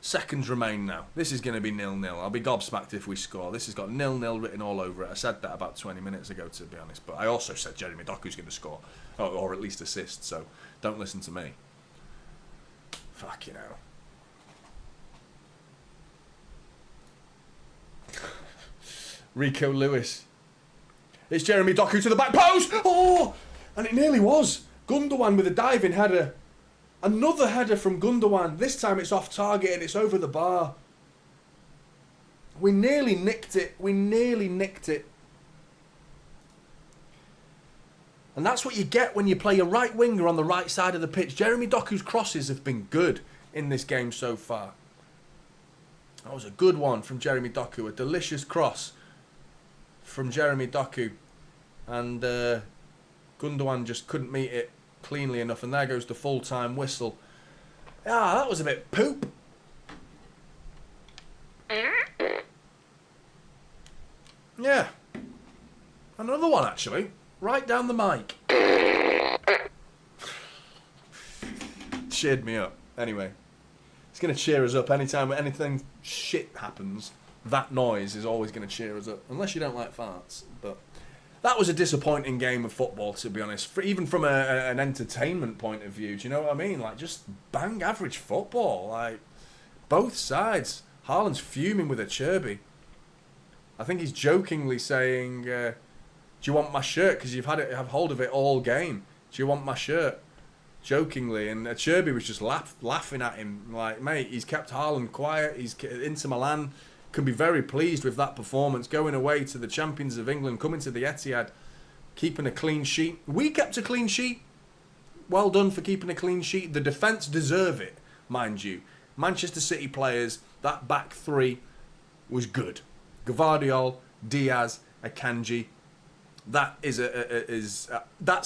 Seconds remain now. This is going to be 0-0. I'll be gobsmacked if we score. This has got 0-0 written all over it. I said that about 20 minutes ago, to be honest. But I also said Jeremy Doku's going to score, or at least assist, so don't listen to me. Fucking hell. Rico Lewis. It's Jeremy Doku to the back post. Oh! And it nearly was. Gundogan with a diving header. Another header from Gundogan. This time it's off target and it's over the bar. We nearly nicked it. And that's what you get when you play a right winger on the right side of the pitch. Jeremy Doku's crosses have been good in this game so far. That was a good one from Jeremy Doku. A delicious cross from Jeremy Doku. And Gundogan just couldn't meet it cleanly enough. And there goes the full-time whistle. Ah, that was a bit poop. Yeah. Another one, actually. Right down the mic. Cheered me up. Anyway. It's going to cheer us up anytime anything shit happens. That noise is always going to cheer us up. Unless you don't like farts. But that was a disappointing game of football, to be honest. Even from an entertainment point of view. Do you know what I mean? Like, just bang average football. Like, both sides. Haaland's fuming with a Cherby. I think he's jokingly saying, do you want my shirt? Because you've have hold of it all game. Do you want my shirt? Jokingly. And Cherby was just laughing at him. Like, mate, he's kept Haaland quiet. Inter Milan can be very pleased with that performance. Going away to the champions of England, coming to the Etihad, keeping a clean sheet. We kept a clean sheet. Well done for keeping a clean sheet. The defence deserve it, mind you. Manchester City players, that back three was good. Gvardiol, Diaz, Akanji. That's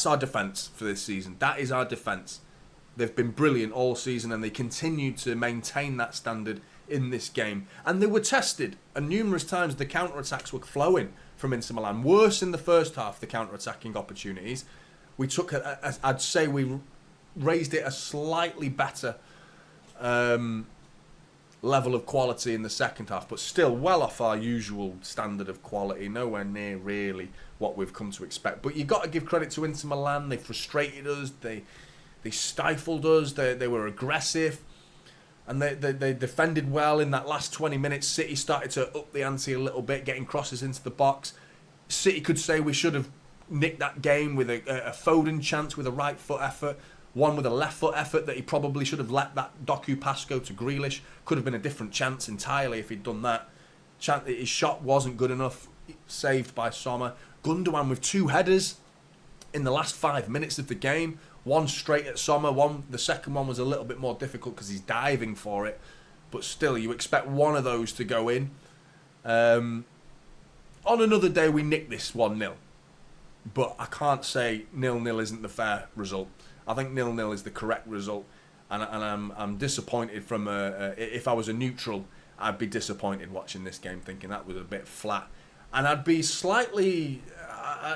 our defence for this season. That is our defence. They've been brilliant all season and they continue to maintain that standard in this game. And they were tested, and numerous times the counter-attacks were flowing from Inter Milan. Worse in the first half, the counter-attacking opportunities. We took, I'd say we raised it a slightly better level of quality in the second half, but still well off our usual standard of quality, nowhere near really what we've come to expect. But you got to give credit to Inter Milan. They frustrated us, they stifled us, they were aggressive, and they defended well in that last 20 minutes. City started to up the ante a little bit, getting crosses into the box. City could say we should have nicked that game with a Foden chance with a right foot effort, one with a left foot effort that he probably should have let that Doku pass go to Grealish. Could have been a different chance entirely if he'd done that. His shot wasn't good enough, saved by Sommer. Gundogan with two headers in the last 5 minutes of the game. One straight at Sommer, the second one was a little bit more difficult because he's diving for it. But still, you expect one of those to go in. On another day, we nicked this 1-0. But I can't say 0-0 isn't the fair result. I think 0-0 is the correct result, and I'm disappointed from if I was a neutral, I'd be disappointed watching this game, thinking that was a bit flat, and I'd be slightly,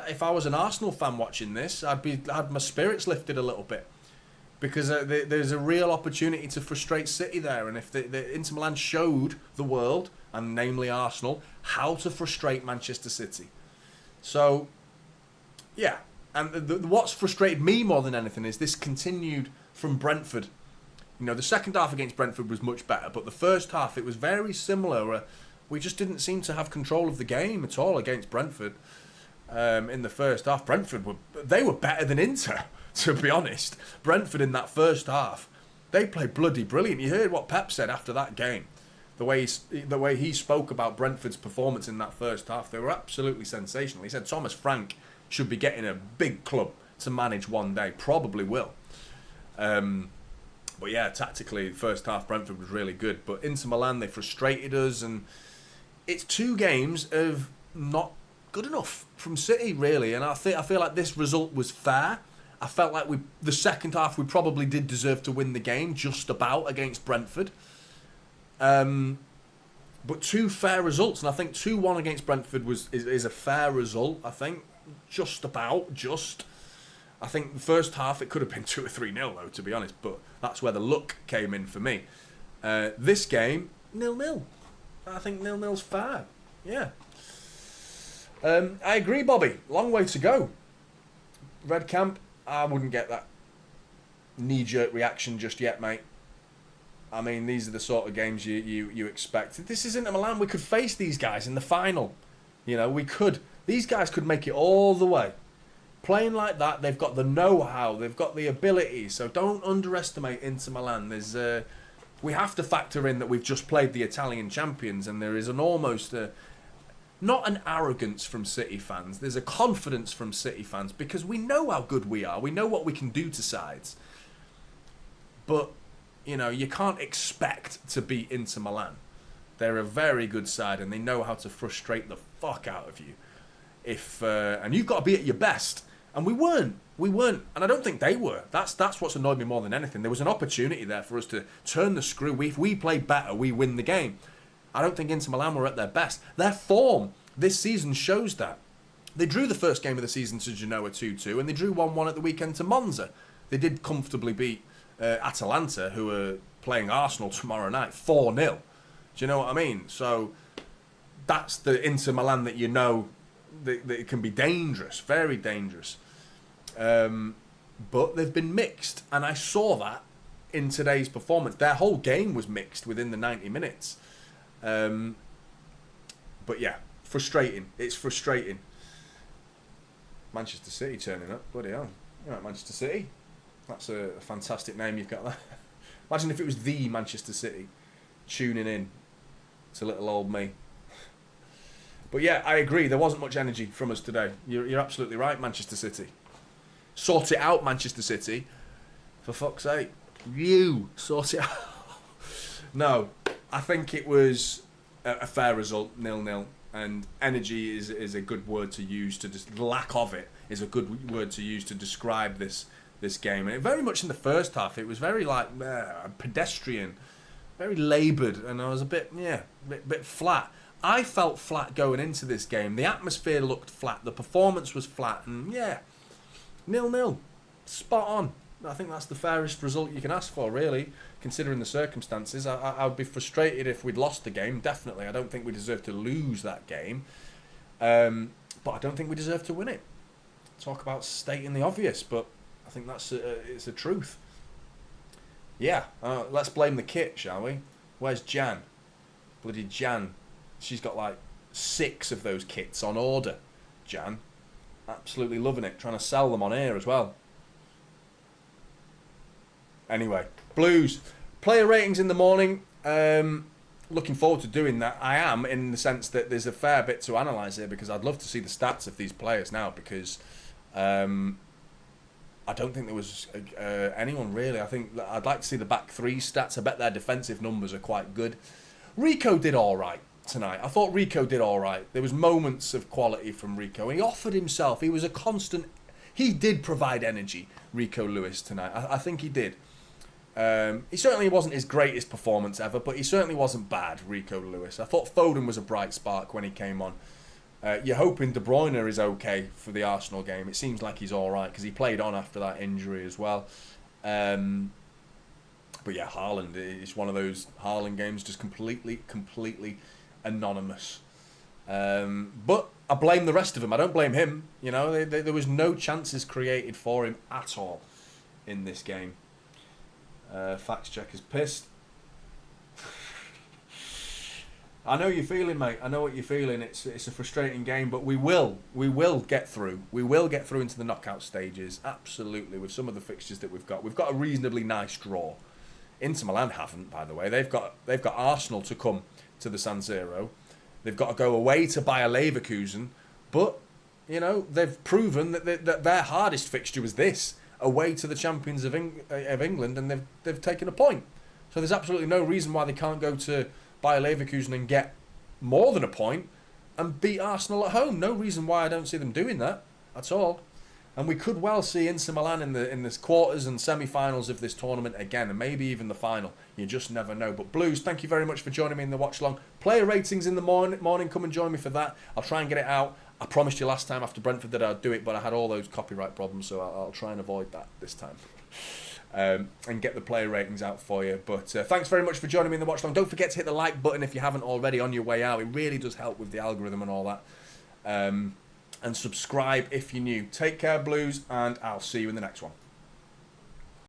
if I was an Arsenal fan watching this, had my spirits lifted a little bit, because there's a real opportunity to frustrate City there, and if the Inter Milan showed the world, and namely Arsenal, how to frustrate Manchester City, so yeah. And what's frustrated me more than anything is this continued from Brentford. You know, the second half against Brentford was much better, but the first half, it was very similar. We just didn't seem to have control of the game at all against Brentford in the first half. Brentford were better than Inter, to be honest. Brentford in that first half, they played bloody brilliant. You heard what Pep said after that game. The way he spoke about Brentford's performance in that first half, they were absolutely sensational. He said Thomas Frank should be getting a big club to manage one day. Probably will. But yeah, tactically, the first half Brentford was really good. But Inter Milan, they frustrated us. And it's 2 games of not good enough from City, really. And I feel like this result was fair. I felt like the second half we probably did deserve to win the game, just about, against Brentford. But 2 fair results. And I think 2-1 against Brentford is a fair result, I think. Just about. I think the first half it could have been 2 or 3-0 though, to be honest, but that's where the luck came in for me. This game, 0-0. I think 0-0's fair. Yeah. I agree, Bobby. Long way to go. Red Camp, I wouldn't get that knee-jerk reaction just yet, mate. I mean, these are the sort of games you expect. This is Inter Milan. We could face these guys in the final. You know, we could. These guys could make it all the way. Playing like that, they've got the know-how, they've got the ability. So don't underestimate Inter Milan. We have to factor in that we've just played the Italian champions, and there is not an arrogance from City fans. There's a confidence from City fans because we know how good we are. We know what we can do to sides. But, you can't expect to beat Inter Milan. They're a very good side, and they know how to frustrate the fuck out of you. And you've got to be at your best. And we weren't. And I don't think they were. That's what's annoyed me more than anything. There was an opportunity there for us to turn the screw. If we play better, we win the game. I don't think Inter Milan were at their best. Their form this season shows that. They drew the first game of the season to Genoa 2-2, and they drew 1-1 at the weekend to Monza. They did comfortably beat Atalanta, who are playing Arsenal tomorrow night, 4-0. Do you know what I mean? So that's the Inter Milan that that it can be dangerous, very dangerous. But they've been mixed, and I saw that in today's performance. Their whole game was mixed within the 90 minutes. But yeah, frustrating. It's frustrating. Manchester City turning up. Bloody hell. All right, Manchester City. That's a fantastic name you've got there. Imagine if it was the Manchester City tuning in to little old me. But yeah, I agree. There wasn't much energy from us today. You're absolutely right, Manchester City. Sort it out, Manchester City. For fuck's sake. You sort it out. No, I think it was a fair result, 0-0. And energy is a good word to use lack of it is a good word to use to describe this game. And it very much in the first half, it was very pedestrian, very laboured, and I was a bit flat. I felt flat going into this game. The atmosphere looked flat. The performance was flat. And 0-0. Spot on. I think that's the fairest result you can ask for, really, considering the circumstances. I would be frustrated if we'd lost the game, definitely. I don't think we deserve to lose that game. But I don't think we deserve to win it. Talk about stating the obvious, but I think it's a truth. Yeah, let's blame the kit, shall we? Where's Jan? Bloody Jan. She's got like 6 of those kits on order, Jan. Absolutely loving it. Trying to sell them on air as well. Anyway, Blues. Player ratings in the morning. Looking forward to doing that. I am, in the sense that there's a fair bit to analyse here, because I'd love to see the stats of these players now, because I don't think there was anyone really. I think I'd like to see the back 3 stats. I bet their defensive numbers are quite good. Rico did all right tonight. I thought Rico did all right. There was moments of quality from Rico. He offered himself. He was a constant. He did provide energy, Rico Lewis, tonight. I think he did. He certainly wasn't his greatest performance ever, but he certainly wasn't bad, Rico Lewis. I thought Foden was a bright spark when he came on. You're hoping De Bruyne is okay for the Arsenal game. It seems like he's all right, because he played on after that injury as well. But yeah, Haaland is one of those Haaland games, just completely anonymous. But I blame the rest of them. I don't blame him. There was no chances created for him at all in this game. Facts check is pissed. I know you're feeling, mate. I know what you're feeling. It's a frustrating game, but we will get through. We will get through into the knockout stages. Absolutely, with some of the fixtures that we've got. We've got a reasonably nice draw. Inter Milan haven't, by the way. They've got Arsenal to come to the San Siro. They've got to go away to Bayer Leverkusen, but they've proven that their hardest fixture was this, away to the champions of England, and they've taken a point. So there's absolutely no reason why they can't go to Bayer Leverkusen and get more than a point and beat Arsenal at home. No reason why I don't see them doing that at all. And we could well see Inter Milan in the quarters and semi-finals of this tournament again, and maybe even the final. You just never know. But Blues, thank you very much for joining me in the watch along. Player ratings in the morning. Come and join me for that. I'll try and get it out. I promised you last time after Brentford that I'd do it, but I had all those copyright problems, so I'll try and avoid that this time. And get the player ratings out for you. But thanks very much for joining me in the watch along. Don't forget to hit the like button if you haven't already on your way out. It really does help with the algorithm and all that. And subscribe if you're new. Take care, Blues, and I'll see you in the next one.